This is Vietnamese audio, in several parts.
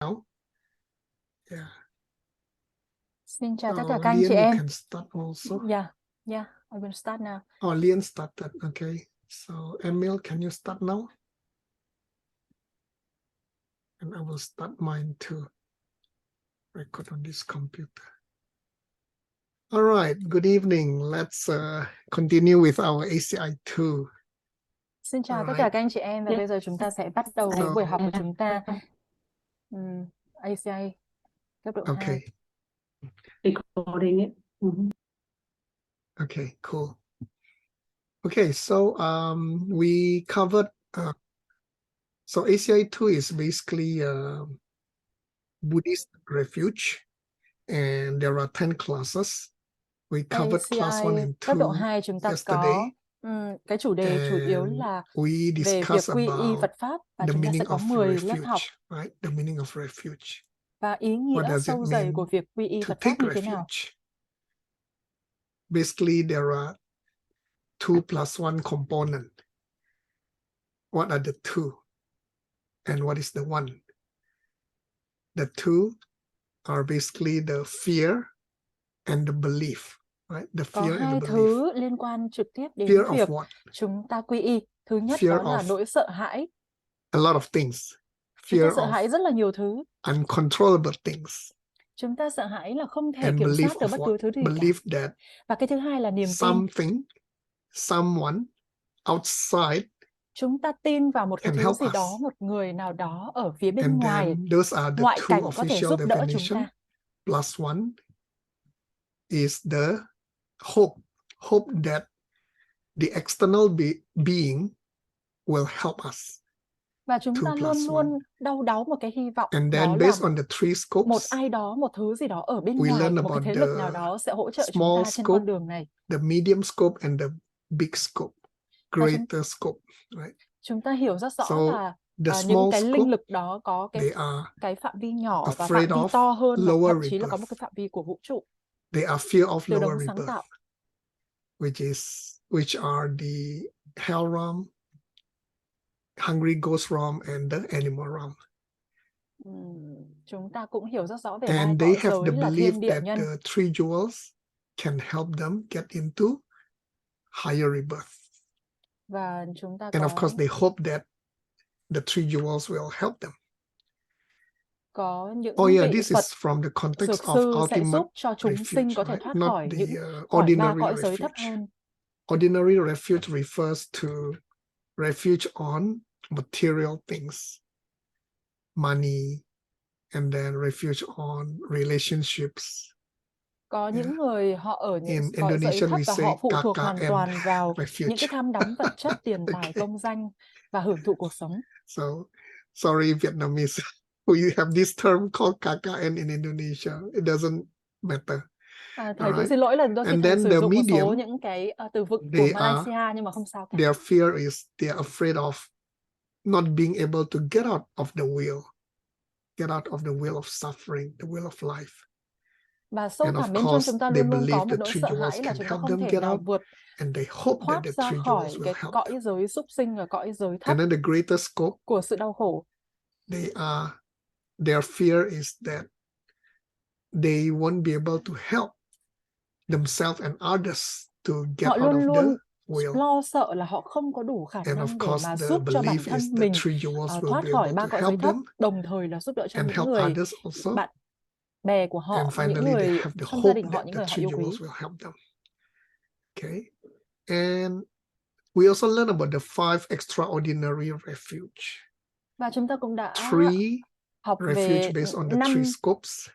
now. Yeah. Xin chào tất So cả các anh Lian, chị you em. can start also. Yeah, I will start now. Oh, Lian started. Okay. So Emil, can you start now? And I will start mine too. Record on this computer. All right. Good evening. Let's continue with our ACI 2. Xin chào tất Alright. cả các anh chị em và bây giờ chúng ta sẽ bắt đầu với buổi học của chúng ta. ACI cấp độ 2. Okay. Recording it. Okay, cool. Okay, so we covered so ACI 2 is basically Buddhist refuge, and there are 10 classes. We covered class 1 ACI and cấp độ 2 2 chúng ta yesterday. có cái chủ đề chủ yếu And là we về việc discussed quy y about Phật Pháp và the chúng ta sẽ meaning có of 10 lớp học refuge, right? The meaning of refuge. và ý What nghĩa does it sâu dày mean của việc quy y to Phật Pháp take như thế nào. refuge? Basically, there are 2 plus 1 component. What are the 2? And what is the 1? The 2 are basically the fear and the belief, right? The Có fear and hai the belief. thứ liên quan trực tiếp đến Fear of việc what? chúng ta quy y. Thứ nhất Fear đó là of nỗi sợ hãi. a lot of things. Chúng ta Fear sợ of hãi rất là nhiều thứ. uncontrollable things. Chúng ta sợ hãi là không thể And kiểm belief soát được of bất what? cứ thứ gì cả. Belief that Và cái thứ hai là niềm tin. something, someone outside Chúng ta tin vào một cái can thứ help gì đó, us. một người nào đó ở phía bên And ngoài, then those are the ngoại two cảnh có thể official giúp đỡ chúng definition. ta. Plus 1 is the hope. Hope that the external being will help us. Và chúng 2 ta luôn plus 1. luôn đau đáu một cái hy vọng And đó then là based on the 3 một scopes, ai đó, một thứ gì đó ở bên we ngoài, learn một cái about thế the lực nào đó sẽ hỗ trợ chúng small ta trên scope, con đường này. the medium scope, and the big scope, Và greater scope, right? chúng ta hiểu rất rõ So là the những small cái linh scope, lực đó có they are cái phạm vi nhỏ và afraid phạm vi of to hơn, và lower thậm chí là có rebirth. một cái phạm vi của vũ trụ, They are fear of từ lower đấng sáng rebirth, tạo. which are the hell realm, hungry ghost realm, and the animal realm. Chúng ta cũng hiểu rất rõ về ba And they cõi have the giới là belief thiên địa that nhân. the 3 jewels can help them get into higher rebirth. Và chúng ta And of có course, they hope that the 3 jewels will help them. những Oh yeah, vị this Phật is from the context dược of sư sẽ ultimate giúp cho chúng sinh refuge, có thể right? thoát Not khỏi the những khỏi ba ordinary cõi giới thấp refuge. hơn. Ordinary refuge refers to refuge on material things, money, and then refuge on relationships. Có những người họ ở những In cõi giới Indonesian, thấp we và say họ phụ thuộc hoàn KKN toàn vào refuge. những cái tham đắm vật chất, tiền tài, Okay. công danh và hưởng thụ cuộc sống. So, sorry, Vietnamese. We have this term called KKN in Indonesia. It doesn't matter. Thầy cũng Alright. xin lỗi là đôi khi And thầy then sử the dụng một số medium, những cái từ vựng của they Malaysia nhưng mà không sao cả. their fear is they are afraid of not being able to get out of the wheel of suffering, the wheel of life. Và sâu And of thẳm bên trong course, chúng ta they luôn luôn believe có một the nỗi 3 sợ jewels hãi là can chúng ta help không them thể get nào out, vượt and they hope that thoát the ra 3 khỏi jewels will cái help cõi them. giới súc sinh và cõi giới thấp And then the greater scope, của sự đau khổ. their fear is that they won't be able to help themselves and others to get Họ out luôn of the luôn wheel. lo sợ là họ không có đủ khả And of năng để course, mà the giúp cho bản belief thân is the mình 3 jewels will thoát be khỏi able ba to cõi giới help thấp, them đồng thời là giúp đỡ cho and những help người others also. bạn bè của họ, And những finally, they người have the trong gia hope đình họ, that những the người họ 3 yêu quý. jewels will help them. Okay. And we also learn about the 5 extraordinary refuge. Và chúng ta cũng đã 3 học refuge về based on the 3 scopes.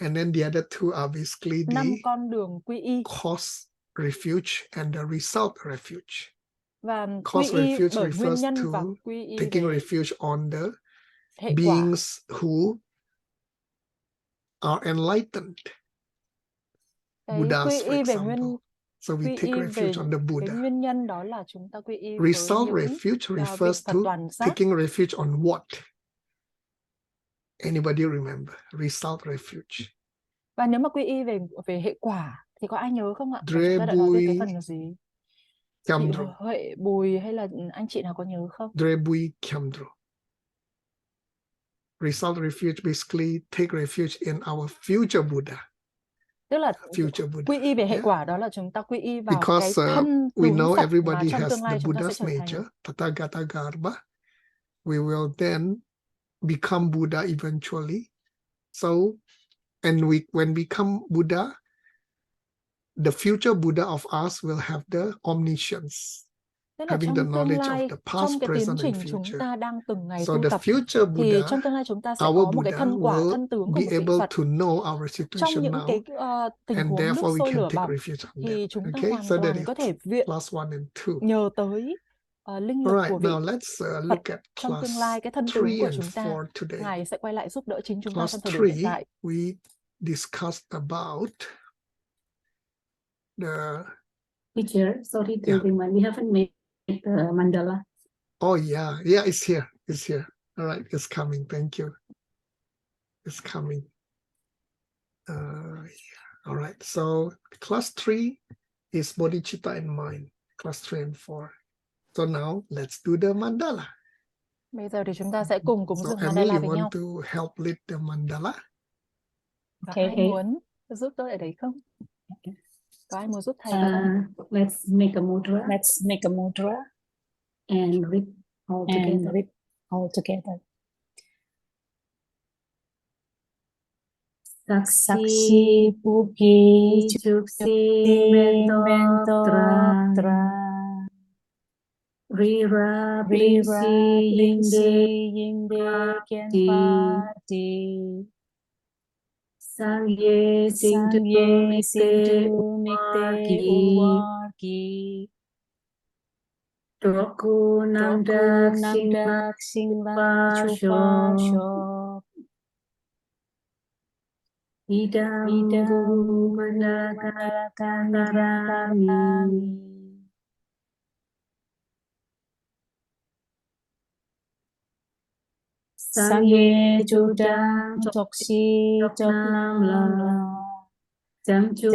And then the other 2 are basically 5 the con đường quy y. cause refuge and the result refuge. Và quy Cause y refuge bởi nguyên refers nhân và to quy y taking về refuge on the hệ quả. beings who are enlightened. Cái Buddhas, quy for y về example. So we quy take y về refuge on the cái Buddha. nguyên nhân đó là chúng ta quy y với Result những refuge vị refers Phật to toàn giác. taking refuge on what? Anybody remember? Result refuge. Và nếu mà quy y về hệ quả thì có ai nhớ không ạ? Và chúng Dre ta đã nói về cái bui phần gì? Chị Kyamdro. Huệ Bùi hay là anh chị nào có nhớ không? Dre bui Kyamdro. result refuge basically take refuge in our future Buddha. Tức là Future Buddha. quy y về hệ Yeah. quả, đó là chúng ta quy y vào cái Because thân we tướng know Phật mà everybody trong has tương lai the chúng ta sẽ Buddha's trở thành. nature, Tathagata Garbha. We will then become Buddha eventually. So, and when we become Buddha, the future Buddha of us will have the omniscience, Tức là having trong the tương knowledge of lai, the trong past, cái tiến present, and trình chúng future. ta đang từng ngày So tu the tập, future thì Buddha, trong tương lai chúng ta sẽ our có một cái Buddha thân quả, will thân tướng của be một vị able Phật. to know our Trong situation những now, cái tình and huống nước therefore we sôi can lửa take bỏng refuge on thì that. chúng ta Okay, hoàn so that toàn is có thể viện class 1 and 2. nhờ tới linh All lực right, của vị now let's Phật look at trong tương class lai, cái thân 3 tướng của and chúng ta. 4 today. Ngài sẽ quay lại giúp đỡ chính chúng ta Class trong thời điểm hiện 3, tại. we discussed about the Teacher, sorry to Yeah. remind, we haven't made the mandala. Oh yeah, it's here. It's here. All right, it's coming. Thank you. It's coming. Yeah. All right. So class 3 is bodhicitta and mind. Class 3 and 4. So now let's do the mandala. Bây giờ thì chúng ta sẽ cùng cúng So dường Emily, mandala you với want nhau. to help lead the mandala? Và Okay. ai muốn giúp tôi ở đấy không? Có ai muốn giúp thầy không? Let's make a mudra Let's make a mudra and read all and together. read all together. Saksi puki Juksi Mentotra tra Rira Rira Plinsi Plinsi Yinde Yinde Kian Ti Pati Sangye Singtu Sangye Mikte Sintu Mikte Uwarki Roku Namdak Singla Namdak Singla Parsho Chuparsho Idam Idam Guru Guru Mandalakan Mandalakan Dharami Sangye Chudang Chok si chok nam la Jam chu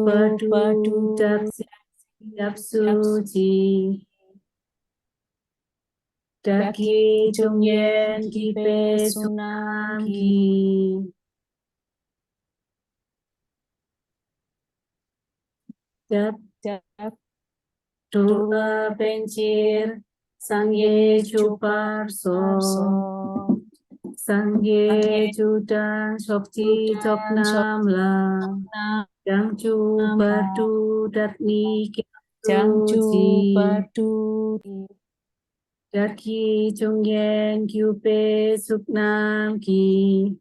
padu dak siap suci Daki chung yen ki pe sunam ki Dap Dula pencir Sangye chupar so Sangye chudang shokti chok nam la Jam chu padu dak ni Chang chu suci padu Daki chung yen kyu pe suk nam ki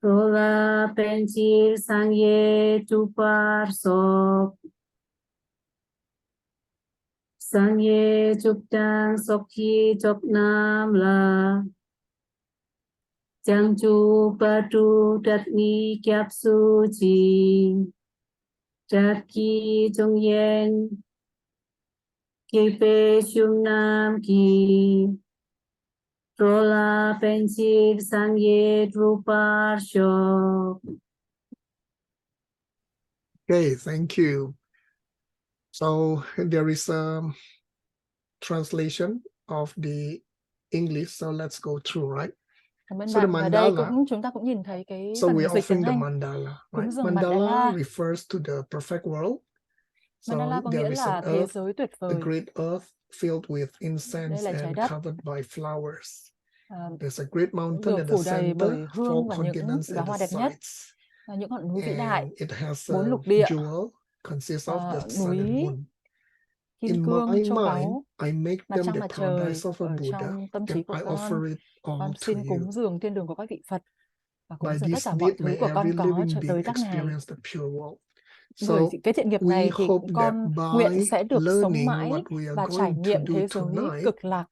Rola pencil sangye chupar sok Sangye chupdang sokhi chok nam la Jang chu padu dat ni kyap su chi Daki chung yen ki pe shum nam ki Rola pencil sangye drupar shok. Okay, thank you. So there is a translation of the English. So let's go through, right? Cảm ơn So the bạn. Ở đây mandala. chúng ta cũng nhìn thấy cái So phần we're dịch tiếng offering the Anh. mandala, Cúng right? dường Mandala mandala. refers to the perfect world. So Mandala có nghĩa there is an là thế earth, giới tuyệt a vời. great earth filled with Đây incense là trái and đất, covered by flowers. à, There's a great mountain được at the phủ đầy center, bởi hương four và những continents đóa at the hoa đẹp nhất, sides. những ngọn núi vĩ đại, And it has 4 a lục địa, jewel consists of the sun núi and moon. kim In cương, my châu mind, báu, I make mặt them trăng the mặt trời paradise of a ở Buddha, trong tâm and trí của I con. offer it all Con to xin you. cúng dường thiên đường của các vị Phật và cúng By dường tất this cả mọi deed, thứ may của con every có living cho being tới các ngài. experience the pure world. Bởi So cái thiện nghiệp we này thì hope that con nguyện sẽ by được sống learning mãi what we are và trải going to nghiệm do thế giới tonight, cực lạc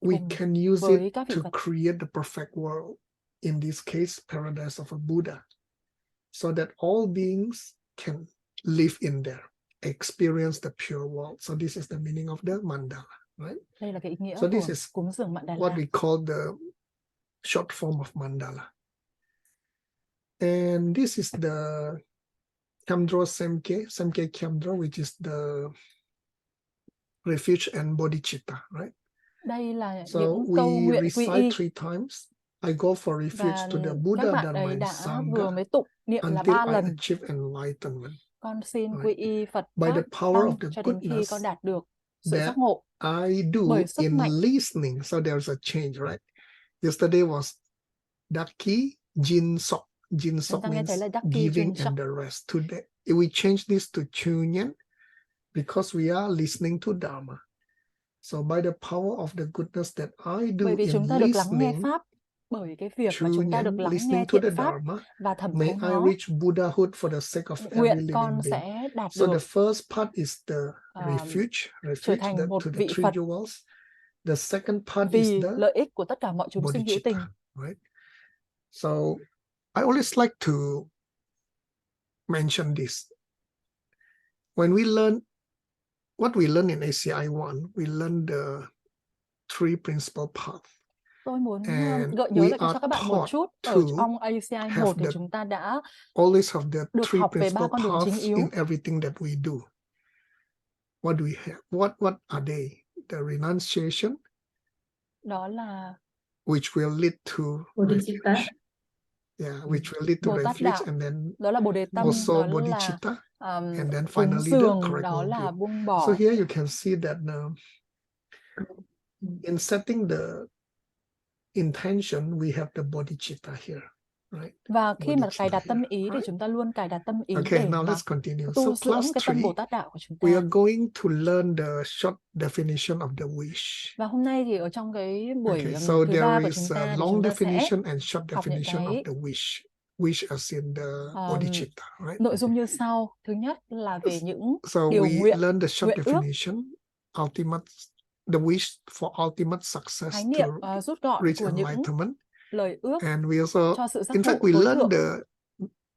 we cùng can use với it các vị to Phật. create the perfect world. In this case, paradise of a Buddha, so that all beings can live in there, experience the pure world. So this is the meaning of the mandala, right? Đây là cái ý nghĩa So this của is cúng dường what mandala. we call the short form of mandala. And this is the Kyamdro Semke Kyamdro, which is the refuge and bodhicitta, right? Đây là So những câu we nguyện quy recite y 3 times. I go for refuge và to the các Buddha, bạn Dharma, ấy and đã Sangha vừa mới tụng niệm là until 3 I lần. achieve enlightenment. Con xin Right. quy y Phật By the Pháp power of Tăng the cho đến khi goodness con đạt được sự that giác ngộ. I do Bởi sức in mạnh. listening. So there's a change, right? Yesterday was Daki, Jinsok. Chúng Jinsok ta nghe means thấy là Daki giving Jinsok. and the rest. Today, if we change this to Chunyan, because we are listening to Dharma. So by the power of the goodness that I do Bởi vì in chúng ta được lắng nghe listening, Pháp, bởi cái việc mà chúng ta được Chunyan, lắng nghe listening to the thiện Pháp Dharma, và thẩm may thấu I nó, reach Buddhahood for the sake of every nguyện living con being. sẽ đạt So the được first part is the refuge thành một to the vị 3 Phật jewels. The second part is vì the lợi ích của tất cả mọi chúng sinh hữu tình. bodhicitta, right? So I always like to mention this. When we learn what we learn in ACI 1, we learn the 3 principal paths. Tôi muốn And gợi nhớ we lại cho are các bạn một taught chút. to Ở trong ACI have 1 thì the chúng ta đã always have the được 3 học về 3 principal con đường chính paths yếu. in everything that we do. What do we have? What are they? The renunciation, Đó là which will lead to Bodhicitta. refuge. Yeah, which will lead to Bồ Tát refuge, đạo, and then đó là Bồ Đề Tâm, also đó là bodhicitta, and then cúng finally the dường, correct đó là worldview. buông So bỏ. here you can see that in setting the intention, we have the bodhicitta here, right? Và khi mà cài đặt Bodhicitta tâm here, ý thì right? chúng ta luôn cài đặt tâm ý Okay, để now mà let's continue. So tu dưỡng class cái tâm 3, Bồ Tát đạo của chúng we ta. are going to learn the short definition of the wish. Và hôm nay thì ở trong cái buổi Okay, so thứ ba there của is chúng a ta thì long chúng ta sẽ definition and short học những definition of cái the wish. Wish as in the bodhicitta, right? nội dung như sau. Thứ nhất là về những So điều we nguyện, learn the short nguyện ước, definition, the wish for ultimate success khái to niệm rút gọn reach của những enlightenment. lời ước And we also, cho sự giác in fact, ngộ we tối learn thượng. the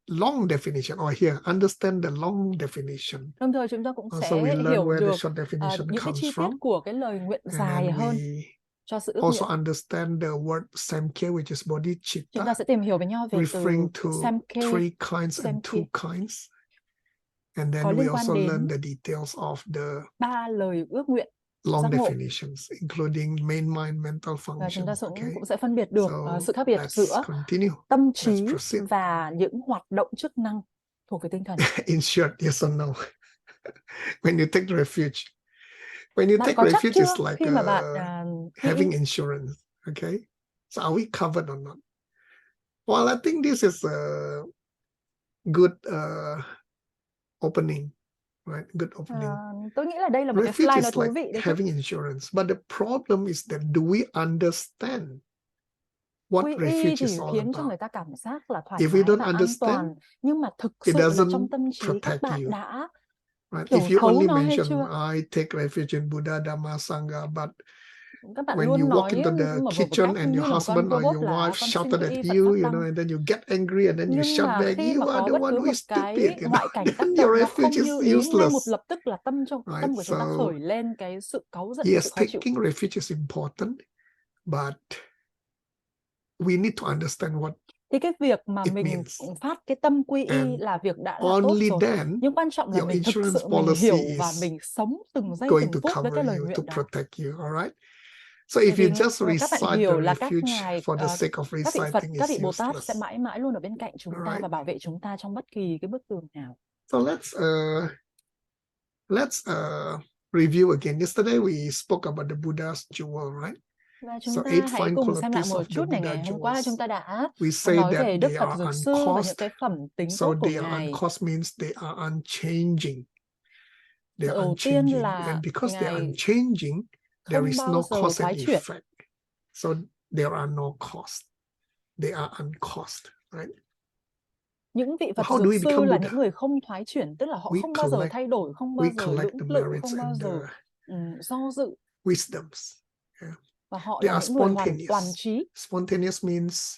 long definition, or here, understand the long definition. Đồng thời chúng ta cũng So we sẽ learn hiểu where the được short definition những cái comes chi tiết from. của cái lời nguyện dài And hơn we cho sự ước also nguyện. understand the word samkhya, which is Chúng bodhicitta, ta sẽ tìm hiểu với nhau về từ referring to samkhya, 3 kinds and samkhya 2 kinds. And then có we liên quan also đến learn the details of the 3 lời ước nguyện long giác ngộ. definitions, including main mind, mental Và chúng ta functions. Okay, cũng sẽ phân biệt được so sự khác biệt let's giữa continue. tâm Let's trí proceed. và những hoạt động chức năng thuộc về tinh thần. In short, yes or no? When you take refuge, when you Bạn take có chắc refuge, chưa it's like khi mà bạn having nghĩ insurance. Okay, so are we covered or not? Well, I think this is a good opening, right? Good opening. tôi nghĩ là đây là một cái Refuge slide nó is thú like vị đấy chứ. having insurance, but the problem is that do we understand what Quy y refuge thì is all khiến cho about? người ta cảm giác là thoải If we mái don't và an understand, toàn, nhưng mà thực it sự là doesn't trong tâm trí các protect bạn you. đã Right? hiểu If you thấu only nó hay mention, chưa? I take refuge in Buddha, Dhamma, Sangha, but Các bạn when luôn you walk nói into the mà một kitchen cách and như your là một con husband or robot your là wife con xin shouted quy at y Phật you, Pháp you know, Tăng. and then you get angry and then you Nhưng shout mà back, khi you mà are có the bất one cứ who một is cái stupid, you ngoại know, cảnh tác then động your nó refuge không is như ý, ngay một useless. lập tức là tâm Right? của chúng ta So khởi lên cái sự cáu giận, yes, sự khó chịu. taking refuge is important, but we need to understand what Thì cái việc mà it mình means. phát cái tâm quy y And là việc đã là tốt only rồi. then Nhưng quan trọng là your mình thực insurance sự mình policy hiểu và is mình sống từng giây going từng to phút với cover cái lời you, nguyện to đó. protect you. All right. So Bởi if vì you just các bạn recite hiểu the là các refuge ngài, for the sake of các vị Phật, reciting các vị is Bồ Tát useless. sẽ mãi mãi luôn ở bên cạnh chúng ta Alright. và bảo vệ chúng ta trong bất kỳ cái bức tường nào. So let's review again. Yesterday we spoke about the Buddha's jewel, right? Và So chúng ta 8 hãy fine cùng xem lại qualities một of the chút này. Buddha Ngày hôm qua jewels. chúng ta đã We say nói that về Đức they Phật are Dược Sư và những uncaused. cái phẩm tính So tốt của they are ngài. uncaused means they are unchanging. They are Đầu tiên unchanging, là and because they are ngài unchanging, there không is bao no giờ cause thoái and chuyển. effect. So there are no cost. They are uncaused, right? Những vị Phật How do Dược we Sư become là Buddha? những người không thoái chuyển, tức là họ We không bao giờ collect- thay đổi, không bao We giờ collect lưỡng the lự, merits không bao and giờ the do dự. wisdoms. Và họ They là are những người hoàn spontaneous. toàn trí. Spontaneous means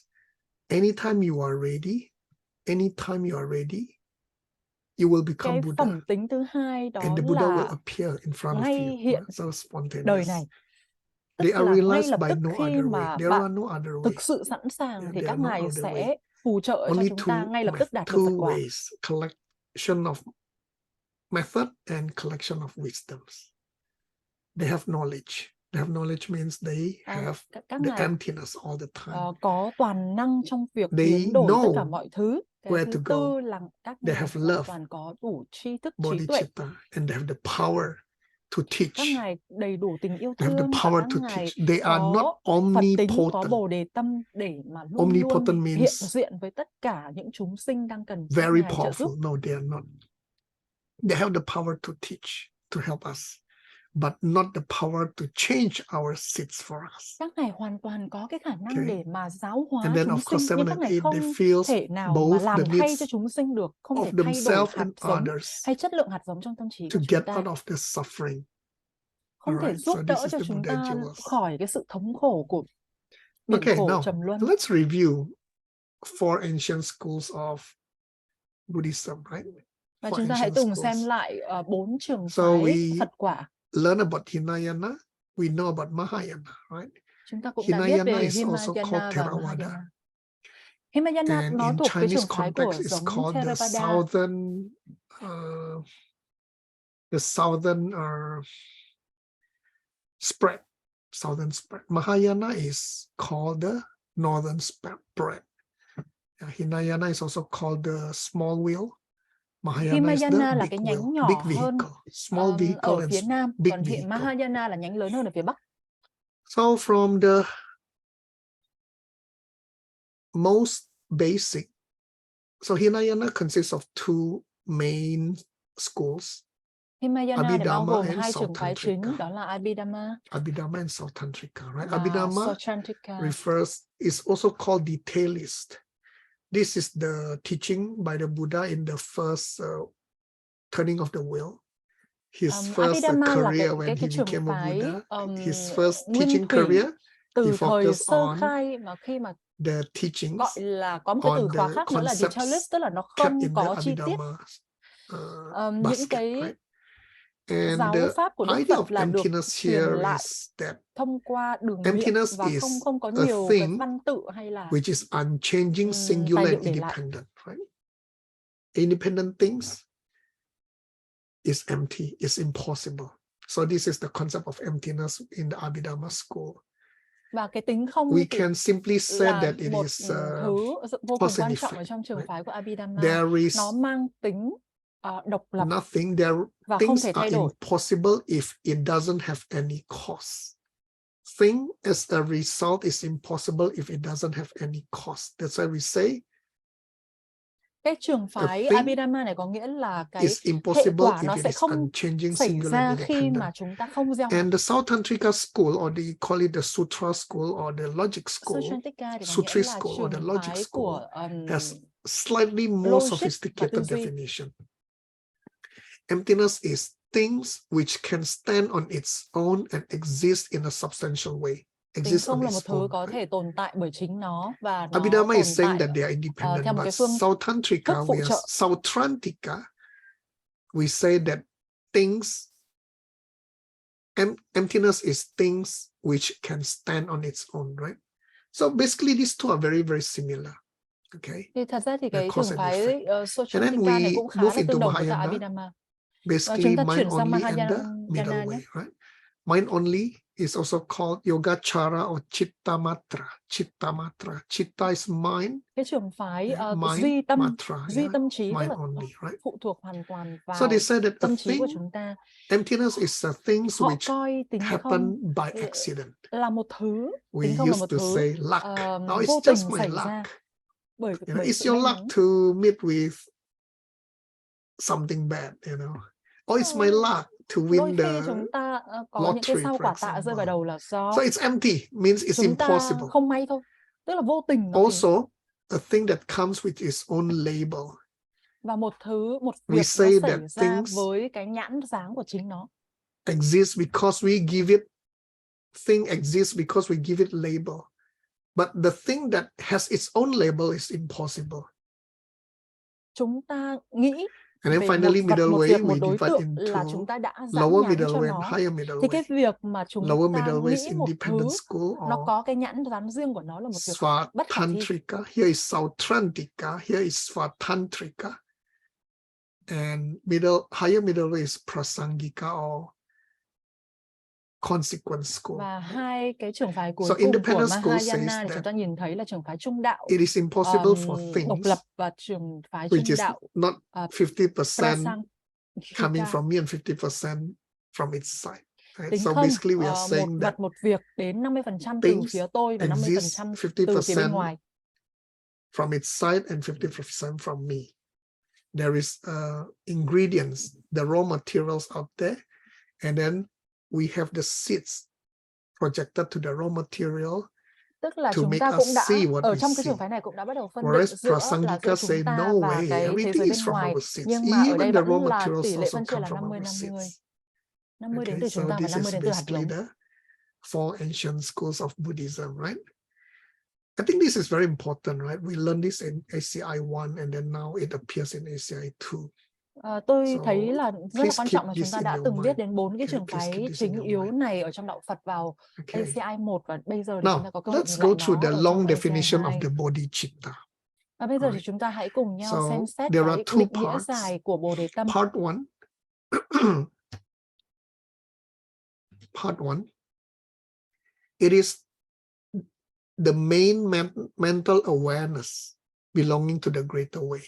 anytime you are ready, you will become Cái Buddha, phẩm tính thứ hai đó and the Buddha will là appear in front of ngay you. hiện So đời spontaneous. này. They Tức are là ngay realized lập by tức no khi other way. mà There bạn are no other way. thực sự sẵn sàng thì There các are no ngài other way. sẽ phù trợ cho Only chúng ta ngay lập tức đạt được Phật two quả. ways: collection of method and collection of wisdoms. They have knowledge. They have knowledge means they have các the ngài emptiness all the time. có toàn năng trong việc They biến đổi tất cả know mọi thứ. Cái where thứ to go. tư là các They ngài have hoàn love, toàn có đủ tri thức, trí tuệ. bodhicitta, and they have the power to teach. Các ngài đầy đủ tình yêu They have the thương và power các to ngài teach. They are not có Phật tính, có omnipotent. Bồ Đề tâm để mà luôn luôn Omnipotent hiện means diện với tất cả những chúng sinh đang cần các very ngài trợ giúp. powerful. No, they are not. They have the power to teach, to help us, but not the power to change our seats for us. Các ngài hoàn toàn có cái khả năng Okay. để mà giáo hóa And then chúng of course, sinh, nhưng 7 các and ngài 8, không they feel thể nào mà both làm the thay needs cho chúng sinh được, không of thể thay đổi themselves hạt and giống others hay chất lượng hạt giống trong tâm trí to của chúng get ta, out of the suffering. không thể Alright, giúp so this đỡ is cho the chúng Buddha ta jewels. khỏi cái sự thống khổ của biển Okay, khổ now trầm luân. let's review 4 ancient schools of Buddhism, right? Và 4 chúng ta hãy ancient cùng schools. xem lại 4 trường So phái we Phật quả. learn about Hinayana, we know about Mahayana, right? Chúng ta cũng đã biết Hinayana về is also Himayana called và Theravada. Mahayana. Himayana And nó in thuộc cái Chinese trường phái của context, it's giống called the Theravada. southern spread. Southern spread. Mahayana is called the northern spread. Hinayana is also called the small wheel. Mahayana is the Himayana là big cái wheel, nhánh big nhỏ hơn vehicle, small vehicle ở and phía nam, big còn vehicle. Mahayana là nhánh lớn hơn ở phía bắc. So from the most basic, so Hinayana consists of 2 main schools, Himayana để bao Abhidhamma gồm and 2 trường phái chính, Sautantrika. đó là Abhidhamma Abhidhamma and Sautantrika, right? và Abhidhamma Sautantrika. is also called detailist. This is the teaching by the Buddha in the first turning of the wheel. His first Abhidhamma là career when cái he trường became a phái Buddha, his first nguyên teaching thủy career, he từ thời focused sơ on khai, mà khi mà the teachings gọi là có một cái từ on khóa the khác nữa là concepts detailist, tức là nó kept không in the có chi tiết. Abhidhamma Những basket, cái right? And giáo the pháp của Đức idea Phật of là được emptiness truyền here lại is that thông qua đường miệng emptiness và is không có a nhiều cái thing văn tự hay là which is unchanging, singular, tài liệu and để lại. independent, right? Independent things is empty, is impossible. So this is the concept of emptiness in the Abhidhamma school. Và cái tính không We tự can simply say là that it một is thứ vô cùng cause and quan trọng ở effect, trong trường right? phái của Abhidhamma. There is Nó mang tính độc lập nothing, và không things thể thay are đổi. impossible if it doesn't have any cause. Thing as a result is impossible if it doesn't have any cause. That's why we say Cái trường phái thing Abhidhamma này có nghĩa là cái is hệ impossible quả if nó it sẽ is không unchanging, xảy singular, ra and khi independent. mà chúng ta không gieo hạt. And the Sautantrika school, or they call it the Sutra school or the Logic school, Suchantika thì có nghĩa Sutri là school or the trường Logic phái school, của has slightly more logic và tư sophisticated duy. definition. Emptiness is things which can stand on its own and exist in a substantial way. Tính Exist on không là một its thứ own. có thể tồn tại bởi chính nó và nó Abhidhamma tồn is saying tại that they are independent, theo một but cái phương Sautantrika, thức phụ trợ. Sautrantika, we say that things, emptiness is things which can stand on its own, right? So basically these two are very, very similar. Okay. Thì thật ra thì cái cause trường and phái effect. Suchantika này we cũng khá move là into tương đồng với cả Mahayana. Abhidhamma. Basically chúng ta mind chuyển sang only and the middle Mahayana way, nhé. right? Mind only is also called Yogacara or Chitta Matra. Chitta Matra. Chitta is mind. Cái trường phái Mind duy tâm, matra, duy tâm trí, tức mind là only, right? phụ thuộc hoàn toàn So vào they say that a tâm trí của thing, chúng ta. emptiness is a things Họ which coi tính không happen by accident. là một thứ, We tính không là used một to thứ say luck. Now it's vô just tình my xảy luck. ra bởi It's sự your may luck mắn. to meet with something bad, or it's my luck to Đôi win khi the chúng ta có những cái lottery, sao for quả tạ rơi example. vào đầu là do So it's empty, means it's chúng ta impossible. không may thôi, tức là vô tình nó thế. Also, a thing that comes with its own label. Và một We việc say nó that xảy ra things với cái nhãn dáng của chính nó. exist because we give it, thing exists because we give it label. But the thing that has its own label is impossible. Chúng ta nghĩ And then về finally, một vật, middle một way, việc, một we đối divide tượng là into chúng ta đã dán lower nhãn middle cho way and nó. higher middle Thì way. cái việc mà chúng Lower ta middle way is nghĩ một thứ independent school nó or có cái nhãn dán riêng của nó là một việc bất khả thi. Svatantrika. Here is Sautrantika. Here is Svatantrika. And higher middle way is Prasangika or consequent school. Và hai cái trường phái cuối So cùng của independent school says Mahayana thì chúng that ta nhìn thấy là trường phái trung đạo, it is impossible for độc things lập, và trường phái which trung is đạo not 50% coming Prasangika. from me and 50% from its side. Right? Tính So không, basically we are một saying that vật một việc đến 50% từ things phía tôi và exist 50% từ phía bên 50% ngoài. from its side and 50% from me. There is ingredients, the raw materials out there, and then we have the seeds projected to the raw material Tức là to chúng make ta us cũng đã see what ở we trong cái trường see. phái này cũng đã bắt đầu phân định Whereas giữa Prasangika say chúng ta no và way, cái thế everything giới is bên from ngoài, our seeds. nhưng mà ở đây Even the vẫn raw là materials tỷ lệ also phân chia come là from our 50-50. seeds. 50 đến Okay, từ chúng so ta và this 50 is đến từ hạt basically giống. the four ancient schools of Buddhism, right? I think this is very important, right? We learned this in ACI 1 and then now it appears in ACI 2. Tôi So, thấy là rất là please quan keep trọng là chúng this ta in đã your từng mind. biết đến 4 cái Okay, trường please keep phái this in chính your yếu mind. này ở trong đạo Phật vào Okay. ACI 1, và bây giờ thì chúng ta Now, có cơ hội let's nhìn go lại through nó the ở long trong ACI definition of 2. the bodhicitta. Và bây giờ thì Right. chúng ta hãy cùng nhau So, xem xét there cái are two định nghĩa parts. dài của Bồ Đề Tâm. Part 1. Part 1. It is the main mental awareness belonging to the greater way.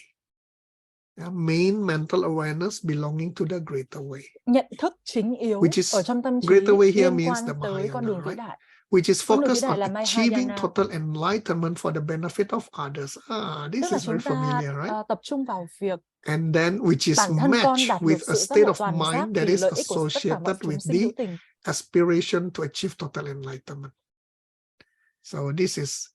Main mental awareness belonging to the greater way. Nhận thức chính yếu Which is ở trong tâm trí greater way here liên means quan the tới con đường Mahayana, vĩ right? đại. Which is Con đường vĩ focused đại on là achieving Mahayana. total enlightenment for the benefit of others. This Tức là is very chúng ta familiar, right? tập trung vào việc And then which is bản thân con matched đạt with được a sự giác state ngộ of toàn giác mind that vì is lợi ích của tất cả mọi associated chúng with sinh hữu the tình. aspiration to achieve total enlightenment. So this is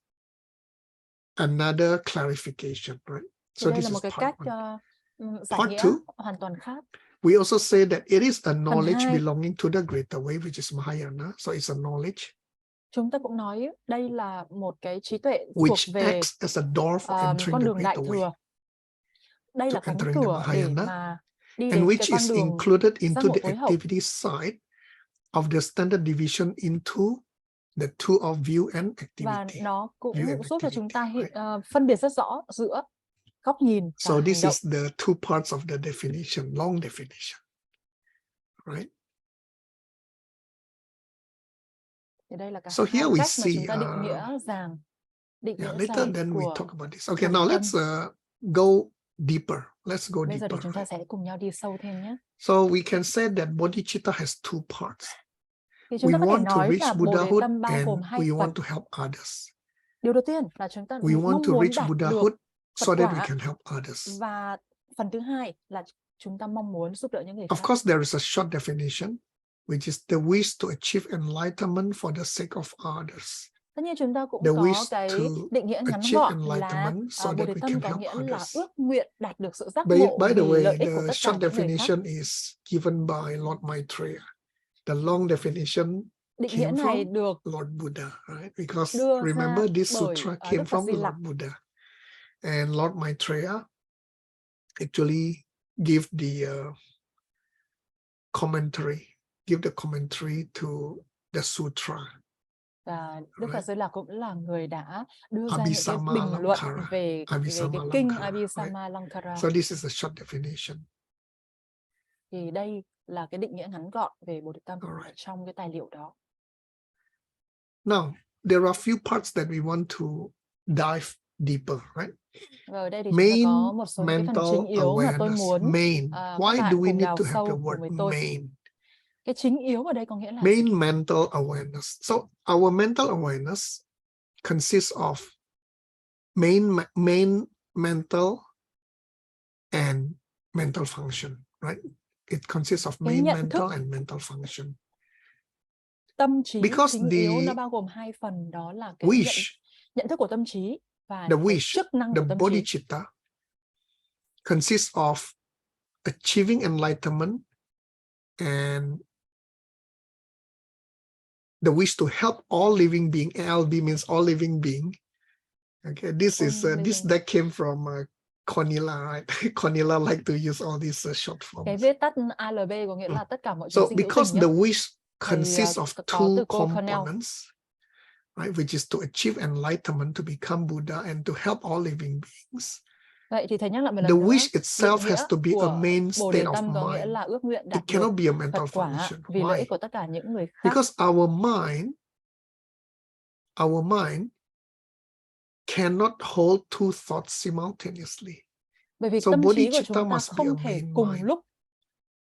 another clarification, right? Thì So đây this là một is cái part cách 1. giải Part nghĩa 2. hoàn toàn khác. We also say that it is a Phần knowledge 2, belonging to the greater way, which is Mahayana. So it's a knowledge chúng ta cũng nói đây là một cái trí tuệ thuộc which về acts as a door for entering con the đường đại greater way, thừa. Đây to là cánh entering the cửa để Mahayana, mà đi and đến which cái con is đường included giác into ngộ the tối hậu. activity side of the standard division into the two of view and Và activity. nó cũng View and giúp cho chúng ta activity, right? phân biệt rất rõ giữa góc nhìn và So hành this động. is the two parts of the definition, long definition, right? Thì đây là cả So hai here we cách mà see, chúng ta định nghĩa rằng định nghĩa later dài then we của talk about this. Okay, Bồ Đề now Tâm. let's go deeper. Let's go Bây giờ thì deeper. chúng ta sẽ cùng nhau đi sâu thêm nhé. So we can say that bodhicitta has two parts. Thì chúng ta We có thể want to nói reach là Bồ Đề Buddhahood Tâm bao and gồm hai we phần. want to help others. Điều đầu tiên là chúng ta We want mong to muốn reach đạt được Buddhahood Phật so that we quả. can help others. Và phần thứ hai là chúng ta mong muốn giúp đỡ những người Of khác. course, there is a short definition, which is the wish to achieve enlightenment for the sake of others. Tất nhiên chúng ta cũng The có wish cái to định nghĩa ngắn achieve gọn là enlightenment so Bồ that Đề we Tâm can có help nghĩa là others. ước nguyện đạt được sự giác By ngộ the vì way, lợi ích của the tất cả short những người khác. definition is given by Lord Maitreya. The long definition Định nghĩa came này from được Lord Buddha, right? Because đưa remember, ra this bởi sutra Đức came Phật from Di Lặc. Lord Buddha. And Lord Maitreya actually give the commentary to the sutra. Và Đức Phật Right. Di Lặc cũng là người đã đưa ra những cái Abhisama bình luận Alankara. về cái Abhisama kinh Alankara, Abhisama Alankara. So this is a short definition. Thì đây là cái định nghĩa ngắn gọn về Bồ Đề Tâm Alright. trong cái tài liệu đó. Now, there are a few parts that we want to dive deeper, right? Và ở đây thì chúng ta có một số những cái phần mental chính yếu mà tôi awareness. muốn Main. các Why bạn do we cùng need đào to have the sâu cùng với word tôi. main? Cái chính yếu ở đây có nghĩa là gì? Main mental awareness. So our mental awareness consists of main mental and mental function, right? It consists of main nhận mental thức, and mental function. Tâm trí Because chính yếu the nó bao gồm hai phần, đó là cái wish, nhận thức của tâm trí và the cái wish, chức năng the của tâm trí. bodhicitta consists of achieving enlightenment and the wish to help all living being. LB means all living being. Okay, this is that came from Cornelia, right? Cornelia like to use all these short forms. Cái viết tắt ALB có nghĩa là tất cả mọi chúng So sinh hữu because tình the nhé. wish consists of có two từ cô Cornell. components, right, which is to achieve enlightenment, to become Buddha, and to help all living beings. Vậy thì thầy nhắc lại một The lần nữa, wish định itself has nghĩa to be a của main Bồ state đề of tâm có nghĩa mind. là ước nguyện It đạt được cannot be a mental Phật quả function. vì lợi Why? ích của tất cả những người khác. Because our mind cannot hold two thoughts simultaneously. Bởi vì So tâm trí của bodhicitta chúng ta must be a không thể main cùng mind. lúc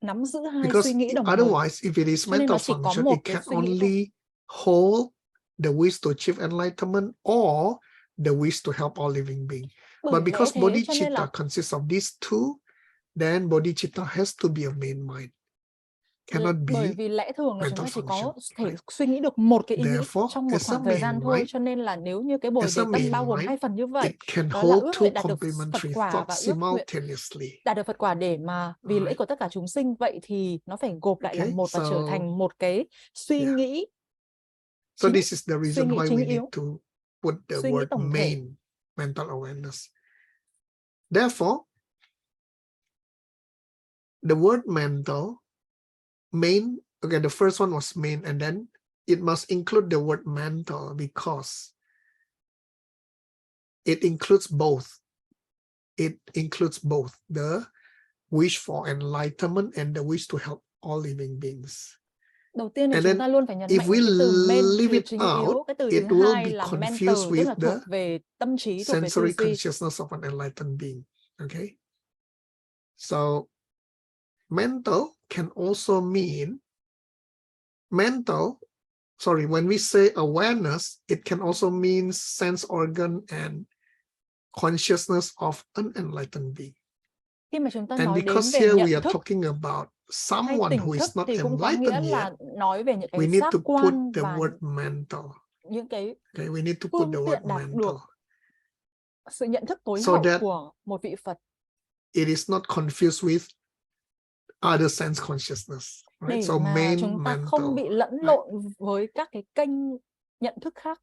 nắm giữ hai Because suy nghĩ đồng thời. otherwise, if it is Cho nên nó mental chỉ có function, một it cái can suy nghĩ thôi. only hold the wish to achieve enlightenment or the wish to help all living beings. Bởi But lẽ because thế cho nên bodhicitta là consists of these two, then bodhicitta has to be a main mind. Cannot bởi be vì lẽ thường là chúng mental ta chỉ function. có thể Right? suy nghĩ được một cái ý nghĩ Therefore, trong một as a khoảng thời gian main thôi. mind, Cho nên là nếu như cái bồ as a đề tâm main bao gồm mind, hai phần như vậy, it can đó là hold ước two nguyện đạt được Phật complementary quả và thoughts ước nguyện simultaneously. đạt được Phật quả để mà vì lợi ích của tất cả chúng sinh. Vậy thì nó phải gộp lại là Okay, một và trở so thành một cái suy yeah. nghĩ So chính, this is the suy reason nghĩ why chính we need yếu, to put the suy nghĩ word tổng thể. main, mental awareness. Therefore, the word mental, main, okay, the first one was main, and then it must include the word mental because it includes both. It includes both the wish for enlightenment and the wish to help all living beings. Đầu tiên thì And chúng then ta luôn phải nhấn if mạnh we đến cái từ men, leave từ it chính out, yếu. Cái từ it thứ will hai be là mental, confused tức with là the thuộc về tâm trí, thuộc về tư sensory duy. consciousness of an enlightened being. Okay, so mental can also mean when we say awareness, it can also mean sense organ and consciousness of an enlightened being. Khi mà chúng ta And nói đến because về here we nhận are thức talking about hay someone tỉnh who thức is not thì cũng có nghĩa enlightened là yet, nói về những we cái need giác to put quan the và word mental. những cái Okay, we need to put phương the tiện word đạt mental được sự nhận thức tối so hậu that của một vị Phật, it is not confused with other sense consciousness. Right? để So mà main chúng ta mental. không bị lẫn Right? lộn với các cái kênh nhận thức khác.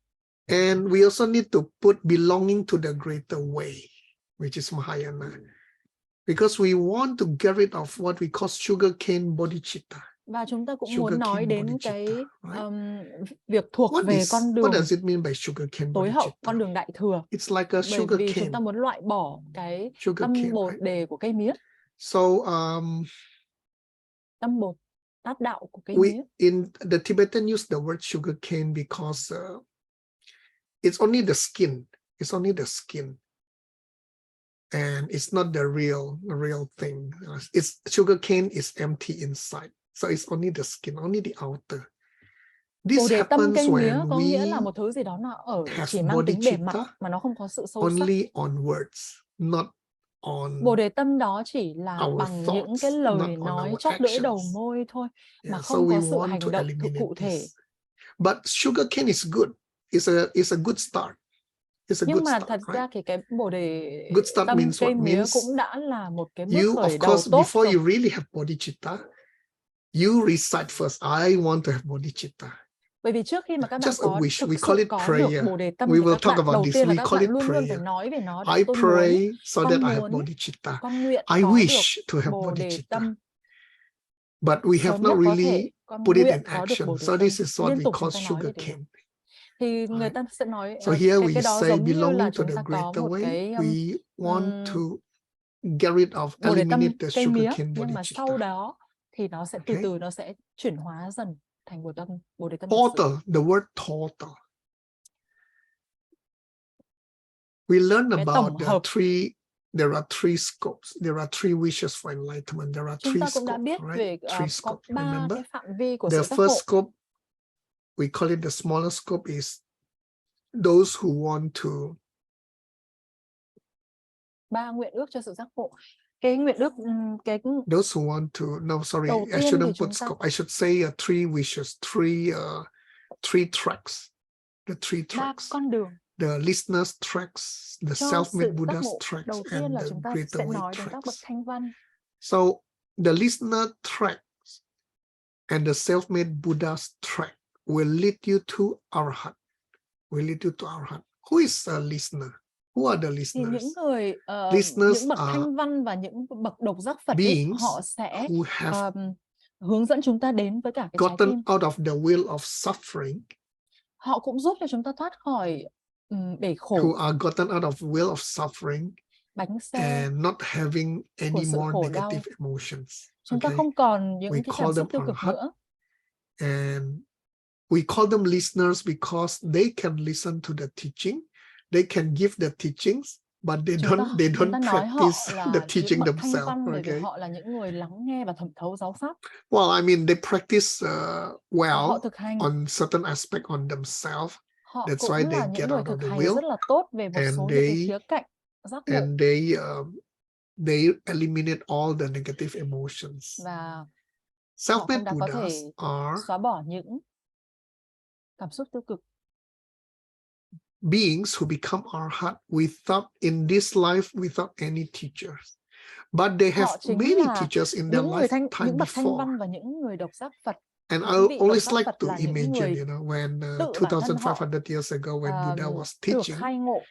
And we also need to put belonging to the greater way, which is Mahayana, because we want to get rid of what we call sugarcane bodhicitta. Và chúng ta cũng Sugarcane muốn nói đến bodhicitta, cái right? việc thuộc về con What đường does it mean by sugarcane tối hậu, bodhicitta? con đường đại thừa. It's like a Bởi vì chúng sugarcane. ta muốn loại bỏ cái Sugarcane, tâm bồ right? đề của cây mía, So tâm bồ tát đạo của cây mía. in the Tibetan use the word sugarcane because it's only the skin. It's only the skin. And it's not the real thing. It's sugarcane is empty inside. So it's only the skin, only the outer. Bồ This đề tâm happens cây mía when có nghĩa là we một thứ gì đó nó ở have chỉ mang tính bề mặt bodhicitta mà nó không có sự sâu sắc. only on words, not on Bồ đề tâm đó chỉ là our bằng những thoughts, cái not lời on nói our chóp lưỡi đầu actions. môi thôi, mà Yeah, so không we có sự want hành to động eliminate cụ thể. this. But sugarcane is good. It's a good start. It's a Nhưng good mà start, thật right? ra thì cái bồ đề Good start tâm means cây what? mía Means cũng đã là một cái bước you, khởi of đầu course, tốt before rồi. you really have bodhicitta, you recite first, I want to have bodhicitta. Bởi vì trước khi mà các bạn Just a có wish. thực We call sự it có được prayer. bồ đề tâm We thì will các talk bạn about đầu this. tiên là We các call bạn it luôn luôn phải prayer. nói về nó. I Tôi muốn, pray so that con I have muốn, bodhicitta. con nguyện I có wish to được have bồ đề bodhicitta. tâm. But we have Sớm not nhất có really thể, con put it nguyện in có được bồ action. đề So tâm. this is what Liên we tục call chúng ta nói về điều đó. sugarcane. Thì người Right? ta sẽ nói So here we cái đó say giống như là belonging to chúng the ta có greater một way. cái We want to get rid of, bồ đề tâm eliminate the cây mía, sugarcane nhưng mà bodhicitta. sau đó thì nó sẽ từ Okay. từ nó sẽ chuyển hóa dần thành bồ đề tâm thực sự. Total, the word total. We learn Cái about tổng hợp. there are three scopes. There are three wishes for enlightenment. There are Chúng three ta cũng đã scopes, biết right? về Three có scopes. 3 Remember? cái phạm vi của The sự giác first ngộ. scope, we call it the smaller scope, is those who want to 3 nguyện ước cho sự giác ngộ. Cái nguyện ước those who want to, no, sorry, đầu I tiên thì shouldn't chúng put ta scope. I should say three wishes, three tracks. The three 3 tracks. con đường The listener's tracks, the cho self-made sự giác Buddha's ngộ. tracks, Đầu tiên and là the chúng ta greater sẽ way nói đến các bậc tracks. thanh văn. So the listener tracks and the self-made Buddha's track will lead you to Arhat. Will lead you to Arhat. Who is a listener? Who are the Thì listeners? những người Listeners những bậc are thanh văn và những bậc độc giác Phật ấy, beings họ sẽ who have hướng dẫn chúng ta đến với cả cái trái gotten tim. out of the wheel of suffering. Họ cũng giúp cho chúng ta thoát khỏi bể Who khổ. are gotten out of wheel of suffering bánh xe and not having any sự more khổ đau. negative emotions. Chúng ta Okay, không còn những we cái call cảm xúc them tiêu our cực heart. nữa. And we call them listeners because they can listen to the teaching, they can give the teachings, but they Chúng ta don't nói họ practice là the những teaching bậc thanh themselves. văn bởi vì Okay. họ là những người lắng nghe và thẩm thấu giáo pháp. Well, I mean, they practice Họ well thực hành, on certain aspect on themselves. họ That's cũng why là they những get người out of thực the hành wheel, rất là tốt về một and số những cái they- khía cạnh giác ngộ, and they eliminate all the negative emotions. và họ Self-made cũng đã có Buddhas thể are xóa bỏ những cảm xúc tiêu cực. beings who become arhat in this life without any teachers, but they have Họ chính many là teachers in their những người lifetime những bậc thanh before. văn và những người độc giác Phật. And Những I vị độc always giác like Phật to là những imagine, người when tự bản thân họ 2,500 years ago, when Buddha was được teaching, khai ngộ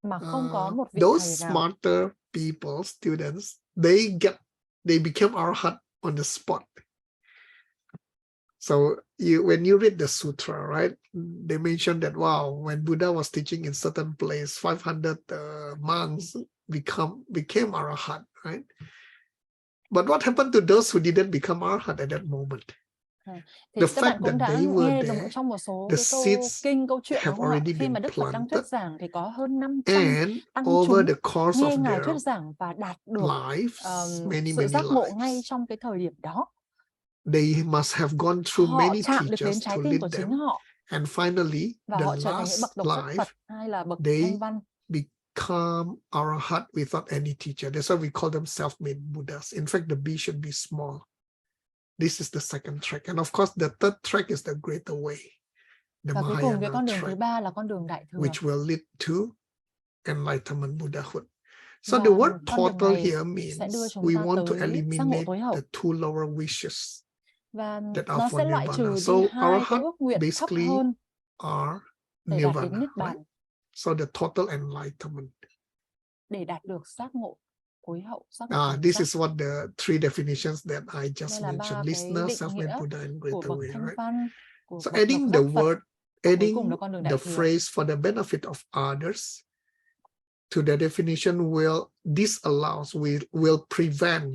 mà không có một vị those thầy nào. smarter people, students, they became arhat on the spot. So when you read the sutra, right, they mentioned that, wow, when Buddha was teaching in certain place, 500 monks became arhat, right? But what happened to those who didn't become arhat at that moment? Thì The các bạn fact cũng that đã they were nghe there, trong một số the cái câu seeds kinh, câu chuyện, have đúng không ạ? already Khi been mà Đức Phật đang thuyết planted, giảng thì có hơn 500 and tăng over chúng the course nghe of Ngài their thuyết giảng và đạt được lives, many sự giác ngộ lives, ngay trong cái thời điểm đó. they must have gone through Họ many chạm được đến teachers trái to tim lead của them, chính họ and finally, và the họ trở thành những bậc last độc giác life, Phật hay là bậc they thanh văn. become arhat without any teacher. That's why we call them self-made Buddhas. In fact, the B should be small. This is the second track, and of course, the third track is the greater way, the Và cuối cùng cái Mahayana con đường thứ track, ba là con đường đại thừa. which will lead to enlightenment Buddhahood. So Và the word con đường total này here sẽ means đưa chúng we ta want to tới giác ngộ eliminate tối hậu. the two lower wishes Và that are nó for sẽ loại nirvana. trừ So đi hai cái arhat ước nguyện thấp basically hơn are để đạt đến nirvana, niết right? bàn, So the total enlightenment. để đạt được giác ngộ tối hậu, giác ngộ toàn This giác. is what the three definitions that I Đây just là ba mentioned: cái listener, định self-made nghĩa Buddha, and của greater bậc way, thanh right? văn, của So bậc độc adding giác the Phật, word, và cuối adding cùng là con đường the đại thừa. phrase for the benefit of others to the definition will prevent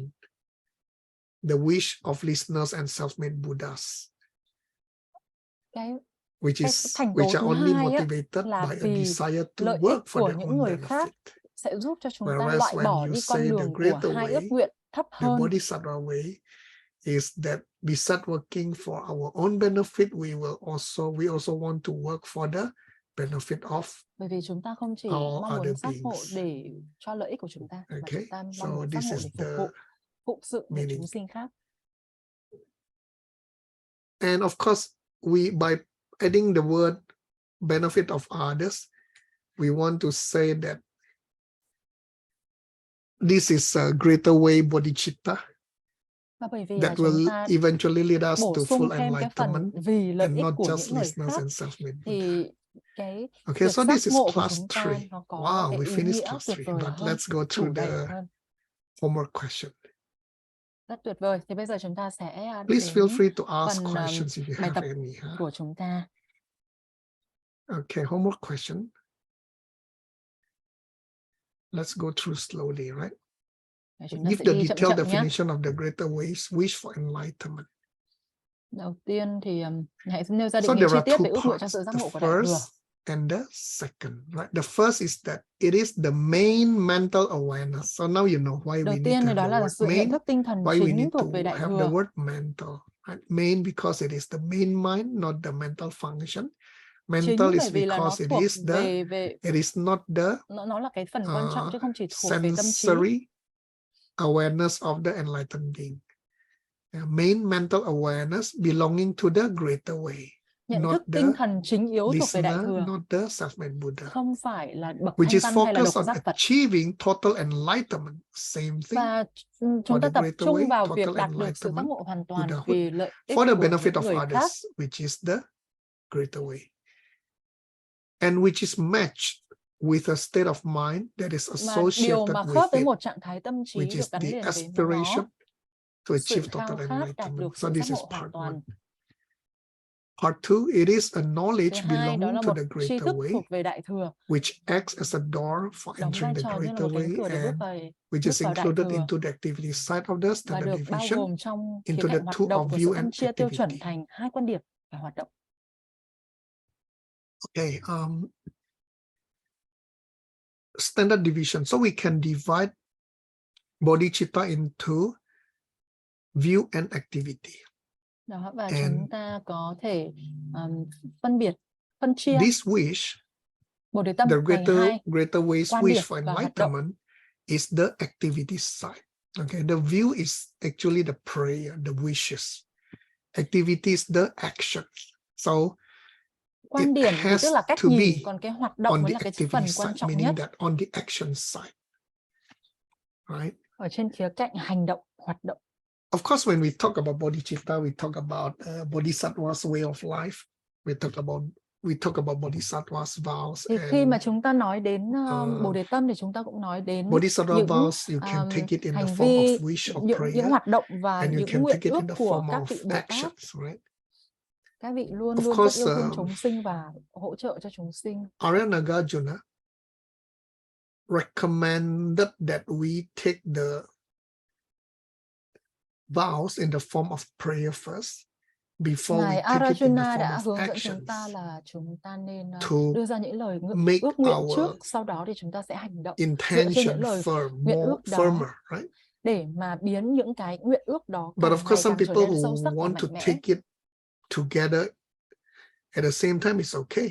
the wish of listeners and self-made Buddhas, Cái which thành tố are thứ only hai á, motivated là by a vì desire to lợi ích work for của their những own người khác benefit. sẽ giúp cho chúng ta Whereas loại when bỏ you đi say con the đường của greater hai ước way, nguyện thấp the hơn. Bodhisattva way is that besides working for our own benefit, we also want to work for the benefit of Bởi vì chúng ta không chỉ all mong muốn other giác ngộ beings. để cho lợi ích của chúng ta, mà Okay, chúng ta mong so muốn giác this ngộ is để the phụng sự những meaning. chúng sinh khác. And of course, by adding the word benefit of others, we want to say that this is a greater way bodhicitta Và bởi vì là that chúng will ta eventually lead us bổ to sung full thêm cái phần enlightenment, vì lợi and ích not của just những người listeners khác, and self-made Buddha. thì cái Okay, việc so giác this is ngộ của class chúng ta 3. nó có Wow, cái we ý finished nghĩa class tuyệt 3, vời but hơn, let's go đủ through đầy the hơn. homework question. Rất tuyệt vời. Thì bây giờ chúng ta sẽ Please đến feel free to ask phần questions if you bài have tập any. của chúng ta. Okay, homework question. Let's go through slowly, right? Chúng ta Give sẽ the đi chậm detailed chậm nhé. definition of the greater ways, wish for enlightenment. Đầu tiên thì hãy nêu ra định So nghĩa there chi are tiết two về ước nguyện cho parts, sự giác the ngộ của đại thừa. first and the second, right? The first is that it is the main mental awareness. So now you know why Đầu we need tiên to thì have đó the là word sự nhận main, thức tinh thần why we chính need to thuộc về đại have the thừa. word mental, right? Main because it is the main mind, not the mental function. Mental Chính is bởi vì là nó because thuộc it is not the nó là cái phần quan trọng chứ không chỉ thuộc về tâm trí. sensory awareness of the enlightened being. The main mental awareness belonging to the greater way, Nhận not thức the tinh thần chính yếu thuộc về đại listener, thừa, not the self-made Buddha, không phải là bậc which thanh is văn hay là độc focused on giác Phật. achieving total enlightenment. Same thing. Và For chúng ta the tập greater trung way, vào việc total đạt được sự giác enlightenment, ngộ hoàn toàn Buddhahood, vì lợi ích for the của benefit những of người khác, others, which is the greater way, and which is matched with a state of mind that is mà điều associated mà with khớp với it, một trạng thái tâm trí which được is gắn the liền với aspiration nó, to sự achieve khao total khát đạt enlightenment. được So sự this giác is ngộ hoàn part toàn. one. Part 2, it is a knowledge Thứ hai, đó belonging là to một the tri greater thức way, thuộc về đại thừa, which acts as a door for đóng vai entering the trò như là greater một cánh way, cửa để and which is bước vào đại included thừa into the activity side of the và standard được bao division gồm trong khía into the cạnh hoạt two động of của view sự and phân chia tiêu chuẩn activity. thành hai quan điểm và hoạt động. Okay, standard division. So we can divide bodhicitta into view and activity. Đó, và And chúng ta có thể phân chia this wish, Bồ Đề Tâm the thành hai greater way's quan wish điểm for và hoạt động. enlightenment is the activity side. Okay, the view is actually the prayer, the wishes. Activity is the action. So Quan it điểm thì has tức là cách to nhìn, be còn cái hoạt động on mới the là cái activity phần quan side, trọng meaning nhất that on the action side, right? ở trên khía cạnh hành động, hoạt động. Of course, when we talk about bodhicitta, we talk about bodhisattva's way of life. We talk about bodhisattva's vows. Thì khi mà chúng ta nói đến Bồ Đề Tâm thì chúng ta cũng nói đến Bodhisattva những vows, you can take it in the hành form of vi, wish or những prayer, hoạt động và and you những can nguyện take it ước in the của form các of vị Bồ Tát. actions, right? Các vị luôn Of luôn rất course, yêu thương chúng sinh và hỗ trợ cho chúng sinh. Arya Nagarjuna recommended that we take the vows in the form of prayer first before Ngài we take it in the Arjuna form đã of hướng dẫn actions chúng ta là chúng ta nên to đưa ra những lời make ước nguyện our trước, sau đó thì chúng ta sẽ hành động dựa trên intention những lời firm, nguyện more ước đó firmer, right? để mà biến những cái nguyện ước đó But of càng course, ngày some càng trở people nên sâu who sắc và want to mạnh mẽ. take it together at the same time, it's okay.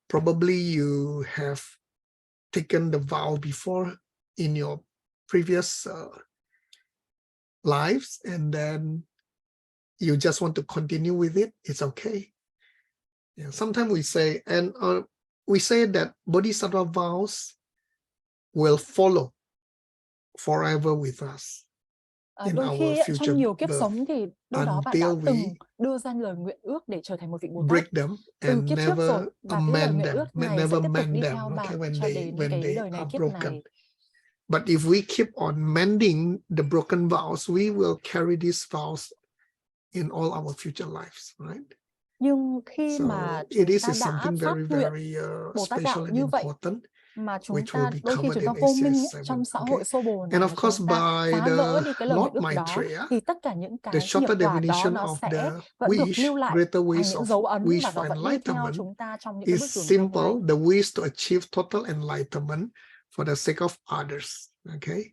Probably you have taken the vow before in your previous lives, and then you just want to continue with it. It's okay. Yeah. Sometimes we say that bodhisattva vows will follow forever with us in Đôi our khi trong future nhiều kiếp birth sống thì đâu đó bạn đã until từng we đưa ra lời nguyện ước để trở thành một vị Bồ Tát break them từ and kiếp trước rồi, never và cái lời amend nguyện them, ước này sẽ never tiếp tục mend đi them. theo Okay, bạn cho đến when cái they đời này are kiếp broken. này. But if we keep on mending the broken vows, we will carry these vows in all our future lives, right? Nhưng khi So mà it chúng is ta đã something phát very, nguyện very Bồ Tát special đạo and như vậy, important, mà chúng which will ta be đôi khi covered chúng ta in vô minh ACI 7. trong xã Okay. hội xô bồ này, And of mà course, chúng ta by phá vỡ the đi cái lời nguyện Lord ước đó, Maitreya, thì tất cả những the cái nghiệp shorter quả đó definition nó of sẽ the vẫn được wish, lưu lại greater thành ways những of dấu ấn wish và for nó vẫn đi theo enlightenment chúng ta trong những cái is bước đường tương lai. simple, the wish to achieve total enlightenment for the sake of others. Okay.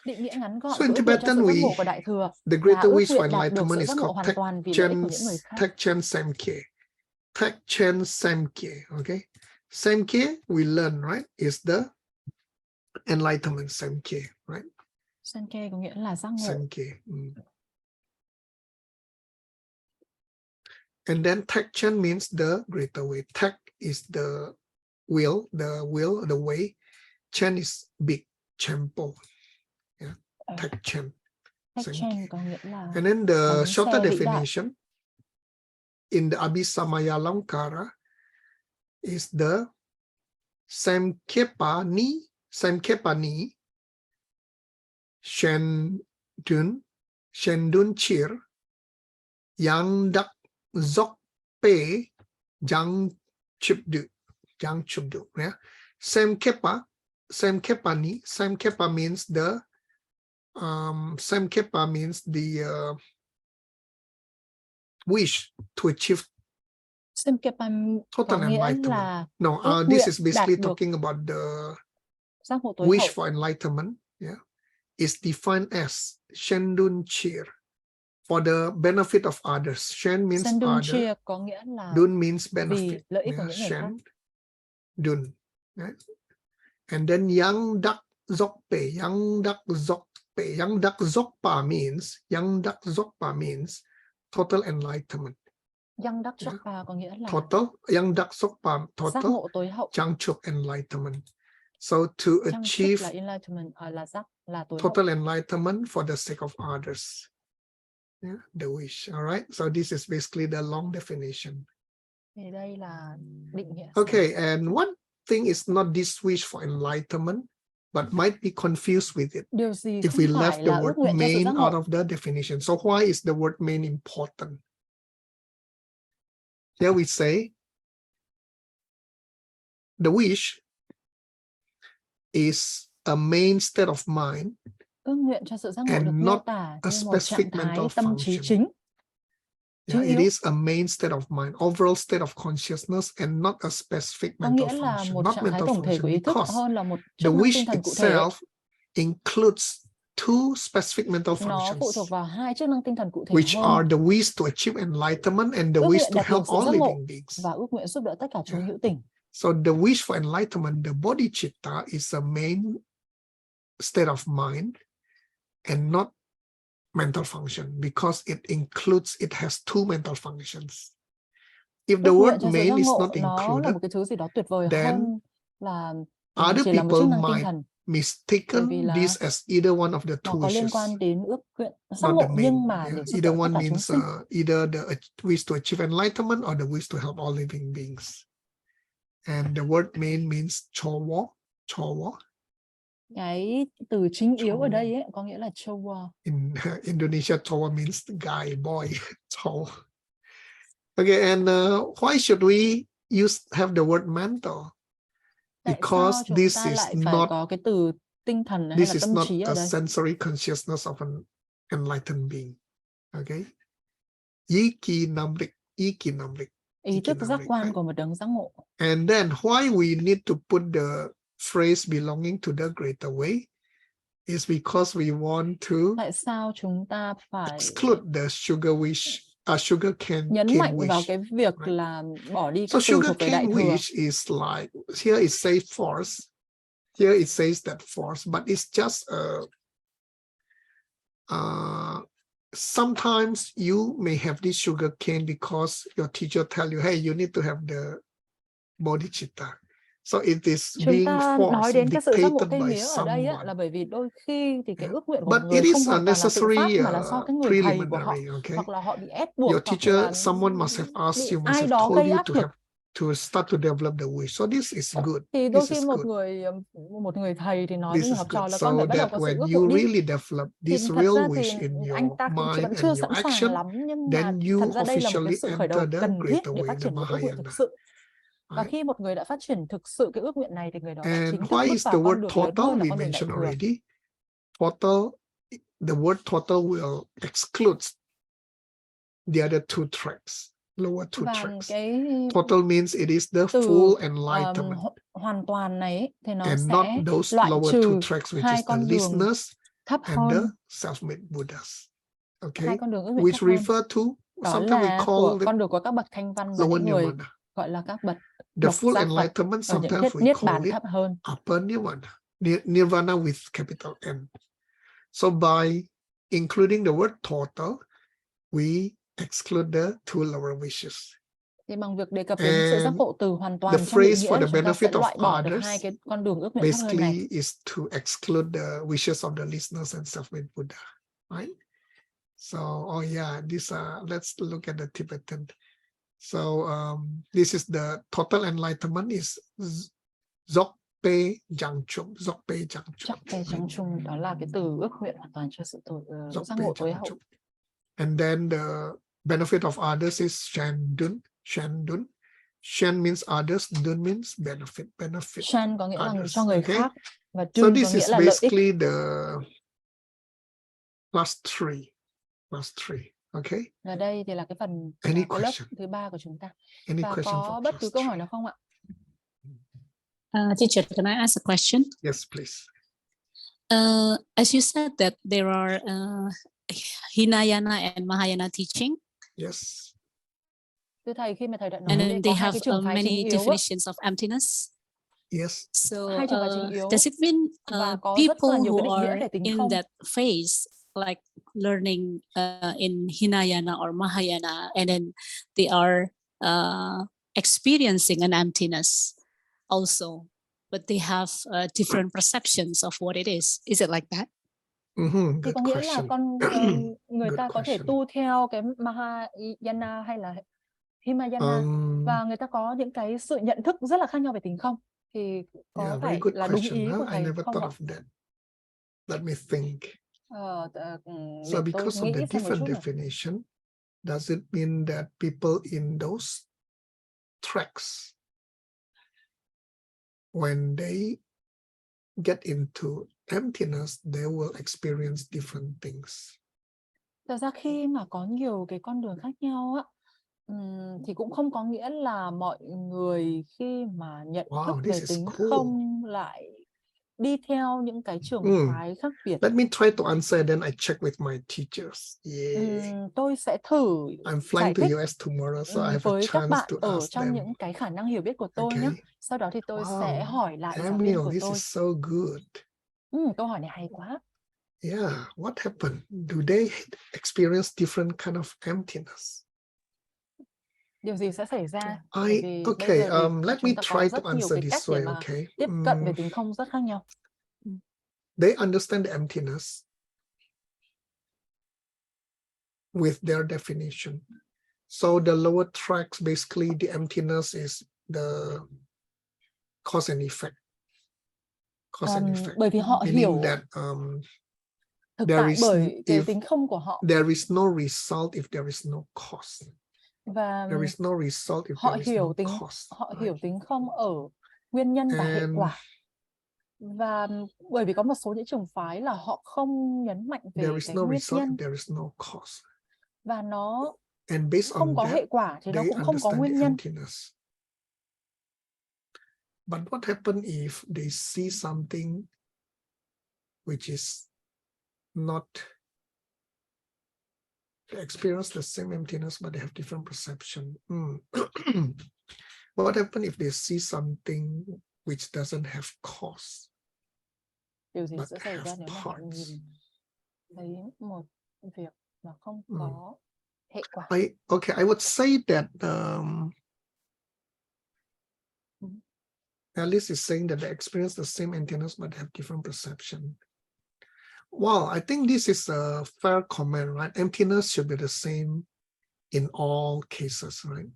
Định nghĩa ngắn gọn So in của ước nguyện cho Tibetan, sự giác ngộ của Đại Thừa the là greater ước wish for nguyện đạt được enlightenment sự is giác ngộ called hoàn toàn vì lợi ích của những người khác. Tekchen Samkhya. Tekchen Samkhya. Okay. Samkhya, we learn, right, is the enlightenment Samkhya, right? Sanke có nghĩa là giác ngộ. Samkhya. And then Tekchen means the greater way. Tek is the will, the way. Chen is big, Chenpo. Yeah. Tekchen. Tekchen có nghĩa là And then the bánh shorter xe vĩ đại. definition in the Abhisamaya Lankara is the Samkhepani, Shendun Chir, Yang Dak Zok Pe, Jang Chupdu. Yeah. Samkhepa means the wish to achieve Samkepa total có nghĩa enlightenment. là No, ước this nguyện is basically đạt được talking about the giác ngộ tối wish hậu. for enlightenment. Yeah, is defined as Shendun Chir, for the benefit of others. Shen means Sendun other. chia có nghĩa là Dun means vì benefit. lợi ích của Yeah, những người khác. Shen Dun. Right? And then Yang Dak Zokpe, Yang Dak Zokpe, Yang Dak Zokpa means total enlightenment. Yang Đắc Chokpa có nghĩa là Total, Yang Dak Zokpa, giác total ngộ tối hậu. Changchuk enlightenment. So to Changchuk achieve là enlightenment, là giác là tối total hậu. enlightenment for the sake of others. Yeah, the wish. All right. So this is basically the long definition. Thì đây là định nghĩa. Okay, and one thing is not this wish for enlightenment, but might be confused with it Điều gì if không we left phải the là ước word nguyện cho sự main giác out ngộ. of the definition. So why is the word main important? Here we say the wish is a main state of mind Ước nguyện cho sự giác ngộ and được miêu not tả a như một trạng specific thái mental tâm trí function. chính. Yeah, Chính it yếu. is a main state of mind, overall state of consciousness, and not a specific Có mental nghĩa là function, một not trạng thái mental tổng thể của function, ý thức because hơn là một the chức năng tinh wish thần cụ thể. itself includes two specific mental Nó phụ functions, thuộc vào hai chức năng tinh thần cụ thể which hơn. are the wish to achieve enlightenment and the Ước wish nguyện to đạt được help sự all giác ngộ living beings. và ước nguyện giúp đỡ tất cả chúng Yeah. hữu tình. So the wish for enlightenment, the bodhicitta, is a main state of mind and not mental function, because it has two mental functions. If the Ước nguyện word cho sự main giác is ngộ not nó là included, một cái thứ gì đó tuyệt vời then hơn là other chỉ là một people chức năng tinh might thần. mistaken Bởi vì là this as either one of the Nó two có liên wishes, quan đến ước nguyện giác not ngộ the main. nhưng mà Yeah. để giúp Either đỡ tất one cả chúng means sinh. either the wish to achieve enlightenment or the wish to help all living beings. And the word main means chowo. Cái từ chính yếu ở Chowo. đây ấy, có nghĩa là chowo. In Indonesia, chowo means guy, boy, chowo. Okay, and why should we have the word mental? Tại Because sao chúng this ta is lại phải not có cái từ tinh thần hay this là is tâm not trí ở the đây? sensory consciousness of an enlightened being. Okay. Iki namrik. Ý thức giác quan của một đấng giác ngộ. And then why we need to put the phrase belonging to the greater way is because we want to Tại sao chúng ta phải exclude the sugar nhấn mạnh cane vào wish. cái việc right? là bỏ đi So các từ sugar thuộc về đại cane thừa? wish is like, here it says force, here it says that force, but it's just sometimes you may have this sugar cane because your teacher tell you, hey, you need to have the bodhicitta. So it is Chúng being ta nói forced, đến cái sự giác ngộ dictated cây by mía ở đây á, someone. là bởi vì đôi khi thì cái Yeah. ước nguyện của But một it người không is a hoàn toàn là tự phát necessary mà là do cái người thầy của họ, preliminary, okay? hoặc là họ bị ép buộc, Your hoặc là teacher, someone must have asked bị you, must ai have đó told gây you áp to lực. have to start to develop the wish. So this is good. Thì đôi This khi is một good. người thầy thì nói với This người is học trò good. là con So phải bắt đầu that có sự when ước nguyện you đi. really develop Thì this thật real ra thì wish in anh your ta cũng mind vẫn and chưa your sẵn sàng action, lắm, nhưng mà then thật you ra đây là một cái officially sự khởi đầu enter the cần thiết greater để way, phát the triển một ước nguyện thực Mahayana. sự. Và Right? khi một người đã phát triển thực sự cái ước nguyện này thì người đó đã And chính thức why bước is the vào con word đường lớn total? hơn là We con đường đại mentioned thừa. already. The word total will exclude the other two tracks, lower two Và tracks. cái Total means it is the từ full enlightenment, hoàn toàn này ấy, thì nó and sẽ not those loại lower trừ two tracks, which hai is the con đường listeners thấp and the hơn, self-made Buddhas. hai Okay, con đường ước nguyện which thấp hơn. refer to, Đó sometimes we là call it con đường của các bậc thanh văn và lower những người nirvana. gọi là các bậc The bậc full giác Phật enlightenment, ở những sometimes we niết call bàn it thấp hơn. upper nirvana, nirvana with capital N. So by including the word total, we exclude the two lower wishes. Thì bằng việc đề cập đến sự giác And ngộ từ hoàn the toàn trong định phrase nghĩa for thì the chúng ta sẽ benefit loại bỏ of được others hai cái con đường ước nguyện thấp hơn này. basically is to exclude the wishes of the listeners and self-made Buddha, right? So, oh yeah, let's look at the Tibetan. So this is the total enlightenment is Dzogpe Jangchung. Chắc về trắng chung đó là cái từ ước nguyện hoàn toàn cho sự giác ngộ tối hậu. And then the benefit of others is Shandun. Shan means others, Dun means benefit. Shan có nghĩa là others, cho người okay? khác, và So Dun có this nghĩa is là lợi ích. basically the plus three, okay? Và đây thì là cái phần Any cái lớp question? thứ ba của chúng ta. Any Và question có for bất cứ plus câu hỏi three? nào không ạ? Teacher, can I ask a question? Yes, please. As you said that there are Hinayana and Mahayana teaching, Yes. Thưa thầy, khi mà thầy đã nói and đến then có they hai have cái trường phái chính many yếu á, definitions of emptiness. Yes. So hai trường phái chính yếu does it mean và có rất là people nhiều cái who định nghĩa are về tính in không? that phase, like learning in Hinayana or Mahayana, and then they are experiencing an emptiness also, but they have different perceptions of what it is? Is it like that? Mm-hmm. Thì Good có nghĩa là question. người Good ta có thể question. tu theo cái Mahayana hay là Hinayana và người ta có những cái sự nhận thức rất là khác nhau về tính không, thì có Yeah, very phải good là đúng question. ý của I thầy never không thought ạ? of that. Let me think. So So because of the nghĩ xem một different chút nào. definition, does it mean that people in those tracks, when they get into emptiness, they will experience different things. Thật ra khi mà có nhiều cái con đường khác nhau á, thì cũng không có nghĩa là mọi người khi mà nhận thức Wow, về this is tính cool. không lại đi theo những cái trường phái khác biệt. Let me try to answer, then I check with my teachers. Yeah. Tôi sẽ thử I'm flying giải to thích US tomorrow, so I have a với các chance bạn to ở ask trong them. những cái khả năng hiểu biết của tôi nhé. Okay. Sau đó thì tôi sẽ Wow, hỏi lại giáo viên Emil, của this tôi. is so good. Câu hỏi này hay quá. Yeah, what happened? Do they experience different kind of emptiness? Điều gì sẽ xảy ra? Bởi vì bây Okay, giờ thì let me chúng ta có try rất to nhiều answer cái cách this để way, mà okay? tiếp cận về tính không rất khác nhau. They understand the emptiness with their definition. So the lower tracks, basically the emptiness is the cause and effect. Cause and effect. Bởi vì họ Meaning hiểu that thực there tại is, bởi cái if tính không của họ. there is no result if there is no cause. Và There is no result if họ there is hiểu no tính cause. họ hiểu tính không ở nguyên nhân và hệ And quả. Và bởi vì có một số những trường phái là họ không nhấn mạnh về there is cái no nguyên result if nhân there is no cause. và nó And based không on có that, hệ quả thì nó they cũng không có understand nguyên the nhân. emptiness. But what happens if they see something which is not, they experience the same emptiness, but they have different perception? What happens if they see something which doesn't have cause, Điều gì but sẽ xảy ra have nếu mà họ parts? nhìn thấy một việc mà không có hệ quả? Okay, I would say that Alice is saying that they experience the same emptiness but have different perception. Well, I think this is a fair comment, right? Emptiness should be the same in all cases, right?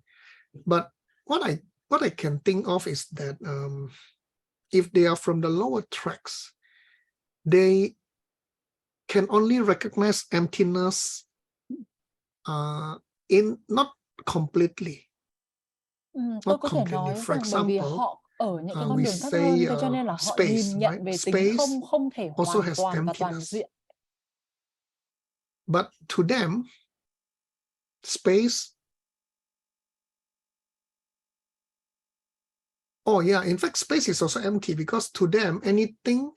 But what I can think of is that if they are from the lower tracks, they can only recognize emptiness in not completely. Tôi có thể nói For rằng bởi vì example, họ ở những cái con we đường thấp say, hơn, thế cho nên là họ space, nhìn nhận right? về Space tính không thể also hoàn has toàn và toàn emptiness. diện. But to them, space, oh yeah, in fact, space is also empty because to them, anything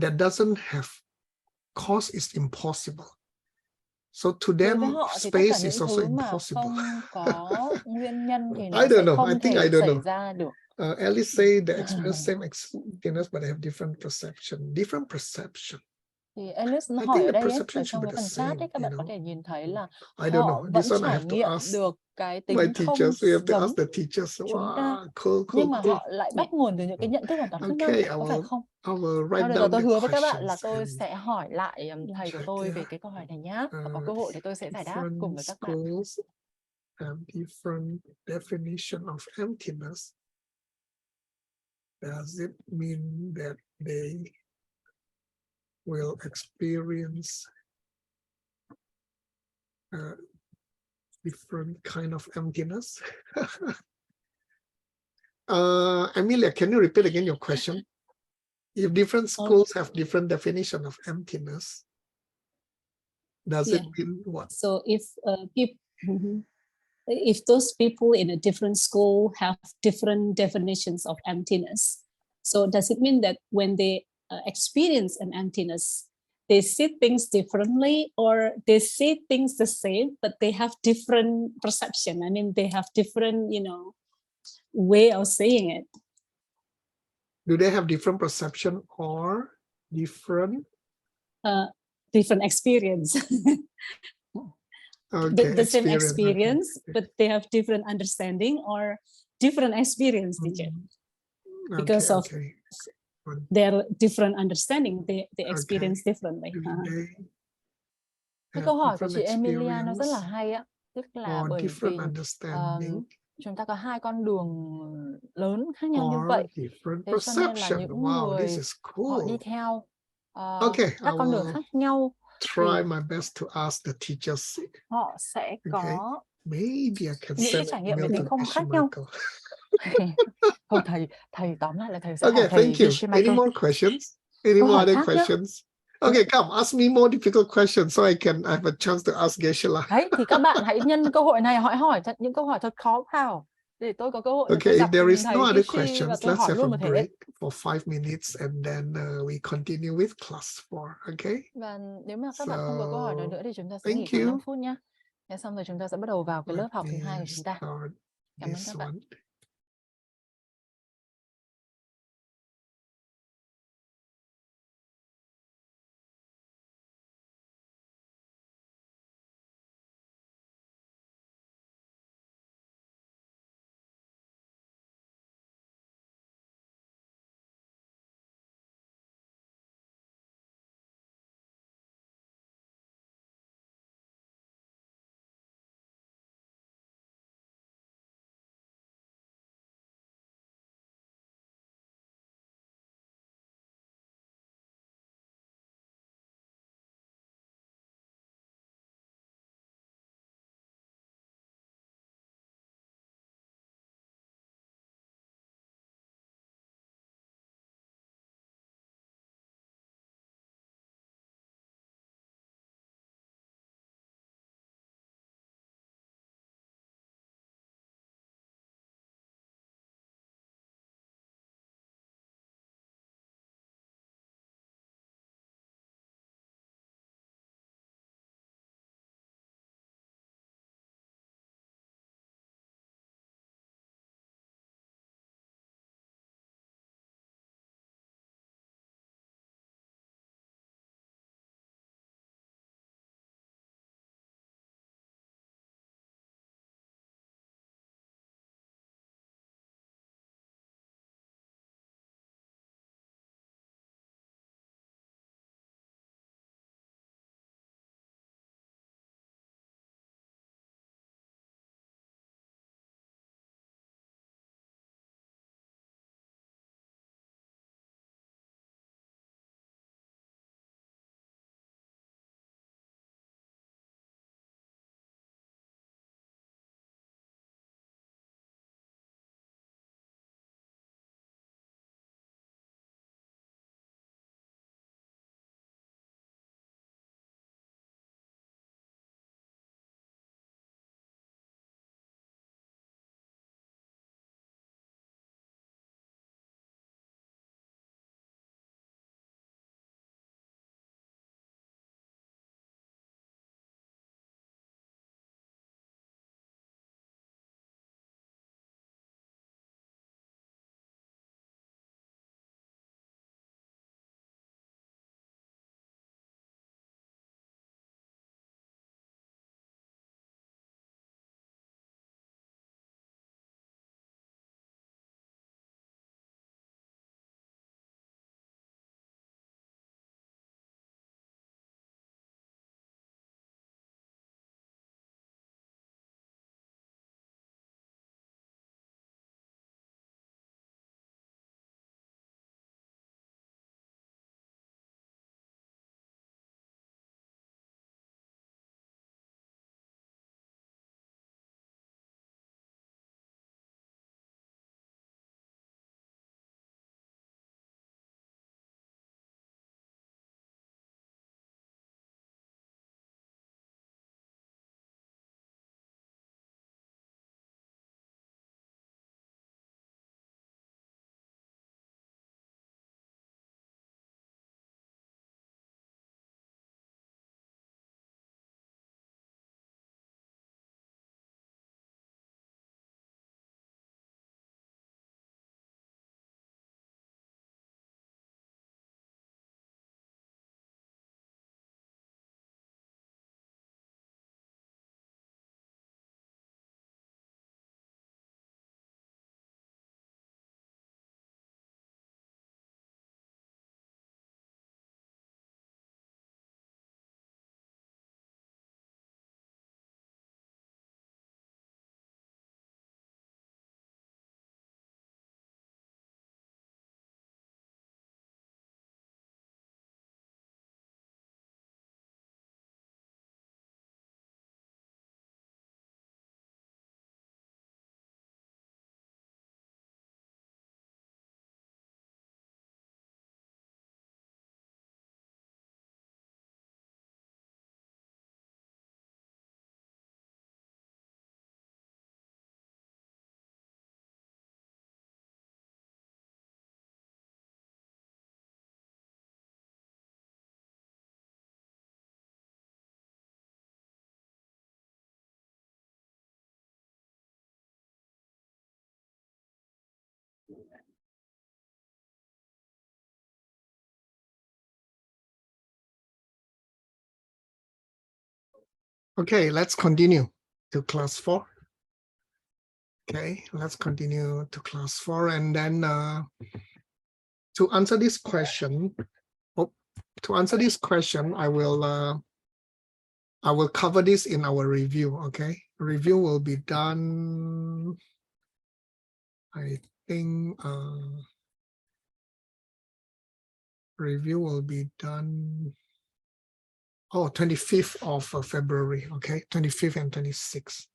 that doesn't have cause is impossible. So to Đối them, với họ thì tất cả space is những also thứ mà impossible. không có nguyên nhân thì I nó don't sẽ know. không I think thể I don't xảy know. ra được. Alice say they experience same emptiness, but they have different perception. Different perception. Thì Alice I hỏi think ở the đây ấy, perception ở should trong be cái the phần chat ấy, same, các bạn you có know. thể nhìn thấy là I don't họ know. vẫn This one I trải have to nghiệm ask được cái my tính không teachers. We have to giống ask the teachers. chúng ta, Wow, cool, nhưng mà cool. họ lại bắt nguồn từ những cái nhận thức hoàn toàn khác nhau, Okay, có phải không? I will write Thôi được rồi, down tôi the hứa với các bạn là questions tôi and sẽ hỏi lại thầy của check tôi it về out. cái câu hỏi này nhá. Và có cơ hội thì tôi sẽ giải đáp cùng Different với các bạn. schools have different definition of emptiness. Does it mean that they will experience different kind of emptiness? Amelia, can you repeat again your question? If different schools have different definition of emptiness, does it mean what? So if those people in a different school have different definitions of emptiness, so does it mean that when they experience an emptiness, they see things differently, or they see things the same, but they have different perception? I mean, they have different, way of seeing it. Do they have different perception or different? Different experience. Okay, the same experience, okay. But they have different understanding or different experience, teacher. Because of their different understanding, they experience differently. Cái câu hỏi của chị Emilia nó rất là hay á, tức là bởi vì chúng ta có hai con đường lớn khác nhau như vậy, thế cho nên là những người họ đi theo các con đường khác nhau try my best to ask the teachers. Họ sẽ có Maybe I can Những cái send trải an nghiệm về email tính to không Geshe khác nhau. Michael. Thôi thầy tóm lại là thầy sẽ hỏi Okay, thầy thank you. Geshe Any Michael more questions? Any câu more hỏi other khác nhé. questions? Okay, come ask me more difficult questions so I have a chance to ask Geshe-la. Đấy thì các bạn hãy nhân cơ hội này hỏi những câu hỏi thật khó vào để tôi có cơ hội để Okay, tôi gặp if there is no thầy other Geshe và questions, tôi let's hỏi have a luôn một thể. break for 5 minutes and then we continue with class 4. Okay? Và nếu mà các bạn không có câu hỏi nào nữa thì chúng ta sẽ nghỉ Thank khoảng 5 you. phút nhé. Thế xong rồi chúng ta sẽ bắt đầu vào cái lớp Let học thứ me hai của chúng ta. start Cảm ơn this các bạn. one. Okay, let's continue to class 4. Okay, let's continue to class 4, and then to answer this question, I will cover this in our review. Okay, review will be done, I think review will be done 25th of February. Okay, 25th and 26th.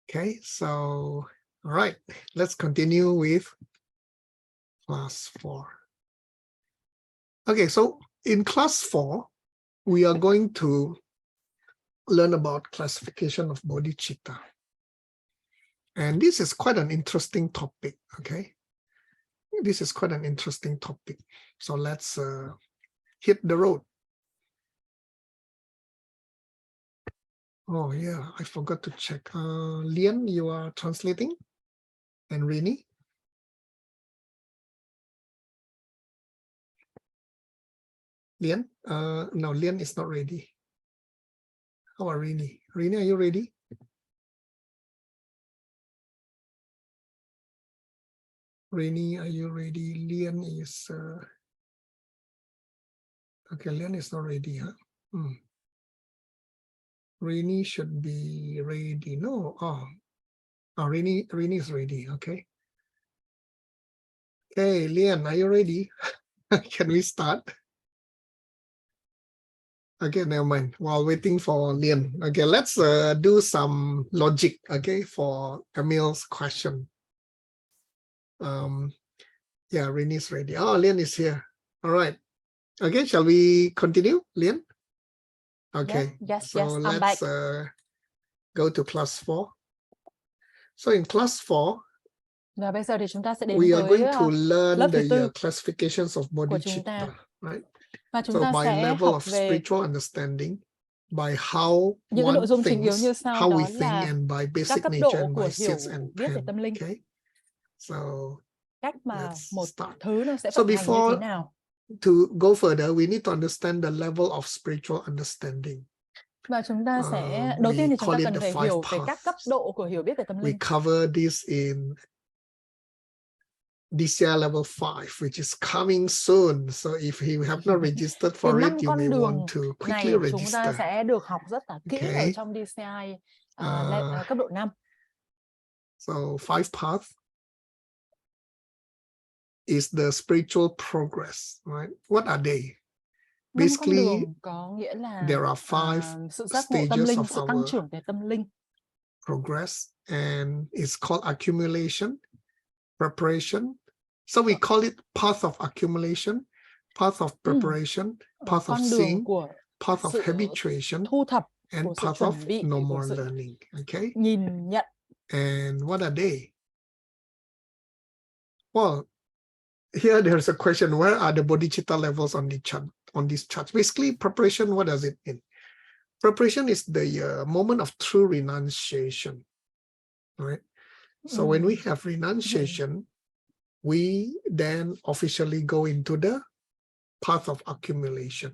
Okay, so all right, let's continue with class 4. Okay, so in class 4, we are going to learn about classification of bodhicitta. And this is quite an interesting topic, okay? This is quite an interesting topic. So let's hit the road. Oh yeah, I forgot to check. Lian, you are translating? And Rini? Lian? No, Lian is not ready. How are Rini? Rini, are you ready? Rini, are you ready? Lian is okay. Lian is not ready, huh? Rini should be ready. No, Rini is ready. Okay. Okay, Lian, are you ready? Can we start? Okay, never mind. While waiting for Lian. Okay, let's do some logic. Okay, for Emil's question. Yeah, Rini is ready. Oh, Lian is here. All right. Okay, shall we continue, Lian? Okay. Yes, so I'm let's back. Go to class 4. So in class 4, Và bây giờ thì chúng ta sẽ đến we are với going to learn lớp thứ the tư classifications of của chúng bodhicitta, ta. right? Và chúng So ta by sẽ level học of về spiritual understanding, by how những cái one nội dung chính yếu thinks, như sau, how we đó think, là and by các basic cấp nature độ and by của hiểu seeds and biết về pen. tâm linh. Okay, so Cách mà let's một start. thứ nó sẽ So vận hành như thế before nào. to go further, we need to understand the level of spiritual understanding. Và chúng ta sẽ đầu tiên thì chúng ta cần phải hiểu về các cấp độ của hiểu biết về tâm We linh. cover this in DCI level 5, which is coming soon. So if you have not registered for it, you may want to quickly này chúng ta register. sẽ được học rất là kỹ Okay. ở trong DCI cấp độ 5. So 5 paths is the spiritual progress, right? What are they? 5 con Basically, đường có nghĩa là there are 5 sự giác ngộ tâm stages linh, of sự tăng trưởng về tâm linh. Progress, and it's called accumulation, preparation. So we call it path of accumulation, path of preparation, path of seeing, path of habituation, thu thập, and của sự path chuẩn of bị, no của more sự learning. Okay. nhìn nhận. And what are they? Well, here there's a question: where are the bodhicitta levels on the chart? On this chart, basically, preparation. What does it mean? Preparation is the moment of true renunciation, right? So when we have renunciation, we then officially go into the path of accumulation.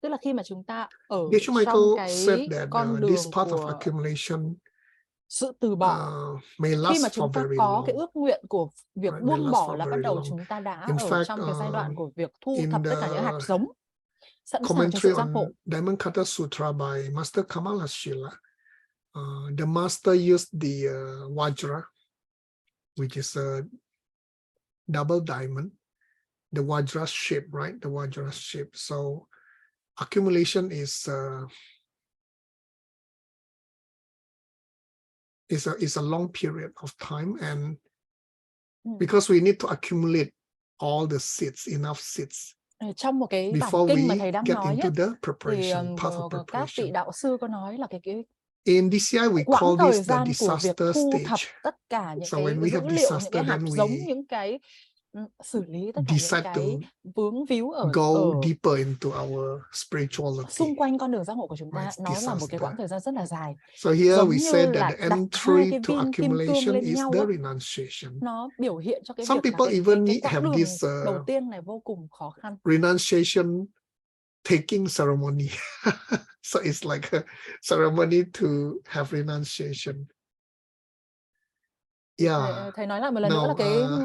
Tức là khi mà chúng ta ở Geshe trong said cái that con this đường path of của accumulation sự từ bỏ, may last khi mà for chúng ta very có long. cái ước nguyện của việc Right, buông bỏ là bắt đầu long. chúng ta đã In ở fact, trong cái giai đoạn của việc thu in thập tất cả những hạt giống, sẵn sàng cho commentary sự giác ngộ. on Diamond Cutter Sutra by Master Kamalashila, the master used the Vajra, which is a double diamond, the Vajra shape, right? The Vajra shape. So accumulation is a long period of time, and because we need to accumulate all the seeds, enough seeds, trong một cái bản before kinh mà we thầy đang get nói into ấy, the thì preparation, path of các vị preparation. đạo sư có nói là cái In DCI, we quãng call thời this the gian của việc disaster thu thập stage. tất cả những So cái when we dữ have liệu, những disaster, cái hạt then giống, we những cái xử lý tất cả những decide cái to vướng víu ở go deeper into our spirituality. xung quanh con đường giác ngộ của chúng ta. Right, Nó là một cái quãng thời gian rất là dài. So here Giống we như say là that the đặt hai entry cái to viên kim cương accumulation lên is nhau the á. renunciation. Nó biểu hiện cho cái Some việc là people even cái quãng have đường this đầu tiên này vô cùng khó khăn. renunciation taking ceremony. So it's like a ceremony to have renunciation. Yeah. Thầy nói lại một lần nữa là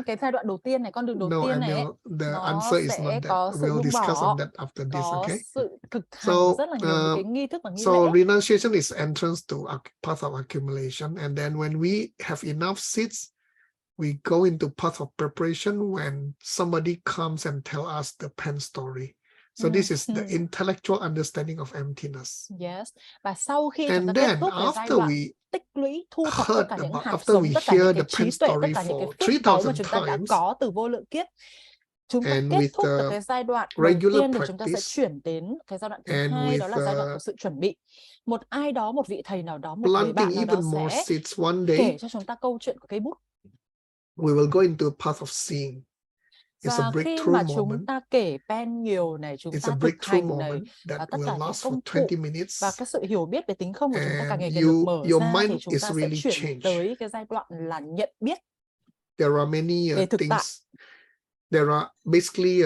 cái giai đoạn đầu tiên này, con đường đầu tiên này ấy, the nó answer is sẽ not that. có sự We'll buông discuss bỏ, on that after this, có okay? sự thực hành, So, rất là nhiều những cái nghi thức và nghi so lễ. renunciation is entrance to path of accumulation, and then when we have enough seeds, we go into path of preparation when somebody comes and tell us the pen story. So this is the intellectual understanding of emptiness. Yes. Và sau khi chúng And ta kết then thúc cái giai after đoạn we tích lũy, thu thập tất heard cả những about, hạt after giống, we tất cả những hear cái the trí pen tuệ, tất story cả những cái for phước báu mà 3,000 chúng ta đã times, có từ vô lượng kiếp, chúng ta and kết with thúc được the cái giai đoạn đầu regular tiên, rồi chúng ta sẽ practice, chuyển đến cái giai đoạn thứ and hai, đó with là giai đoạn của sự chuẩn bị. Một ai đó, một vị thầy nào đó, một người planting bạn nào đó even more sẽ seeds one kể day, cho chúng ta câu chuyện của cây bút. we will go into a path of seeing. It's a Và khi breakthrough mà chúng moment. ta kể pen nhiều này, chúng It's ta a thực breakthrough hành này, moment that và tất cả will những last for công 20 cụ minutes. và cái sự hiểu biết về tính không của chúng ta càng ngày And càng được mở your ra, thì mind chúng is ta sẽ really chuyển changed. tới cái giai đoạn là nhận biết There are many về thực tại. things. There are basically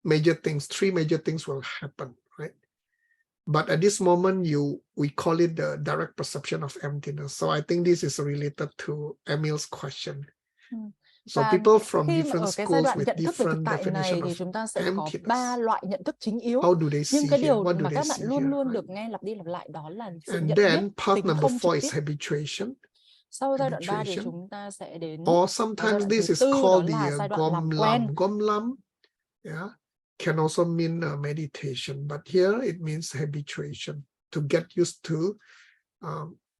major things. 3 major things will happen, right? But at this moment, we call it the direct perception of emptiness. So I think this is related to Emil's question. So Và people from khi mà different ở cái giai schools đoạn with nhận thức về thực different tại này definition thì of chúng ta sẽ có emptiness. 3 loại nhận thức chính yếu. How do they see Nhưng cái here? điều What do mà they các bạn see luôn here, luôn right? được nghe lặp đi lặp lại đó là sự And nhận biết then path tính number không trực 4 is tiếp. habituation. Sau giai đoạn 3 thì Habituation. chúng ta sẽ đến Or giai sometimes đoạn this thứ is 4, đó called là the giai đoạn làm quen. gomlam. Yeah, can also mean meditation, but here it means habituation, to get used to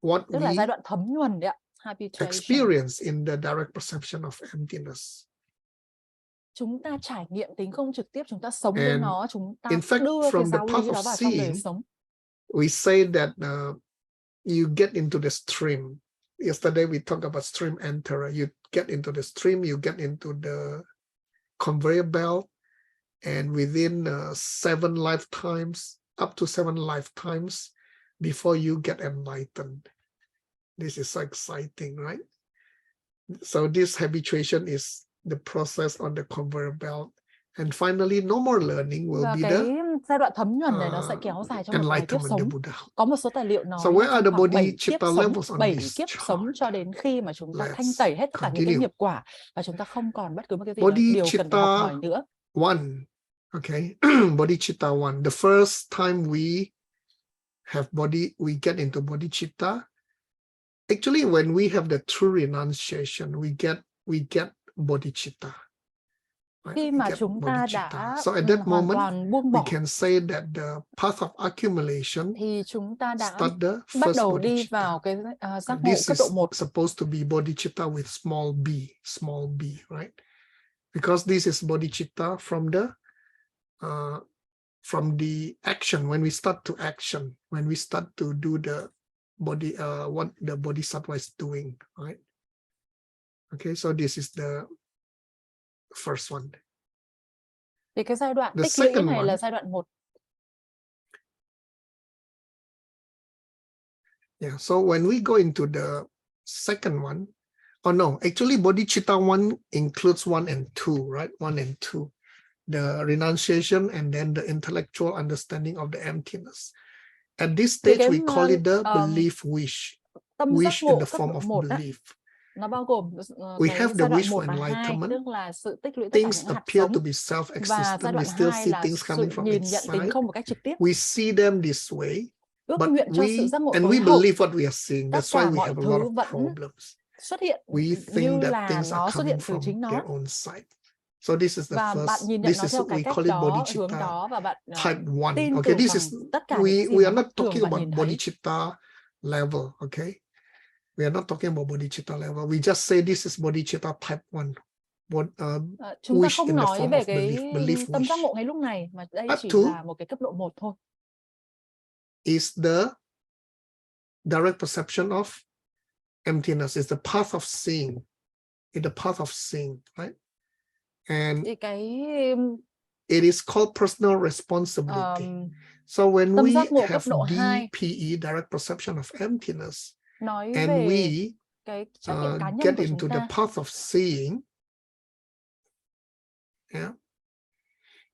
what Tức là giai we đoạn thấm nhuần đấy ạ. Habituation. experience in the direct perception of emptiness. Chúng ta trải nghiệm tính không trực tiếp, chúng ta sống với And nó, chúng ta in fact, đưa cái from the giáo path lý of đó vào trong đời seeing, sống. we say that you get into the stream. Yesterday we talked about stream enterer. You get into the stream, you get into the conveyor belt, and within 7 lifetimes, up to 7 lifetimes, before you get enlightened. This is so exciting, right? So this habituation is the process on the conveyor belt. And finally, no more learning will Và be cái the giai đoạn thấm nhuần này nó sẽ kéo dài trong một vài kiếp enlightenment, the sống. Buddha. Có một số tài liệu So nói where là are trong the khoảng 7 kiếp bodhicitta sống, levels on 7 this kiếp chart? sống cho đến khi mà chúng ta Let's thanh tẩy hết tất cả những cái continue. nghiệp quả và chúng ta không còn bất cứ một cái gì điều cần phải học hỏi nữa. One, okay, bodhicitta one. The first time we have we get into bodhicitta. Actually, when we have the true renunciation, we get bodhicitta. Khi mà chúng ta đã So at that hoàn moment, toàn buông we bỏ, can say that the path of accumulation thì chúng ta đã start the bắt first đầu đi bodhicitta. vào cái giác ngộ This cấp is độ 1. supposed to be bodhicitta with small b, right? Because this is bodhicitta from the action, when we start to action, when we start to do the body, what the bodhisattva is doing, right? Okay, so this is the first one. Thì cái giai đoạn The tích lũy second này one, là giai đoạn 1. Yeah, so when we go into the second one, oh no, actually bodhicitta 1 includes 1 and 2, right? 1 and 2, the renunciation and then the intellectual understanding of the emptiness. At this stage, we call it the belief wish, wish in the form of belief. Nó bao gồm We cái have the giai đoạn wish 1 for và 2, enlightenment. tức là sự tích lũy tất cả Things những hạt appear giống. to be Và giai self-existent. đoạn We still 2 see là things sự coming from nhìn nhận tính inside. không một cách trực tiếp. We see them this way, Ước but nguyện cho sự giác ngộ and tối we hậu. believe what we are seeing. Tất That's why cả we mọi have a lot thứ of vẫn problems. xuất hiện We như think that là things nó are xuất hiện coming từ from chính nó. their own side. So this is the Và bạn first. nhìn nhận This nó is theo cái we cách call it đó, hướng bodhicitta đó, và bạn type 1. tin Okay, tưởng this rằng is tất cả những cái gì we mà are not mắt thường talking bạn about nhìn thấy. bodhicitta level. Okay, we are not talking about bodhicitta level. We just say this is bodhicitta type 1. Chúng ta Wish không in the nói form về of cái belief tâm giác wish. ngộ ngay lúc này, mà đây Up chỉ to là một cái cấp độ 1 thôi. Is the direct perception of emptiness, is the path of seeing, is the path of seeing, right? And Thì cái it is called personal responsibility. So when tâm we giác ngộ cấp have độ 2 DPE, direct perception of emptiness, nói and về we cái trách nhiệm cá nhân get của into chúng the ta. path of seeing, yeah,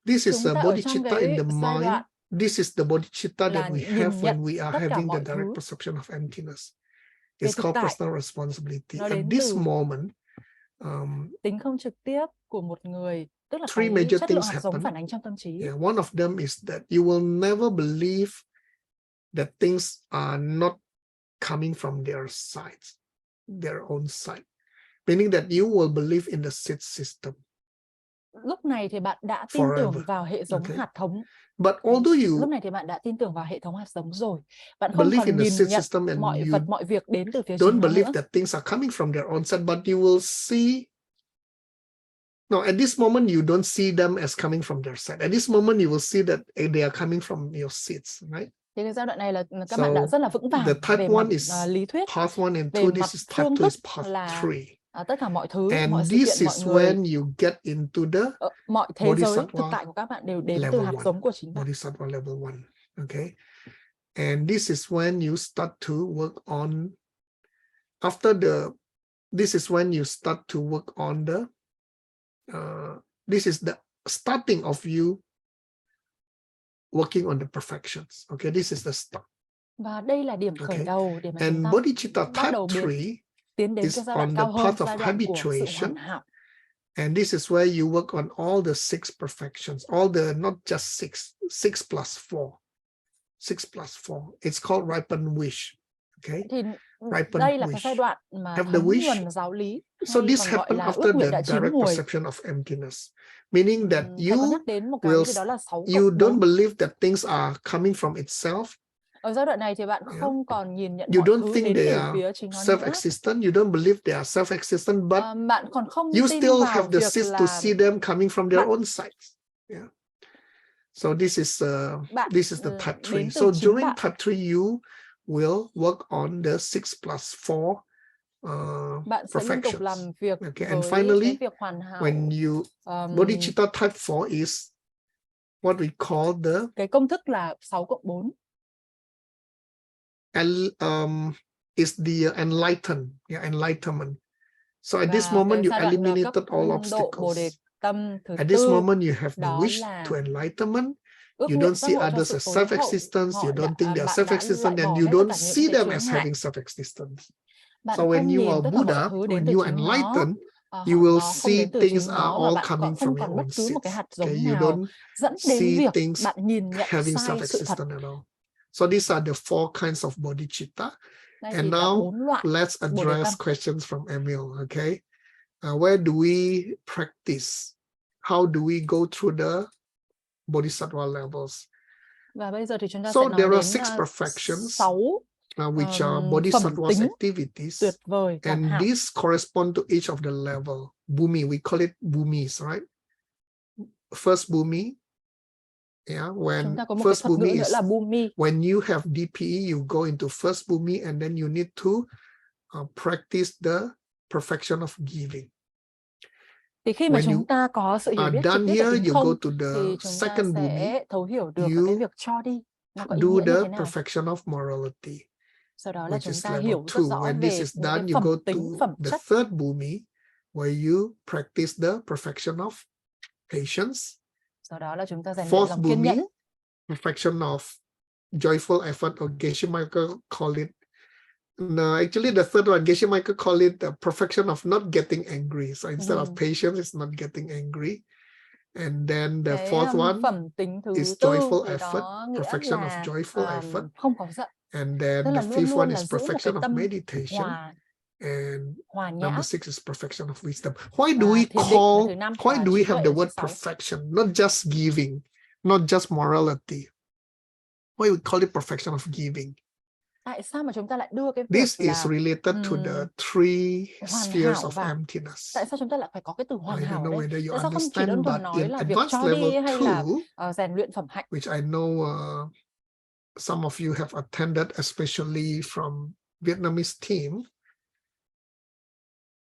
This is Chúng a ta ở trong bodhicitta in cái the giai mind. đoạn This is the bodhicitta là that we nhìn have nhận when we are tất cả having the mọi direct thứ perception of emptiness. về It's thực called tại. personal responsibility. Nó At đến this từ moment, tính không trực tiếp của một người, tức là three cái major chất lượng things hạt giống happen. phản ánh trong tâm trí. Yeah, one of them is that you will never believe that things are not coming from their sides, their own side, meaning that you will believe in the seed system Lúc này thì bạn đã tin tưởng forever. vào hệ giống Okay. hạt thống. But although Lúc you này thì bạn đã tin tưởng vào hệ thống hạt giống rồi. Bạn không believe còn in the nhìn seed nhận system and mọi you vật, mọi việc đến từ phía chính don't nó believe nữa. that things are coming from their own side, but you will see. No, at this moment you don't see them as coming from their side. At this moment you will see that they are coming from your seeds, right? Thì cái giai đoạn này là các So, bạn đã rất là vững vàng the type về one mặt is lý thuyết, path 1 and 2. về mặt This is type phương 2 thức is path là 3. tất cả mọi thứ, mọi And sự this kiện, mọi is người, when you get into the mọi thế giới thực bodhisattva tại của các bạn đều đến từ level hạt 1. giống của chính bạn. Bodhisattva level 1. Okay. And this is when you start to work on this is when you start to work on this is the starting of you working on the perfections. Okay, this is the start. Và đây là điểm khởi Okay. đầu để mà chúng And ta bodhicitta bắt type đầu 3 tiến đến is cái giai đoạn on the cao hơn, path of giai đoạn của sự habituation. hoàn hảo. And this is where you work on all the 6 perfections, all the, not just 6 plus 4. 6 plus 4. It's called ripen wish. Okay. Thì Ripen đây là cái giai wish. đoạn mà Have the thấm wish. nhuần giáo lý, So hay this còn gọi happened là after ước nguyện the đã chín direct mùi. perception of emptiness, meaning that Thầy có nhắc you đến một cái will, gì đó là 6 you cộng don't 4. believe that things are coming from itself. Ở giai đoạn này thì bạn Yeah. không còn nhìn nhận You mọi don't thứ think đến they từ are phía chính nó nữa. self-existent. You don't believe they are self-existent, but Bạn còn không you tin still vào have the việc seeds to là see them coming from their bạn, own sides. Yeah. So this is bạn the type 3. đến từ So chính during bạn. type 3, you will work on the 6 plus 4 Bạn sẽ liên tục làm perfections. việc Okay. với And cái finally, việc hoàn hảo. when you bodhicitta type 4 is what we call cái công thức là 6 cộng 4. Is the enlightenment. So at this Và moment cái you giai đoạn eliminated cấp all độ Bồ Đề obstacles. tâm thứ At this tư, moment you have the đó wish là to enlightenment. ước You nguyện don't giác see ngộ cho others sự as tối hậu. self-existence. You don't think they are Bạn đã self-existent, loại and bỏ you hết tất don't cả những see cái them chướng as ngại. having self-existence. Bạn So when không you nhìn are tất cả mọi Buddha, thứ đến when từ you chính nó, enlighten, họ you will nó không see đến từ things chính are nó, và all bạn coming không from còn your bất own cứ một cái seeds. hạt Okay, giống you nào don't dẫn đến see việc things bạn nhìn nhận having sai sự thật. self-existent at all. So these are the 4 kinds of bodhicitta. Đây And thì là now 4 loại let's Bồ Đề tâm. address questions from Emil. Okay, where do we practice? How do we go through the bodhisattva levels? Và bây giờ thì chúng ta So sẽ nói there đến are 6 perfections, 6 which are phẩm bodhisattva's tính activities, tuyệt vời, hoàn and hảo. these correspond to each of the level. Bhumi, we call it bhumis, right? First bhumi, yeah. When Chúng ta có một cái first thuật ngữ bhumi nữa is là Bhumi. when you have DPE, you go into first bhumi, and then you need to practice the perfection of giving. Thì khi mà When chúng you ta có sự hiểu are biết trực done tiếp về here, tính you go không, to the thì chúng ta second bhumi. sẽ thấu hiểu được You cái việc cho đi nó có ý do nghĩa như the thế nào. perfection of morality, Sau đó là which chúng is ta level hiểu rất 2. rõ When về this is những cái done, you phẩm go tính, to phẩm the chất. third bhumi, where you practice the perfection of patience. Sau đó là chúng ta rèn luyện Fourth lòng kiên bhumi, nhẫn. perfection of joyful effort, or Geshe Michael call it. No, actually the third one, Geshe Michael call it the perfection of not getting angry. So instead of patience, it's not getting angry. And then the Cái fourth one phẩm tính thứ is tư joyful thì effort, nó nghĩa perfection of là joyful effort. không có giận. And then Tức the là luôn fifth luôn one là is giữ một cái perfection of tâm meditation. And hòa nhã. number 6 is perfection of wisdom. Why do Và we thiền định là call, thứ 5 why và do we trí have tuệ the là word thứ 6. perfection? Not just giving, not just morality. Why we call it perfection of giving? Tại sao mà chúng ta lại đưa cái việc This is là related to the 3 hoàn spheres hảo of vào? emptiness. Tại sao chúng ta lại phải có cái từ hoàn I don't hảo ở know đây? whether you Tại sao không chỉ đơn understand, thuần but nói in là việc advanced cho level đi hay là 2, rèn luyện phẩm hạnh? which I know some of you have attended, especially from Vietnamese team.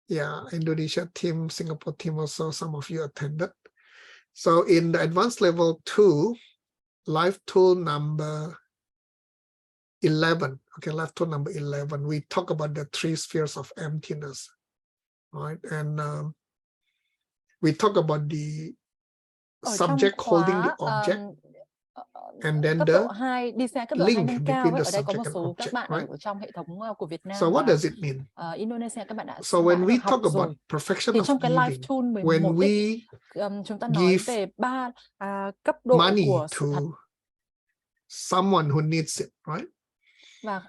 Yeah, Indonesia team, Singapore team also, some of you attended. So in the advanced level 2, life tool number 11, okay, life tool number 11, we talk about the 3 spheres of emptiness, right? And we talk about the ở trong subject holding the khóa object, and then cấp the độ 2 đi xe cấp độ 2 link nâng cao between ấy, the ở đây có một subject and số các object, bạn right? ở trong hệ thống của Việt Nam So what và does it mean? Indonesia các bạn đã So when we được học talk about rồi. perfection Thì of trong cái live giving, tool when 11 ấy, we chúng ta nói give về 3 cấp độ money của to sự thật, someone who needs it, right? và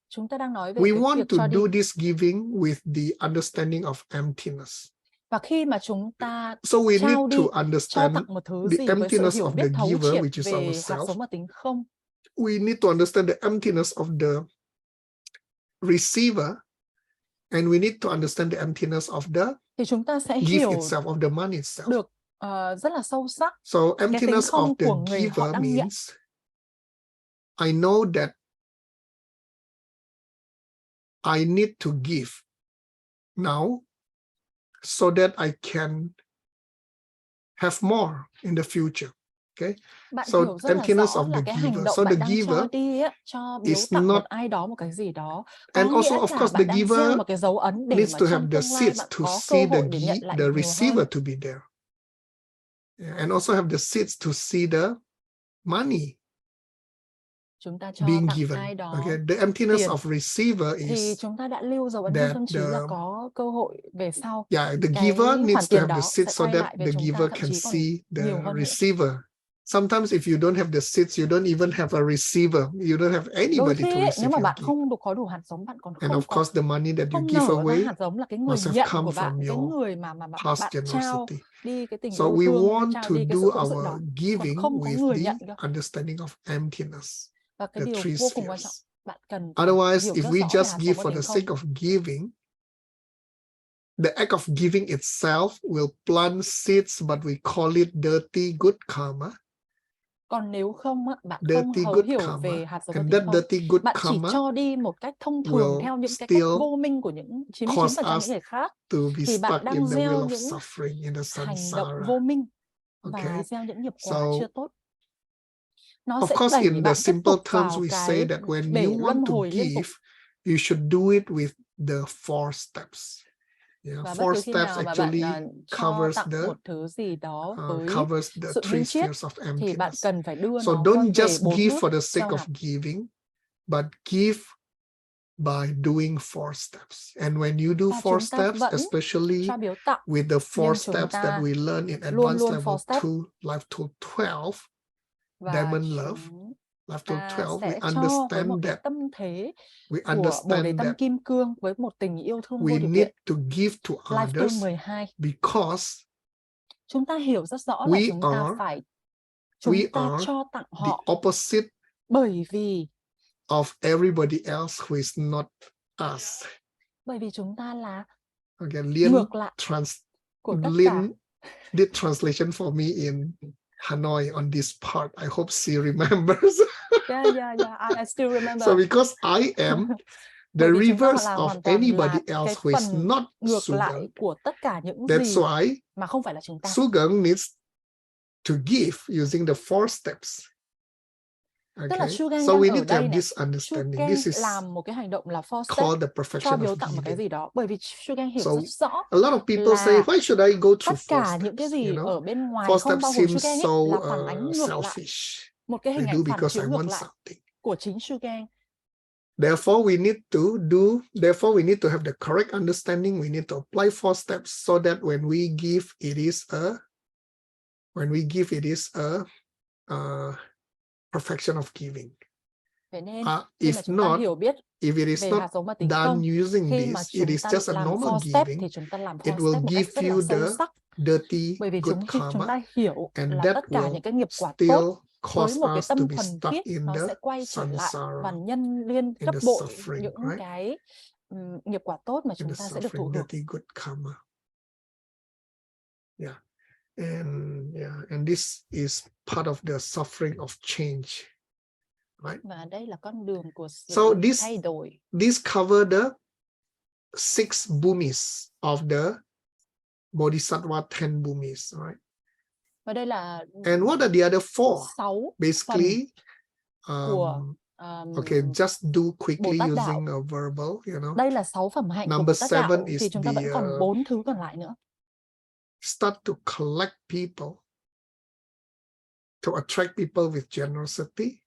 chúng ta đang nói về We cái want việc to cho đi. do this giving with the understanding of emptiness. Và khi mà chúng ta So we need trao đi, to trao understand tặng một thứ the gì với sự emptiness hiểu of biết the thấu giver, triệt which is về hạt ourselves. giống và tính không. We need to understand the emptiness of the receiver, and we need to understand the emptiness of the Thì chúng ta sẽ gift hiểu itself, of the money itself. được rất là sâu sắc So cái tính emptiness không of the của người họ giver đang nhận. means I know that I need to give now so that I can have more in the future. Okay. Bạn So hiểu rất là emptiness rõ of là the cái hành giver. động So the bạn đang giver cho đi ấy, cho biếu is tặng not, một ai đó một cái gì đó, có and also nghĩa of là course bạn the đang giver gieo một cái dấu ấn để needs mà to have trong the tương lai seeds bạn to có see cơ hội để nhận lại the nhiều receiver hơn. to be there. Yeah, and also have the seeds to see the money Chúng ta cho being tặng given. ai đó Okay, the emptiness tiền, of receiver thì is chúng ta đã lưu dấu ấn that trong tâm trí là the, có cơ hội về sau. yeah, the Cái giver khoản needs to tiền have the đó seeds sẽ so quay that lại về the chúng ta, giver thậm can chí còn see the nhiều hơn nữa. receiver. Sometimes if you don't have the seeds, you don't even have a receiver. You don't have Đôi anybody khi to ấy, nếu receive mà your bạn gift. không có đủ hạt giống, bạn còn And không of course, the money that you không give nở ra away hạt giống, là cái người must have nhận come của bạn, from cái your người mà past bạn trao generosity. đi cái tình So yêu we thương, want trao to đi cái do sự phụng sự đó, our còn giving không có with người the nhận cơ. understanding of emptiness, Và cái the điều three vô cùng quan trọng, spheres. bạn cần phải Otherwise, hiểu if rất we rõ về just hạt give giống và for the tính không. sake of giving, the act of giving itself will plant seeds, but we call it dirty good karma. Còn nếu không, bạn không Dirty good hiểu karma. về hạt giống và And tính that không, dirty good bạn chỉ karma cho đi một cách thông thường will theo những cái cách still vô minh của những cause 99% us những người khác, to be thì bạn stuck đang in the gieo wheel of những suffering, in the hành động samsara. vô minh và Okay. gieo những nghiệp quả So, chưa tốt. Nó of sẽ course, đẩy in the bạn tiếp simple tục terms, vào we cái say that when bể you luân want to hồi liên tục. give, you should do it with the 4 steps. Yeah, Và bất 4 cứ khi steps nào mà bạn actually cho covers tặng the một thứ gì đó với covers the sự 3 minh triết, spheres of thì bạn emptiness. cần phải đưa So nó don't về just 4 give bước for the sake gieo of hạt. giving, but give by doing 4 steps. And when you do Và 4 chúng ta steps, vẫn especially cho biếu tặng, with the 4 nhưng chúng steps that ta we learn in luôn advanced luôn level 4 step. 2, life tool 12, Và Diamond Love, chúng life tool ta 12, we sẽ cho với một understand cái that tâm thế we của Bồ Đề understand Tâm that Kim Cương, với một tình yêu thương vô we điều need kiện. to give to Life tool others 12. because Chúng ta hiểu rất rõ là we chúng ta are cho tặng the họ, opposite bởi vì of everybody else who is not us. chúng ta là Okay, Lien ngược lại của tất cả. Lien did translation for me in Hanoi on this part. I hope she remembers. Yeah, I still remember. So because I am the Bởi vì chúng ta reverse là of hoàn toàn là anybody else cái who is phần not ngược Sugeng, lại của tất cả những that's gì why mà không phải là chúng ta. Sugeng needs to give using the 4 steps. Tức là Okay, Sugeng so đang we ở need to đây have này. this understanding. Sugeng This is làm một cái hành động là 4 step, called the cho perfection biếu of tặng một cái giving. gì đó. Bởi vì Sugeng hiểu So rất rõ a lot of people say, là why should I go tất through 4 cả những cái steps? gì You know, ở bên ngoài 4 không steps bao gồm seems Sugeng so ấy, là phản ánh ngược lại, selfish. một cái I hình do ảnh phản because I chiếu ngược want lại something. của chính Sugeng. Therefore, we need to have the correct understanding. We need to apply 4 steps so that when we give, it is a perfection of giving. Vậy nên khi mà If chúng ta not, hiểu biết if it is về not hạt giống và tính done không, using khi mà this, it chúng is ta just a làm normal 4 step giving. thì chúng ta làm 4 It will step một give cách rất là you sâu the sắc. dirty Bởi vì good khi chúng karma, ta hiểu and là that tất cả will những cái nghiệp quả still tốt với cause một cái us to tâm be thuần stuck khiết, in nó the sẽ quay trở lại và samsara, nhân liên in gấp the bội suffering, những right? cái nghiệp quả tốt mà In chúng the ta sẽ được thụ suffering, hưởng. dirty good karma. Yeah, and this is part of the suffering of change, right? Và đây là con đường của sự So thay đổi. this cover the 6 bhumis of the Bodhisattva 10 bhumis, right? Và đây là And what are the other 4? 6 Basically, của okay, just do quickly Bồ Tát Đạo. using a verbal, you know. Đây là 6 phẩm hạnh của Number Bồ Tát Đạo, 7 is thì chúng ta vẫn còn 4 thứ còn lại nữa. start to collect people to attract people with generosity.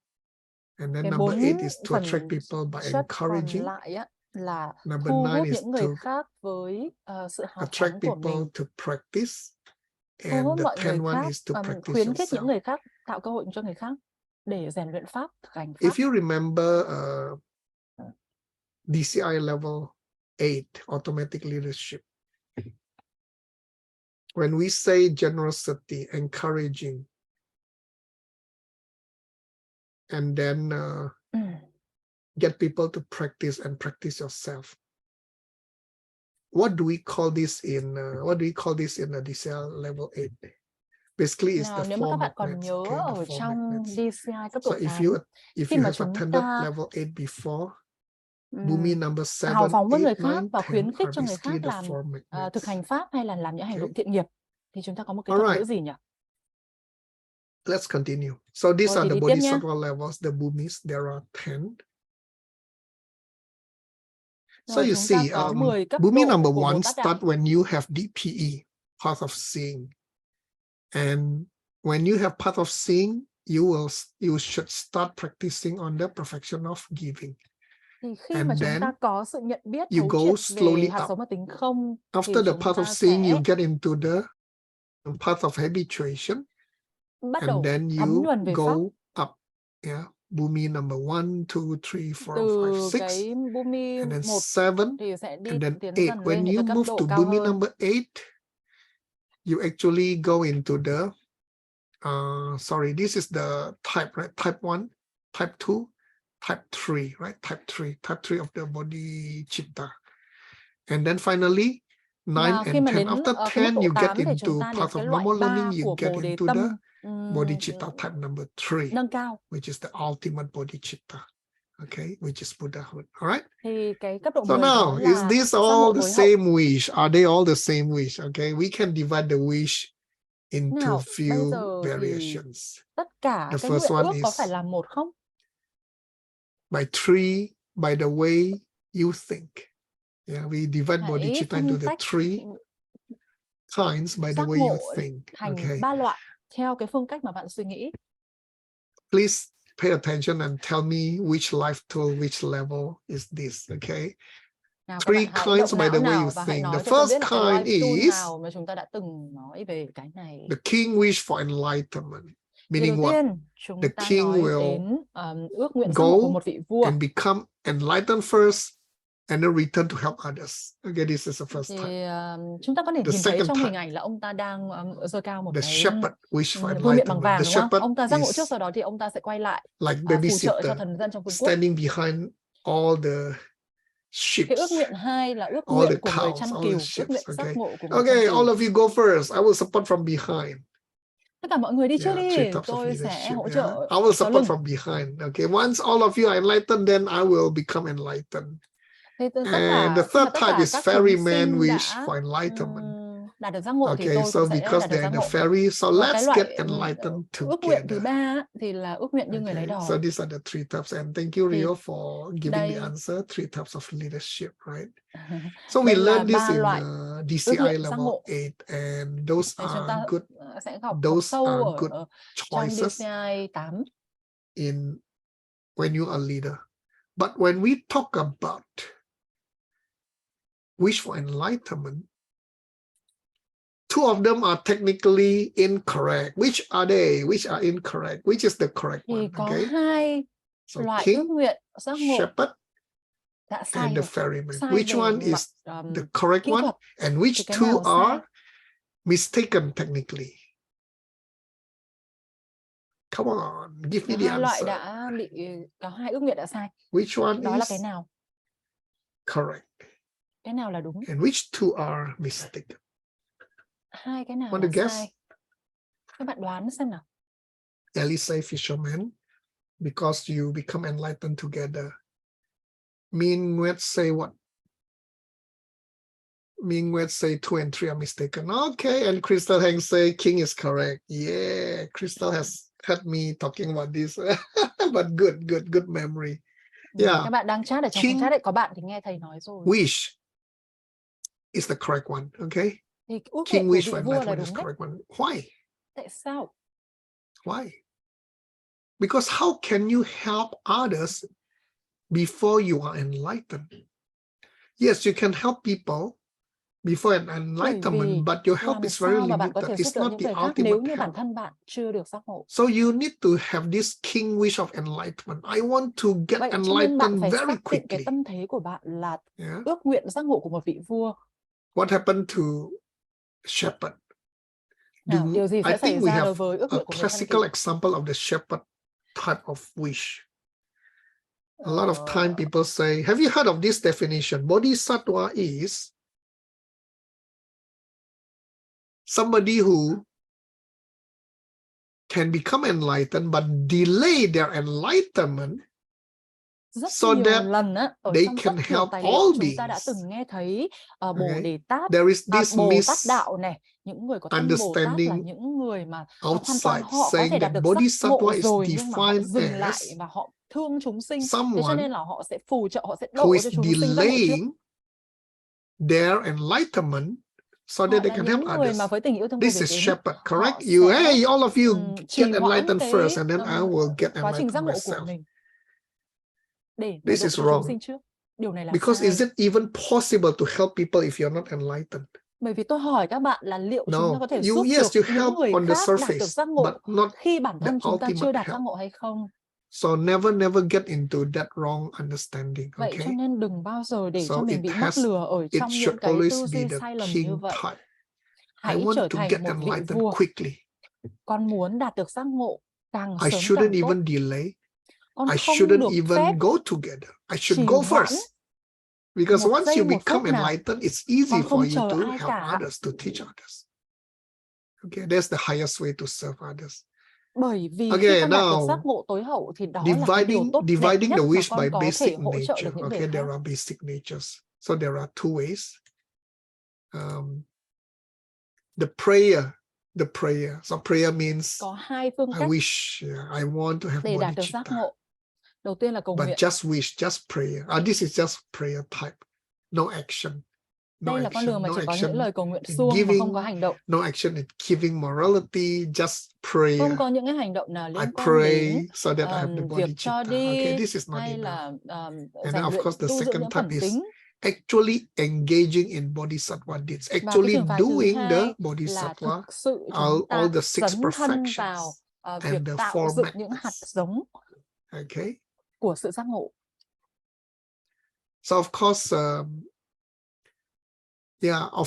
And then Cái number 8 4 is to phần attract people by chất còn encouraging. lại á, là Number thu 9 hút is những người to khác với sự hào attract phóng của people mình, to practice. thu hút And the mọi người 10th one khác, is to practice khuyến khích những yourself. người khác, tạo cơ hội cho người khác để rèn luyện pháp, thực hành pháp. If you remember DCI level 8, automatic leadership, when we say generosity, encouraging, and then get people to practice and practice yourself. What do we call this in the DCI level 8? Basically, it's the Nếu mà các four bạn còn magnets. nhớ Okay, the ở four trong magnets. DCI cấp độ So 8, if khi you mà have chúng attended ta level 8 before, ừm, Bhumi number 7, hào phóng với 8, người 9, khác và 10 khuyến khích are cho người basically khác the làm four magnets. thực hành pháp hay là làm những hành Okay. động thiện nghiệp, thì chúng ta có một cái All thuật right. ngữ gì nhỉ? Let's continue. So these Rồi are thì the đi tiếp nhé. bodhisattva levels, the Bhumis. There are 10. So Rồi you chúng ta see, có 10 cấp Bhumi độ number của 1 Bồ Tát Đạo. start when you have DPE, path of seeing. And when you have path of seeing, you should start practicing on the perfection of giving. Thì khi And mà chúng then ta có sự nhận biết you thấu go triệt slowly về hạt up. giống và tính không, thì After the chúng path of ta seeing, you sẽ get into the path of habituation. bắt And đầu then thấm you nhuần về pháp. go up. Yeah. Bhumi number 1, 2, 3, 4, 5, Từ 6. cái Bhumi And then 1 7. thì sẽ đi And then tiến 8. dần When lên những you cái cấp move độ to cao Bhumi hơn. number 8, you actually go into the, this is the type, right? Type 1, type 2, type 3, right? Type 3 of the bodhicitta. And then finally, 9 Và khi and mà 10. đến After cái mức 10, độ you get 8 thì into chúng ta đến path cái of loại normal 3 learning, you của get Bồ Đề into Tâm the bodhicitta type number 3, nâng cao. which is the ultimate bodhicitta, okay, which is Buddhahood. All right. Thì cái cấp độ So 10 đó now, is là this giác ngộ all the tối hậu. same wish? Are they all the same wish? Okay, we can divide the wish into Nào, bây few giờ thì variations. tất cả The cái first nguyện one ước có is phải là một không? by the way you think. Yeah, we divide Hãy bodhicitta phân into the tách 3 kinds by the giác way you ngộ think. thành Okay, 3 loại theo cái phương cách mà bạn suy nghĩ. please pay attention and tell me which life tool, which level is this. Okay, Nào, các 3 bạn hãy kinds động by the não way nào you và hãy think. The nói cho tôi biết first là cái kind life tool is nào mà chúng ta đã từng nói về cái này. the king wish for enlightenment. Thì Meaning đầu what? tiên chúng The ta king nói will đến ước nguyện giác ngộ của go một vị vua. and become enlightened first and then return to help others. Okay, this is the first Thì type. chúng ta có thể The nhìn thấy second trong hình type, ảnh là ông ta đang giơ cao một the cái shepherd wish for vương miện bằng enlightenment. vàng, The đúng không? shepherd Ông ta giác ngộ trước, is sau đó thì ông ta sẽ quay lại like phù trợ babysitter, cho thần dân trong vương quốc. standing behind all the sheep, Cái ước nguyện 2 là ước all nguyện the của người cows, chăn all the cừu, ước sheep. nguyện giác Okay, ngộ của người chăn okay, cừu. all of you go first. I will support from behind. Tất cả mọi người đi trước Yeah, đi, 3 types of tôi sẽ leadership. hỗ Yeah, trợ I will sau support lưng. from behind. Okay, once all of you are enlightened, then I will become enlightened. Thì tất And cả the khi mà third tất type cả is các chúng ferryman sinh wish đã for enlightenment. đạt được giác ngộ thì Okay, tôi so cũng sẽ because đạt được they're giác in the ngộ. ferry, so Và cái let's loại get enlightened ước nguyện thứ together. 3 thì là ước nguyện như người lái Okay, đò. so these are the 3 types. And thank you, Thì Rio, for giving the đây answer. 3 types of leadership, right? So we đây là learned this 3 in loại ước DCI nguyện giác level ngộ. 8, and those Thì chúng are ta good. sẽ học Those sâu are ở good trong choices DCI 8. in when you are a leader. But when we talk about wish for enlightenment, 2 of them are technically incorrect. Which are they? Which are incorrect? Which is the correct Thì one? có Okay, 2 so loại ước king, nguyện giác ngộ shepherd, đã sai and the rồi. ferryman. Sai Which về one mặt is the correct kỹ one, thuật. and Thì which cái 2 nào sai? are mistaken technically? Come on, give me Có the 2 loại answer. đã bị, có 2 ước nguyện đã sai. Which one Đó là is cái nào? correct, Cái nào là đúng? and which 2 are mistaken? 2 cái nào Want là to guess? sai? Các bạn đoán xem nào. Elise fisherman, because you become enlightened together. Mean Nguyệt say what? Mean Nguyệt say 2 and 3 are mistaken. Okay, and Crystal Heng say king is correct. Yeah, Crystal has heard me talking about this, but good memory. Yeah, Các bạn đang chat ở trong King phòng chat đấy, có bạn thì nghe thầy nói rồi. wish is the correct one. Okay, Thì ước king nguyện của wish vị for vua là enlightenment is đúng đấy. correct one. Why? Tại sao? Why? Because how can you help others before you are enlightened? Yes, you can help people before an enlightenment, but your help làm is very sao mà bạn có limited. thể giúp It's đỡ not những the người khác nếu ultimate như bản help. thân bạn chưa được giác ngộ. So you need to have this king wish of enlightenment. I want to get Vậy cho nên bạn enlightened phải very xác định cái quickly. tâm thế của bạn là Yeah. ước nguyện giác ngộ của một vị vua. What happened to shepherd? Nào, điều gì I sẽ xảy think we ra have đối với ước a nguyện của người thân classical kính? example of the shepherd type of wish. A lot of time people say, have you heard of this definition? Bodhisattva is somebody who can become enlightened but delay their enlightenment Rất so nhiều that lần á, ở they trong can rất nhiều help tài all liệu chúng ta đã beings. từng nghe thấy Bồ Okay. Đề Tát, There is this Bồ Tát đạo này, những người có tâm Bồ Tát là misunderstanding những người mà hoàn toàn outside họ có thể saying đạt that được giác bodhisattva ngộ is rồi, nhưng mà họ defined dừng as lại và họ thương chúng sinh. Thế cho someone nên là họ sẽ phù trợ, họ sẽ who độ is cho chúng sinh giác ngộ trước. delaying their enlightenment so Họ that they là can help những người others. mà với tình yêu thương vô This bề is bến, shepherd, correct? họ You, sẽ hey, all of you trì get hoãn enlightened cái first, and then I will get quá trình giác enlightened ngộ của myself. mình để This độ is cho chúng wrong. sinh trước. Điều này là Because sai. is it even possible to help people if you're not enlightened? Bởi vì tôi hỏi các bạn là liệu chúng ta No. có thể You, giúp yes, được you những help người on the khác đạt được surface, giác ngộ but not khi bản the thân chúng ta chưa ultimate đạt giác help. ngộ hay không? So never get into that wrong understanding. Vậy cho Okay. nên đừng bao giờ để So cho mình it bị has, mắc lừa ở it trong những should cái always tư be duy the sai lầm như king vậy. type. I Hãy want trở to thành get một vị enlightened vua. quickly. Con muốn đạt được giác ngộ càng I sớm shouldn't càng tốt. even delay. Con I không shouldn't được phép even go together. I should trì go hoãn first. Because một once giây you một become phút nào. enlightened, it's easy Con không for you chờ to ai help cả. others, to teach others. Okay, that's the highest way to serve others. Bởi vì khi Okay, con đạt được giác now ngộ tối hậu thì đó là cái điều tốt đẹp dividing nhất the mà wish con by có thể basic hỗ trợ nature. được những người Okay, khác. there are basic natures. So there are two ways. The prayer. So prayer means Có hai phương I cách wish, I want to have để đạt được giác bodhicitta. ngộ. Đầu tiên là cầu But nguyện. just wish, just prayer. This is just prayer type. No action. Đây là con đường mà chỉ có những lời cầu nguyện suông mà không có hành động. No action in giving morality, just prayer. Không có những cái hành động nào I liên quan pray đến so that I have the việc bodhicitta. cho đi Okay, this is not hay enough. là And rèn of luyện course, the tu dưỡng second những type phẩm is tính. actually engaging in bodhisattva deeds, Và cái actually trường phái thứ doing the hai là bodhisattva, thực sự chúng ta all the six dấn thân perfections vào việc and the tạo four dựng những hạt metas. giống Okay, của sự giác ngộ. so of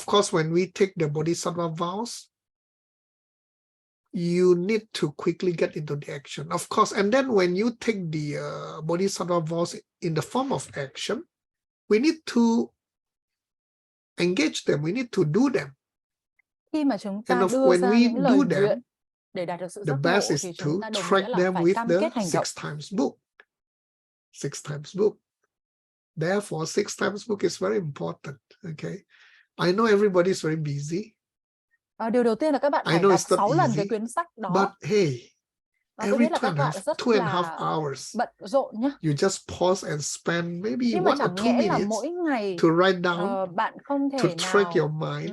course, when we take the bodhisattva vows, you need to quickly get into the action, of course. And then when you take the bodhisattva vows in the form of action, we need to engage them. We need to do them. Khi mà chúng And ta đưa when ra we những lời do them, nguyện để đạt được sự the giác best ngộ is thì to chúng ta đồng track nghĩa là them phải with cam the kết hành động. 6 times book. 6 times book. Therefore, 6 times book is very important. Okay, I know everybody is very busy. Điều đầu tiên là các bạn I phải know đọc it's not 6 lần easy, cái quyển sách đó. but hey, Và tôi every biết là các bạn rất 2.5 là hours, bận rộn nhá. you just pause and spend maybe Nhưng mà 1 or chẳng 2 nghĩa là minutes mỗi ngày to write down, bạn không to thể track nào your mind,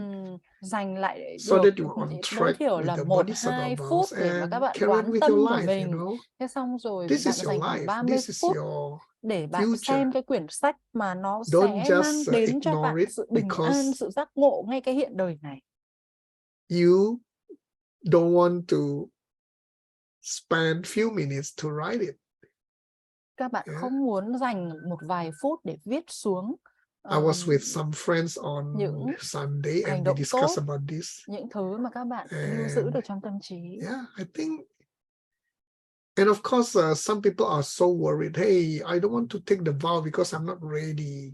dành lại so được that you are on tối track thiểu with là the 1-2 bodhisattva phút vows để mà các and bạn carry on quán with tâm your của life, mình. you know. Thế xong rồi This bạn is your dành khoảng life. 30 This is phút your để bạn future. xem cái quyển sách mà nó Don't sẽ mang just đến cho ignore bạn it sự bình because an, sự giác ngộ ngay cái hiện đời này. you don't want to spend few minutes to write it. Các bạn không muốn dành một vài phút để viết xuống I was with some friends on những Sunday hành and we động discussed tốt, about this. những thứ mà các bạn lưu giữ được trong tâm trí. Yeah, I think, and of course, some people are so worried. Hey, I don't want to take the vow because I'm not ready.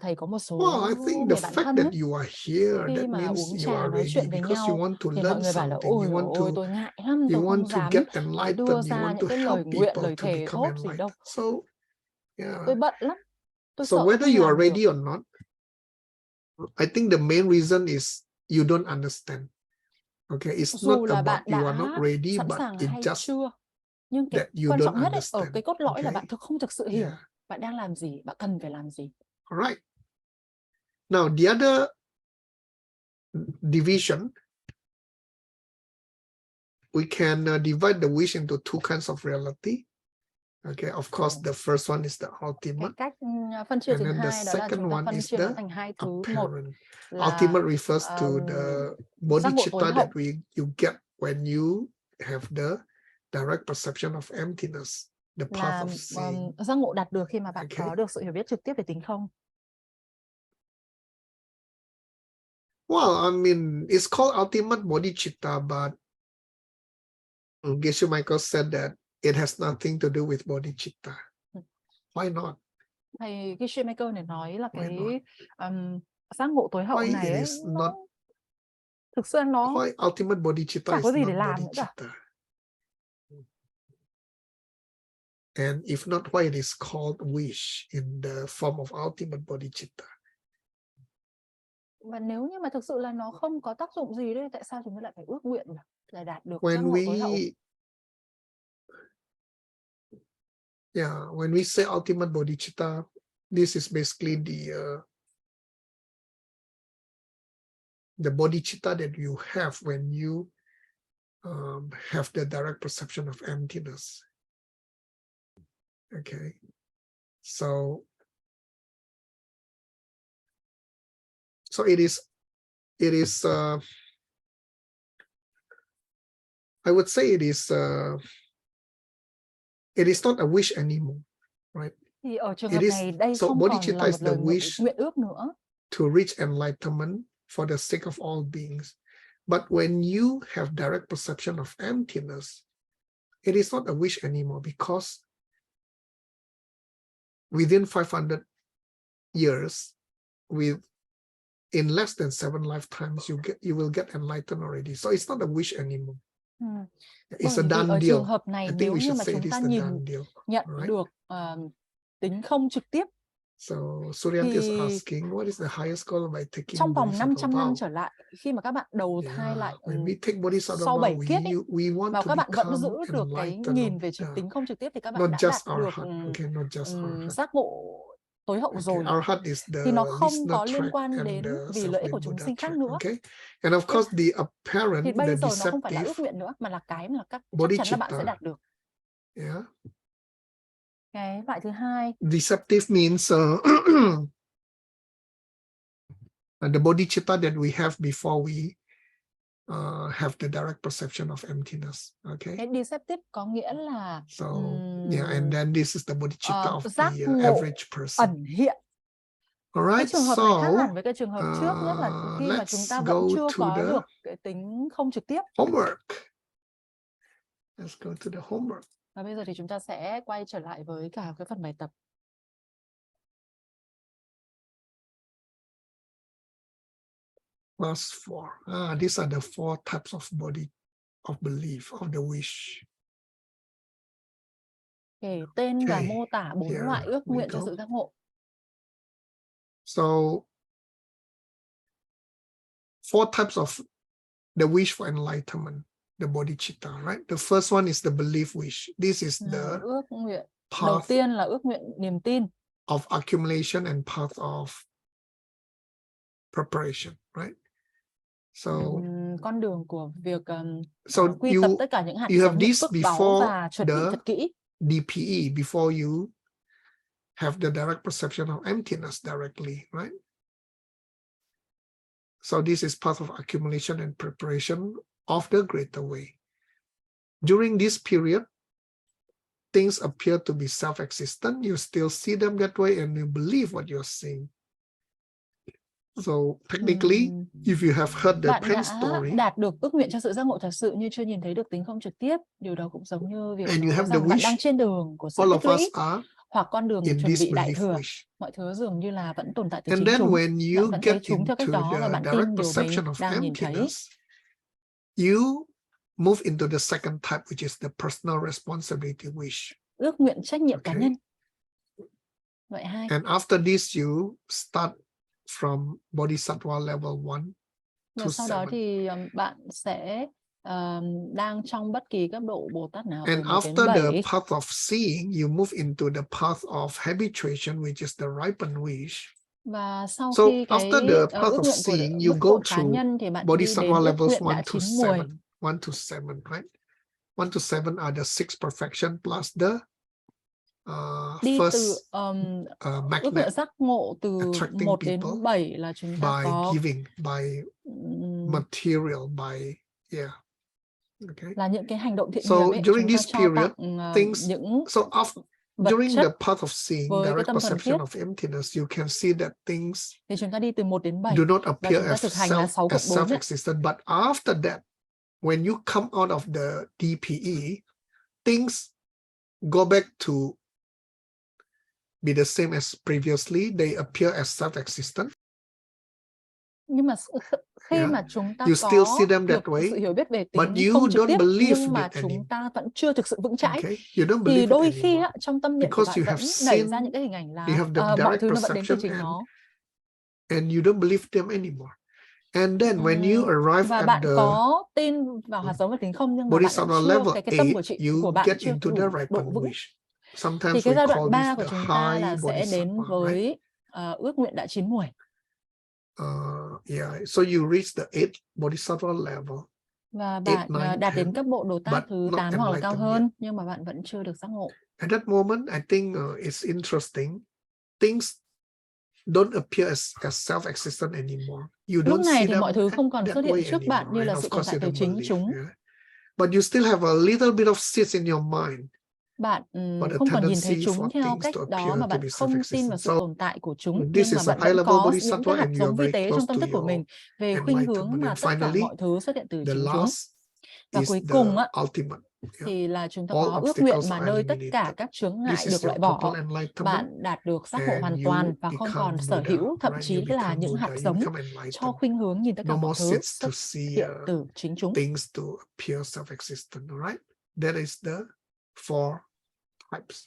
Thầy có một số Well, I think the người bạn fact thân that ấy, you are here, khi that mà means uống you trà are nói ready chuyện với because you nhau want to thì mọi learn người bảo là something. ôi tôi ngại lắm, tôi You không want to dám get đưa enlightened. You ra want những to cái help lời nguyện, people lời to thề become thốt gì đâu. enlightened. So, yeah. Tôi bận lắm, tôi So sợ tôi whether không you are làm được. ready or not, I think the main reason is you don't understand. Okay, it's Dù not là about bạn you are đã not ready, sẵn but sàng it's hay just chưa, nhưng cái that you quan don't trọng nhất ấy, ở understand. cái cốt lõi là Okay. bạn không thực sự hiểu Yeah. bạn đang làm gì, bạn cần phải làm gì. All right. Now the other division we can divide the wish into two kinds of reality. Okay, of course, the first one is the ultimate. Cái cách phân chia And thứ then the hai đó là second chúng ta one phân is chia nó the thành hai thứ. Một apparent. là Ultimate refers to the giác ngộ tối bodhicitta hậu. that you get when you have the direct perception of emptiness, the path Là of seeing. giác ngộ đạt được khi mà bạn Okay. có được sự hiểu biết trực tiếp về tính không. Well, I mean, it's called ultimate bodhicitta, but Geshe Michael said that it has nothing to do with bodhicitta. Why not? Thầy Geshe Michael này nói là Why cái giác ngộ tối hậu Why này it ấy, is nó not? thực sự nó Why ultimate bodhicitta chả is có gì để not làm nữa cả. bodhicitta? And if not, why it is called wish in the form of ultimate bodhicitta? Và nếu như mà thực sự là nó không có tác dụng gì đấy, tại sao chúng ta lại phải ước nguyện để đạt được giác When ngộ tối hậu? When we say ultimate bodhicitta, this is basically the bodhicitta that you have when you have the direct perception of emptiness. Okay, so it is I would say it is not a wish anymore, right? Thì ở trường hợp này đây so không còn bodhicitta là is một the lời wish nguyện ước nữa. To reach enlightenment for the sake of all beings. But when you have direct perception of emptiness, it is not a wish anymore, because within 500 years, in less than 7 lifetimes, you will get enlightened already. So it's not a wish anymore. It's a done ở deal. trường hợp này, I think nếu we như should mà say chúng it ta is the nhìn done deal. nhận Right? được tính không trực tiếp, So Suryanti is thì asking, what is the highest goal by taking trong vòng bodhisattva 500 năm vow? trở lại, khi mà các bạn đầu thai lại When we take bodhisattva sau 7 vow, kiếp ấy, we want mà to các bạn vẫn giữ become được cái enlightened nhìn of về the, tính không trực tiếp, thì các bạn not đã just đạt our được heart. Okay, not just our heart. giác ngộ tối hậu rồi. Our heart is the Thì nó không listener có liên track quan and đến the vì lợi ích của self-made chúng Buddha sinh khác track. nữa. Okay, and of course the apparent, Thì the bây giờ nó không phải là ước deceptive nguyện nữa, mà là cái mà chắc chắn là bạn sẽ đạt được. Yeah. Cái loại thứ hai, Deceptive means the bodhicitta that we have before we have the direct perception of emptiness. Okay. cái deceptive có nghĩa là So and then this is the bodhicitta of giác the ngộ average person. ẩn hiện. All Cái right. trường hợp này khác hẳn với cái trường hợp trước, nhất là khi mà chúng ta vẫn chưa có được cái tính không trực tiếp. Homework. Let's go to the homework. Và bây giờ thì chúng ta sẽ quay trở lại với cả cái phần bài tập. Class 4. These are the 4 types of body of belief of the wish. Kể tên và Okay, mô tả 4 here loại ước we nguyện cho go. sự giác ngộ. So 4 types of the wish for enlightenment, the bodhicitta, right? The first one is the belief wish. This is the Ước nguyện đầu path tiên là ước nguyện niềm tin. of accumulation and path of preparation, right? So Con đường của việc so quy tập tất cả những hạt you have giống, những this phước báu before và chuẩn bị the thật kỹ. DPE, before you have the direct perception of emptiness directly, right? So this is part of accumulation and preparation of the greater way. During this period, things appear to be self-existent. You still see them that way and you believe what you're seeing. So technically, if you have heard the Bạn Prince đã story, đạt được ước nguyện cho sự giác ngộ thật sự như chưa nhìn thấy được tính không trực tiếp. Điều đó cũng giống như việc and you nói have the rằng bạn wish, đang trên đường của sự all tích of us lũy, are hoặc con đường in chuẩn this bị đại belief thừa. wish. Mọi thứ dường như là vẫn tồn tại từ And chính then chúng. when Bạn you vẫn get thấy chúng theo cách into đó và the bạn direct tin điều mình perception of đang nhìn thấy. emptiness, you move into the second type, which is the personal responsibility wish. Ước nguyện trách nhiệm cá Okay. nhân. Loại 2. And after this, you start from bodhisattva level 1 Và to sau đó 7. thì bạn sẽ đang trong bất kỳ cấp độ Bồ Tát nào, từ And 1 đến after the 7. path of seeing, you move into the path of habituation, which is the ripened wish. Và sau So khi cái after the path ước of nguyện của seeing, you mức go độ cá through nhân thì bạn đi bodhisattva đến ước levels nguyện 1 đã to chín mùi. 7, 1 to 7, right? 1 to 7 are the 6 perfection plus the Đi từ first ước magnet, nguyện giác ngộ từ attracting 1 đến people 7 là chúng ta by có giving, by material, by okay. là những cái hành động thiện So nghiệp ấy, during chúng ta this cho period, tặng things những so after vật during chất the path of seeing, với cái direct tâm thuần perception khiết. of emptiness, you can see that things Thì chúng ta đi từ 1 đến 7 do not và appear chúng ta as thực hành là 6 cộng 4 ấy. self-existent. But after that, when you come out of the DPE, things go back to be the same as previously. They appear as self-existent. Nhưng mà khi Yeah. mà chúng ta You still see có them that được way, sự hiểu biết về but tính you không trực don't tiếp, believe nhưng mà it chúng anymore. ta vẫn chưa thực sự vững chãi, Okay? You don't thì believe it đôi khi anymore. trong tâm niệm của Because bạn you vẫn have nảy seen, ra những cái hình ảnh you là have the mọi direct thứ nó vẫn đến từ perception chính nó. and you don't believe them anymore. And then when you arrive Và at bạn the có tin vào hạt giống và tính không, nhưng mà bạn Bodhisattva chưa, level cái tâm 8, của you bạn get chưa into đủ the độ ripened vững. wish. Thì Sometimes cái we giai call đoạn 3 this của the chúng ta là high sẽ đến bodhisattva, right? với ước nguyện đã chín muồi. Yeah, so you reach the 8th bodhisattva level. Và 8, bạn 9, đạt 10, đến cấp bộ Đồ Tát but thứ not 8 hoặc là cao enlightened hơn, yet. nhưng mà bạn vẫn chưa được giác ngộ. At that moment, I think it's interesting. Things don't appear as self-existent anymore. You Lúc don't này see thì them mọi thứ không còn that xuất hiện way trước bạn anymore. như là And sự of tồn course tại you từ don't chính believe. chúng. Yeah? But you still have a little bit of seeds in your mind. Bạn But the không còn nhìn thấy tendency chúng for theo things cách to đó appear mà to bạn be không tin vào self-existent. sự So tồn tại của chúng, this nhưng mà is a bạn high vẫn level có những bodhisattva, cái hạt and you giống are vi very tế close trong tâm to thức của your mình về khuynh hướng enlightenment. mà And tất cả finally, mọi thứ xuất hiện từ the chính chúng. last Và is cuối the cùng ultimate. Yeah. thì là chúng ta All có ước nguyện obstacles mà are nơi tất cả eliminated. các chướng ngại This được is loại your bỏ. total enlightenment, Bạn đạt được giác ngộ and hoàn you toàn và không become còn sở Buddha, hữu, thậm right? chí You là become những Buddha, hạt you giống become cho enlightened. khuynh hướng nhìn tất cả No mọi more thứ seeds to xuất see hiện từ chính chúng. things to appear self-existent. All right, that is the 4 types.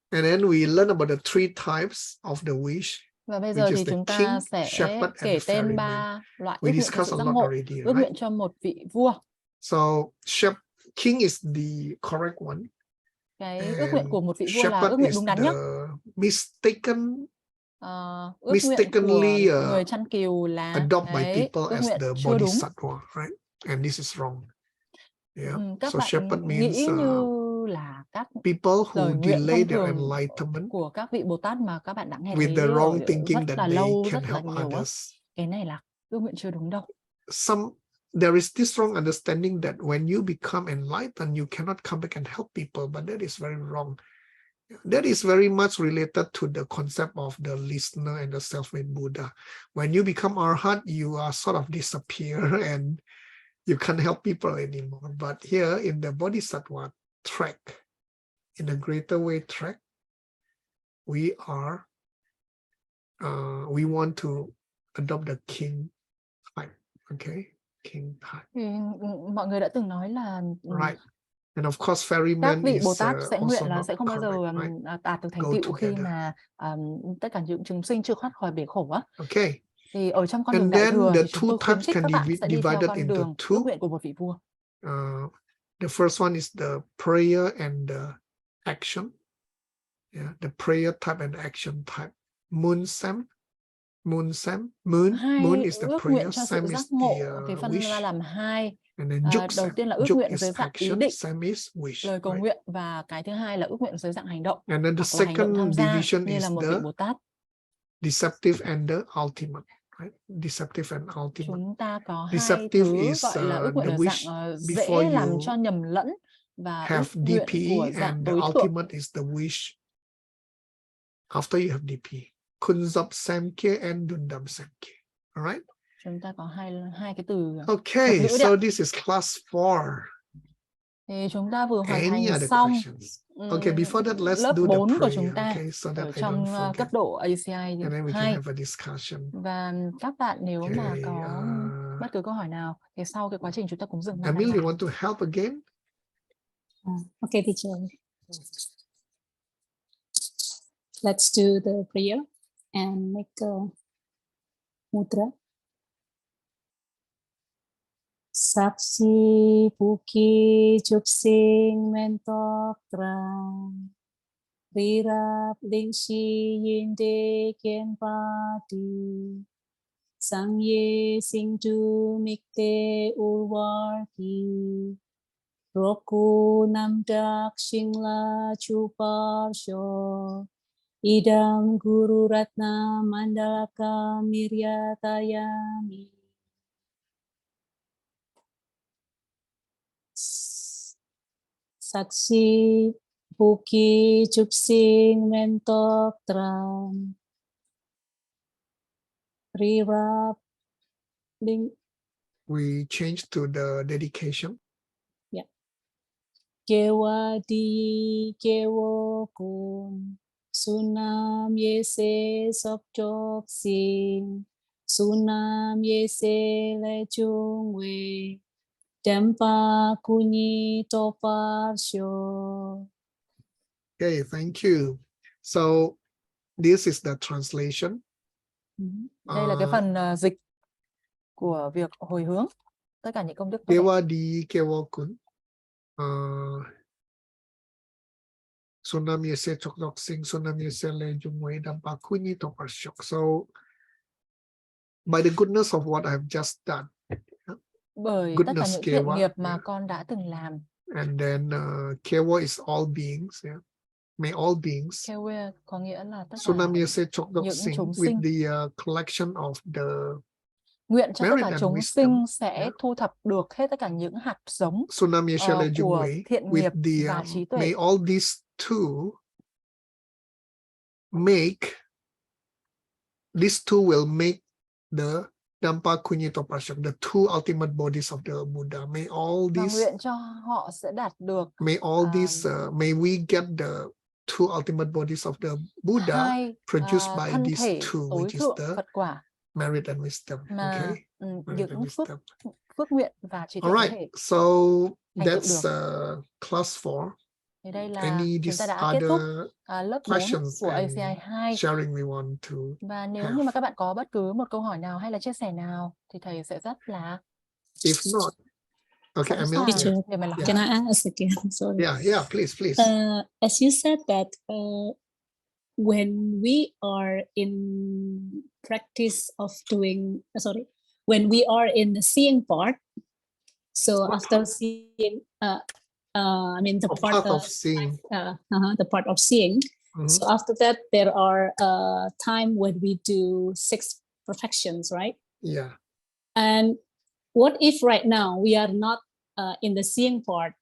And then we learn about the 3 types of the wish, Và bây which giờ is thì the chúng king, ta sẽ shepherd, kể and tên ferryman. 3 loại We ước nguyện cho discussed sự a giác lot ngộ. already, Ước right? nguyện cho một vị vua. So king is the correct one. Cái ước nguyện của một vị vua là Shepherd ước nguyện is đúng đắn the nhé. mistaken, Ước nguyện của mistakenly người chăn cừu là adopted by people ước as nguyện the chưa đúng. bodhisattva, right? And this is wrong. Yeah. Các So bạn shepherd means nghĩ như là các people lời who nguyện delay thông their thường enlightenment của các vị Bồ Tát mà các bạn đã nghe with thấy the wrong rất thinking that là they lâu, can rất là help nhiều á. others. Cái này là ước nguyện chưa đúng đâu. There is this wrong understanding that when you become enlightened, you cannot come back and help people, but that is very wrong. That is very much related to the concept of the listener and the self-made Buddha. When you become arhat, you are sort of disappear and you can't help people anymore. But here in the bodhisattva track, in the greater way track, we want to adopt the king type. Okay, king type. Thì mọi người đã từng nói là Right. And of course, các ferryman vị is Bồ Tát sẽ nguyện also là not sẽ không bao giờ correct, right? đạt được thành Go tựu khi together. mà tất cả những chúng sinh chưa thoát khỏi bể khổ á. Okay. Thì ở trong con đường And đại then thừa the thì chúng tôi two khuyến types khích can các bạn be sẽ đi theo divided con into đường two. ước nguyện của một vị vua. The first one is the prayer and the action. Yeah, the prayer type and action type. Moon, moon is the Ước nguyện prayer, cho sự Sam giác is ngộ the thì phân ra wish. làm 2. And then Đầu tiên là ước juk nguyện is dưới dạng ý action, định, Sam is wish. lời cầu right? nguyện, và cái thứ hai là ước nguyện dưới dạng hành động, And then the hoặc là hành động tham second gia division như is là một the vị Bồ Tát. deceptive and the ultimate. Right? Deceptive and ultimate. Chúng ta có hai Deceptive thứ is gọi là ước nguyện the ở wish dạng before dễ làm you cho nhầm lẫn và have ước nguyện DP, của dạng and the tối thượng. ultimate is the wish after you have DP. Kunzap Samke and Dundam Samke. All right? Chúng ta có hai cái từ Okay, thuật ngữ so đấy. this is class 4. Thì chúng ta vừa hoàn Any thành other xong questions? Okay, before that, let's lớp do the 4 của prayer, chúng ta okay, so that ở I trong don't forget. cấp độ ACI And then we can 2. have a discussion. Và các bạn nếu mà Okay, có bất cứ câu hỏi nào thì sau cái quá trình chúng ta cũng dừng hoàn Emil, thành you want to help again? Okay, teacher. Let's do the prayer and make a mudra. Saksi Puki Chúc Sinh Mentok Trang Rirap Linh Si Yin De Kiên Pa Ti Sang Ye Sinh Tu Mik Te Urvar Ki Roku Namdak Shingla Chuparsho Idam Guru Ratna Mandalaka Miryatayami. Saksi Buki Chuksing Mentok Tram Rirap Ling. We change to the dedication. Yeah. Kewa di kewo kun Sunam Yese Sokchok Sing Sunam Yese Lechung We Dempa Kunyi Toparsho. Okay, thank you. So this is the translation. Đây là cái phần dịch của việc hồi hướng tất cả những công đức tốt đẹp. Kewa di kewo kun Sunam Yese Chokdok Sing Sunam Yese Lejung Wei Dampa Kunyi Toparshok. So by the goodness of what I've just done, bởi tất cả những thiện nghiệp mà con đã từng làm. And then Kewa is all beings. Yeah. May all beings. Kewa có nghĩa là tất cả Sunam Yese Chokdok những Sing chúng with sinh. the collection of the Nguyện cho tất cả merit chúng and sinh wisdom. sẽ thu thập được hết tất cả những hạt giống Sunam Yese Lejung của Wei thiện with nghiệp the và trí tuệ. may all these two will make the Dampa Kunyi Toparshok, the two ultimate bodies of the Buddha. May all Và these nguyện cho họ sẽ đạt được may all these may we get the two ultimate bodies of the Buddha hai produced by thân these thể two, tối which is thượng the Phật quả merit and wisdom. mà Okay, merit and những wisdom. phước nguyện và trí tuệ All có right, thể so thành tựu that's được. class 4. Thì đây là Any chúng ta these đã kết thúc other lớp 4 questions của and ACI 2. sharing we want to Và nếu have? như mà các bạn có bất cứ một câu hỏi nào hay là chia sẻ nào thì thầy sẽ rất là If not, okay, sẵn Emil. sàng Teacher, để mà lắng can nghe. I ask again? Sorry. Yeah, please. As you said that when we are in practice of doing, when we are in the seeing part, so What after part? seeing, I mean the part of seeing. The part of seeing. So after that, there are time when we do 6 perfections, right? Yeah. And what if right now we are not in the seeing part?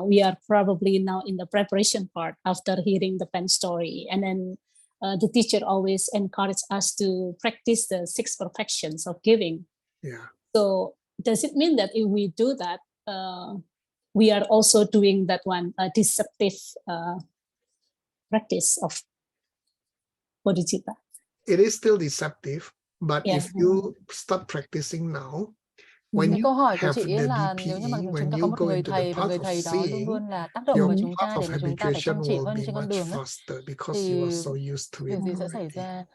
We are probably now in the preparation part after hearing the Pen story. And then the teacher always encouraged us to practice the 6 perfections of giving. Yeah. So does it mean that if we do that, we are also doing that one deceptive practice of bodhicitta? It is still deceptive, but Yeah. if you start practicing now, when Cái you câu hỏi của have chị the là nếu như mà DPE, when chúng ta có you một go người into the thầy và người path of thầy đó luôn seeing, luôn là tác động your vào chúng path ta để of mà chúng ta phải chăm habituation chỉ will hơn be trên con much đường ấy, faster because thì you are so used to it điều gì sẽ xảy already. ra?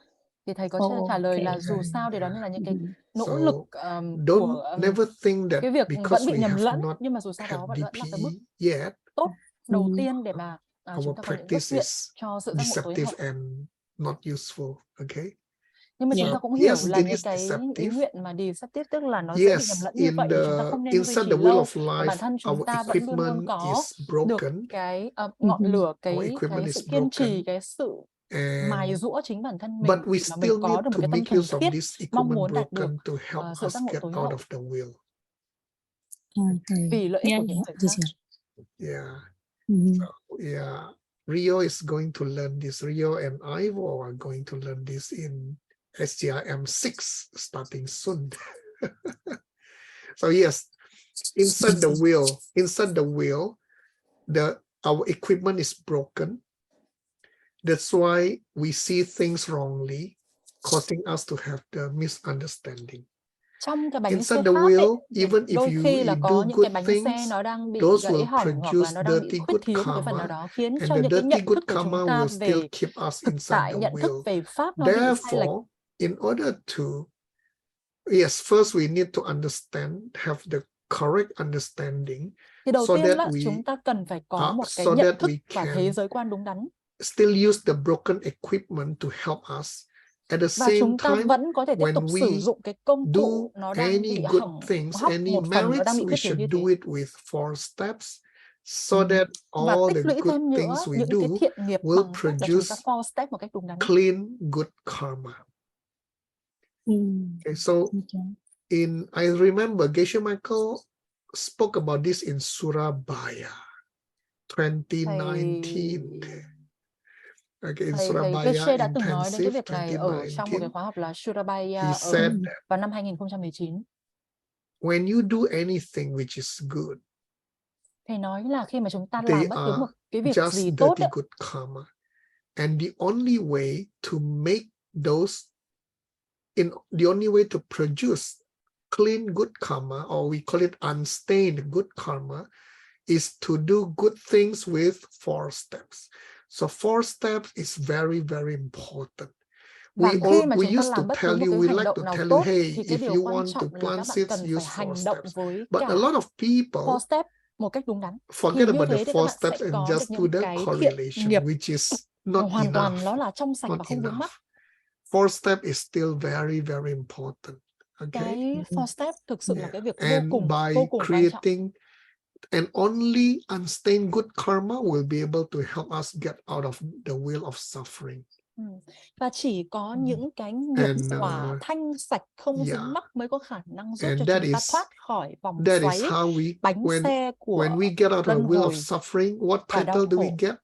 Thì thầy có trả lời Okay. là dù sao thì đó là những cái nỗ So lực của never think that cái việc because vẫn bị we nhầm have lẫn, not nhưng mà dù sao had đó vẫn là cái bước DPE yet, tốt đầu tiên để mà our chúng ta có những bước practice viện is cho sự giác ngộ tối deceptive hậu. and not useful. Okay. Nhưng mà chúng Yeah. ta cũng hiểu Yes, là it những is cái ý deceptive. nguyện mà deceptive tức là nó sẽ bị nhầm Yes, lẫn như vậy, thì chúng ta không nên duy inside trì the wheel lâu. of Và bản life, thân chúng our ta vẫn luôn luôn equipment có is được broken. cái ngọn lửa, Our cái equipment sự is kiên trì, broken. cái sự mài giũa chính bản thân mình But we để mà mình still có need được một to cái tâm make thuần use of khiết, this mong equipment muốn đạt được broken to help sự us giác ngộ get tối out hậu of the wheel. Okay. vì lợi ích của những người khác. Teacher. Yeah. Mm-hmm. So, yeah. Rio is going to learn this. Rio and Ivo are going to learn this in SGIM 6 starting soon. So yes, inside the wheel, our equipment is broken. That's why we see things wrongly, causing us to have the misunderstanding. Trong cái bánh xe Inside the Pháp wheel, ấy, even if đôi khi là you có do những good cái bánh things, xe nó đang bị those gãy will hỏng hoặc là produce nó đang bị dirty khuyết good thiếu một cái phần nào karma, đó, khiến and cho the những cái dirty nhận good thức của chúng karma ta will still về keep us thực inside tại, the nhận thức wheel. về Pháp nó bị sai lệch. Therefore, in order to, yes, first we need to have the correct understanding. Thì đầu so tiên that là we chúng ta cần phải có một cái so nhận that thức we và can thế giới quan đúng đắn. still use the broken equipment to help us At the Và same chúng ta time, vẫn có thể tiếp tục when sử we dụng cái công do cụ nó đang any bị good hỏng things, hóc any một phần, nó đang merits, bị we khuyết thiếu như should thế. do it with 4 steps so that Và all tích the lũy good thêm nữa things we những do cái thiện nghiệp will bằng cách là chúng ta produce 4 step một cách đúng đắn. clean, good karma. Okay, so I remember Geshe Michael spoke about this in Surabaya 2019. Okay, in Thầy Surabaya Geshe đã từng nói đến cái Intensive việc này ở trong một cái 2019. khóa học là Surabaya He said vào năm 2019. when you do anything which is good, Thầy nói là khi mà chúng ta they làm bất cứ một are cái việc just gì tốt dirty good karma. And the only way to make those, the only way to produce clean good karma, or we call it unstained good karma, is to do good things with 4 steps. So 4 steps is very, very important. Và khi mà We chúng ta used to làm bất cứ tell một you, cái we hành like động to nào tell you, tốt hey, thì cái if điều you quan want to trọng là plant các bạn seeds, cần phải use 4 hành động steps. với But cả a lot of 4 people step một cách đúng đắn. forget Thì như about the thế thì 4 các bạn sẽ steps and có được just do những the cái thiện correlation, nghiệp which is not hoàn toàn enough. nó là trong sạch Not và không vướng mắc. enough. 4 step is still very, very important. Okay. Cái 4 step thực sự là cái việc And vô by cùng quan trọng. creating, and only unstained good karma will be able to help us get out of the wheel of suffering. Và chỉ có những cái nghiệp quả thanh sạch không dính mắc mới có khả năng giúp cho chúng ta thoát khỏi vòng xoáy bánh xe của when we get out of the luân wheel of hồi suffering, what và title đau do we khổ. get?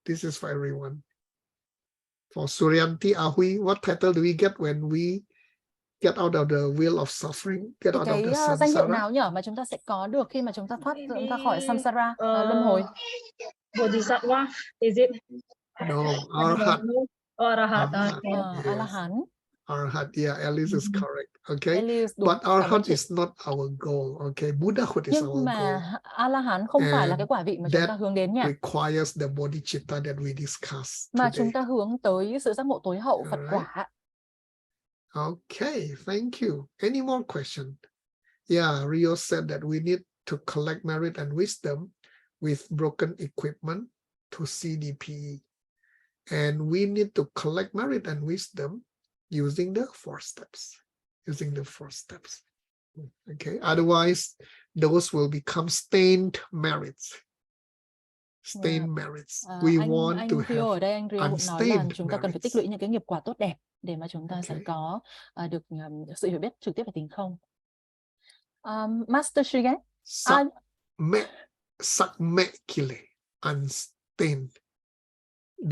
This is for everyone. For Suryanti Ahui, what title do we get when we get out of the wheel of suffering? Get Thì out of cái the danh hiệu samsara? nào nhỉ mà chúng ta sẽ có được khi mà chúng ta thoát ra khỏi samsara, luân hồi? Bodhisattva, is it? No, Arhat. Arahat. A-la-hán. Arhat, yeah, Alice is correct. Okay, Alice, đúng. but Arhat is not our goal. Okay, Buddhahood is Nhưng our goal. mà A-la-hán không phải là cái quả vị mà chúng ta hướng đến nha. Requires the bodhicitta that we discussed mà today. chúng ta hướng tới sự giác ngộ tối hậu Phật quả. Okay, thank you. Any more question? Yeah, Rio said that we need to collect merit and wisdom with broken equipment to CDPE. And we need to collect merit and wisdom using the 4 steps. Okay, otherwise those will become stained merits. We want to have ở đây, anh Rio cũng nói là chúng ta cần phải tích lũy những cái nghiệp quả tốt đẹp để mà chúng ta sẽ có được sự hiểu biết trực tiếp về tính không. Master Shigen, Sakme kile, unstained.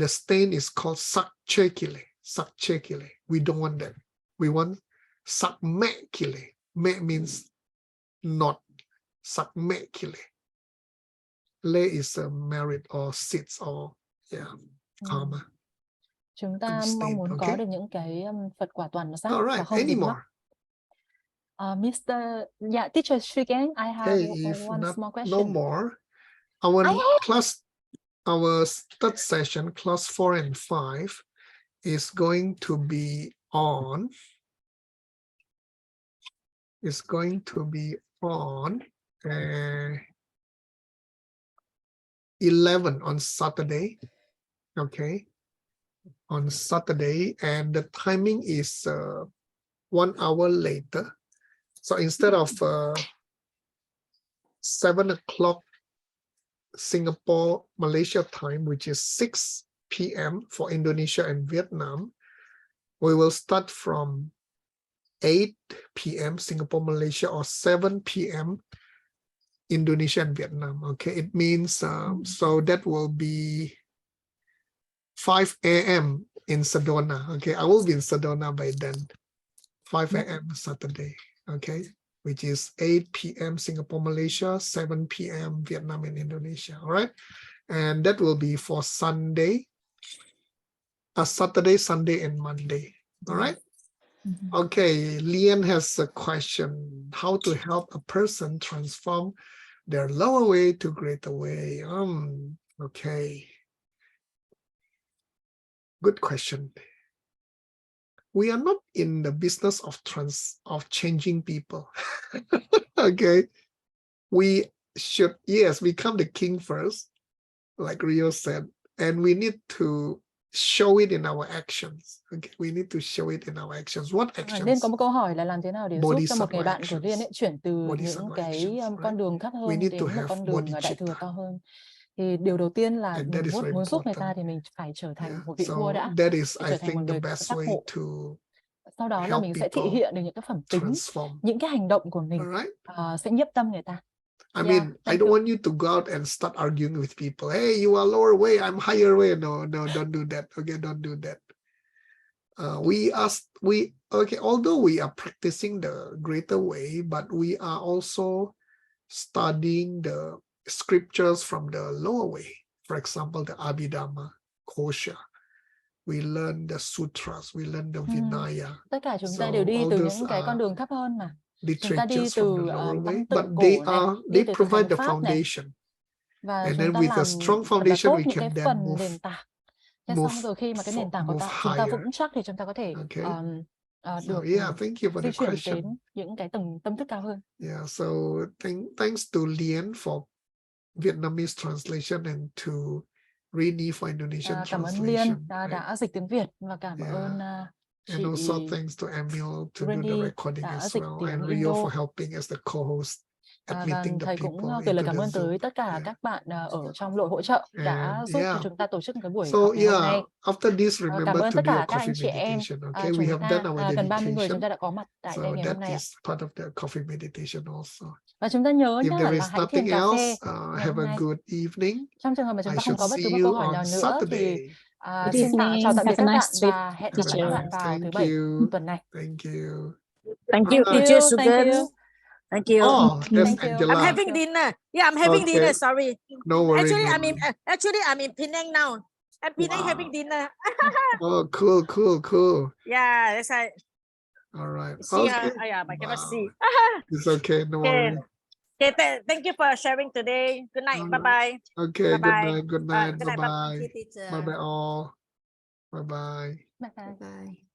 The stain is called sakche kile. We don't want that. We want sakme kile. Me means not. Sakme kile. Le is a merit or seeds or karma. Chúng ta mong muốn có được những cái Phật quả toàn giác và không dính mắc. Teacher Shigen, I have one small question. No more. Our class, our third session, class 4 and 5, is going to be on. 11 on Saturday. Okay, on Saturday, and the timing is 1 hour later. So instead of 7 o'clock Singapore, Malaysia time, which is 6 p.m. for Indonesia and Vietnam, we will start from 8 p.m. Singapore, Malaysia, or 7 p.m. Indonesia and Vietnam. Okay, it means so that will be 5 a.m. in Sedona. Okay, I will be in Sedona by then. 5 a.m. Saturday. Okay, which is 8 p.m. Singapore, Malaysia, 7 p.m. Vietnam and Indonesia. All right, and that will be for Sunday, Saturday, Sunday, and Monday. All right. Okay, Lian has a question: how to help a person transform their lower way to greater way? Okay, good question. We are not in the business of changing people. Okay, we should, yes, become the king first, like Rio said, and we need to show it in our actions. Okay, we need to show it in our actions. What Liên actions? có một câu hỏi là làm thế nào để giúp cho một người Bodhisattva bạn của Liên ấy chuyển từ những Bodhisattva cái actions, con right? đường thấp We hơn need đến to một have con đường đại thừa bodhicitta. cao hơn. Thì điều đầu tiên là And that mình is very muốn giúp người ta important. thì mình phải trở thành Yeah. một vị So vua đã, that is, để I trở thành một think, the người best giác way ngộ. to Sau đó là help mình sẽ thị people hiện được những cái phẩm tính, transform. những cái hành động của mình All right. sẽ nhiếp tâm người ta. I Yeah, mean, I thank don't you. want you to go out and start arguing with people. Hey, you are lower way, I'm higher way. No, don't do that. Okay, don't do that. Okay, although we are practicing the greater way, but we are also studying the scriptures from the lower way. For example, the Abhidhamma, Kosha. We learn the sutras, we learn the Vinaya. Tất cả chúng ta So đều đi all từ those những cái con are đường thấp hơn mà. Chúng ta đi literatures từ from the lower way, văn but tự cổ này, đi they từ thực provide hành the pháp này, foundation. và And chúng then ta with làm a strong thật là foundation, tốt we những can cái then phần move nền tảng. Thế xong rồi khi mà cái nền tảng của chúng ta higher. vững chắc thì chúng ta có thể Okay. được Yeah, thank you for di the chuyển question. đến những cái tầng tâm thức cao hơn. Yeah, so thanks to Lien for Vietnamese translation and to Rini for Indonesian Cảm ơn translation. Liên đã dịch tiếng Việt, và cảm ơn And chị also thanks to Emil to do the Rini recording đã as dịch well, tiếng and Rio Indo. for helping as the co-host, Và admitting the thầy cũng people gửi lời into cảm the ơn tới Zoom. tất cả các bạn ở trong đội hỗ trợ đã And giúp cho chúng ta tổ chức một cái buổi So học ngày hôm nay. after this, Cảm remember ơn to tất do a cả các coffee anh chị em. meditation. Okay, we Chúng have done ta our gần 30 người chúng dedication. ta đã có mặt tại đây So ngày hôm that nay. is part of the coffee meditation also. Và chúng ta nhớ If nhá there là is hãy thiền nothing cà phê else, ngày hôm have a nay. good evening. Trong trường hợp mà chúng I ta không should có bất cứ see một câu you hỏi nào on nữa thì Saturday. xin chào tạm biệt các Have a bạn nice trip, và hẹn gặp lại teacher. các bạn vào thứ Thank Bảy you. tuần này. Thank you. Thank you, Bye. teacher Thank Sugan. you. Thank you. Oh, that's Thank you. Angela. I'm having dinner. Yeah, I'm having Okay. dinner. Sorry. No worries. Actually, no I'm worries. in Penang now. I'm Penang Wow. having dinner. Oh, cool. Yeah, that's right. All right. See her. Okay. Oh, yeah, I cannot Wow. see. It's okay. No Okay. worries. Okay. Thank you for sharing today. Good night. All Bye bye. Okay. Bye-bye. Good night. Good night. Bye bye. Thank you, teacher. Bye bye all. Bye bye. Bye bye. Bye.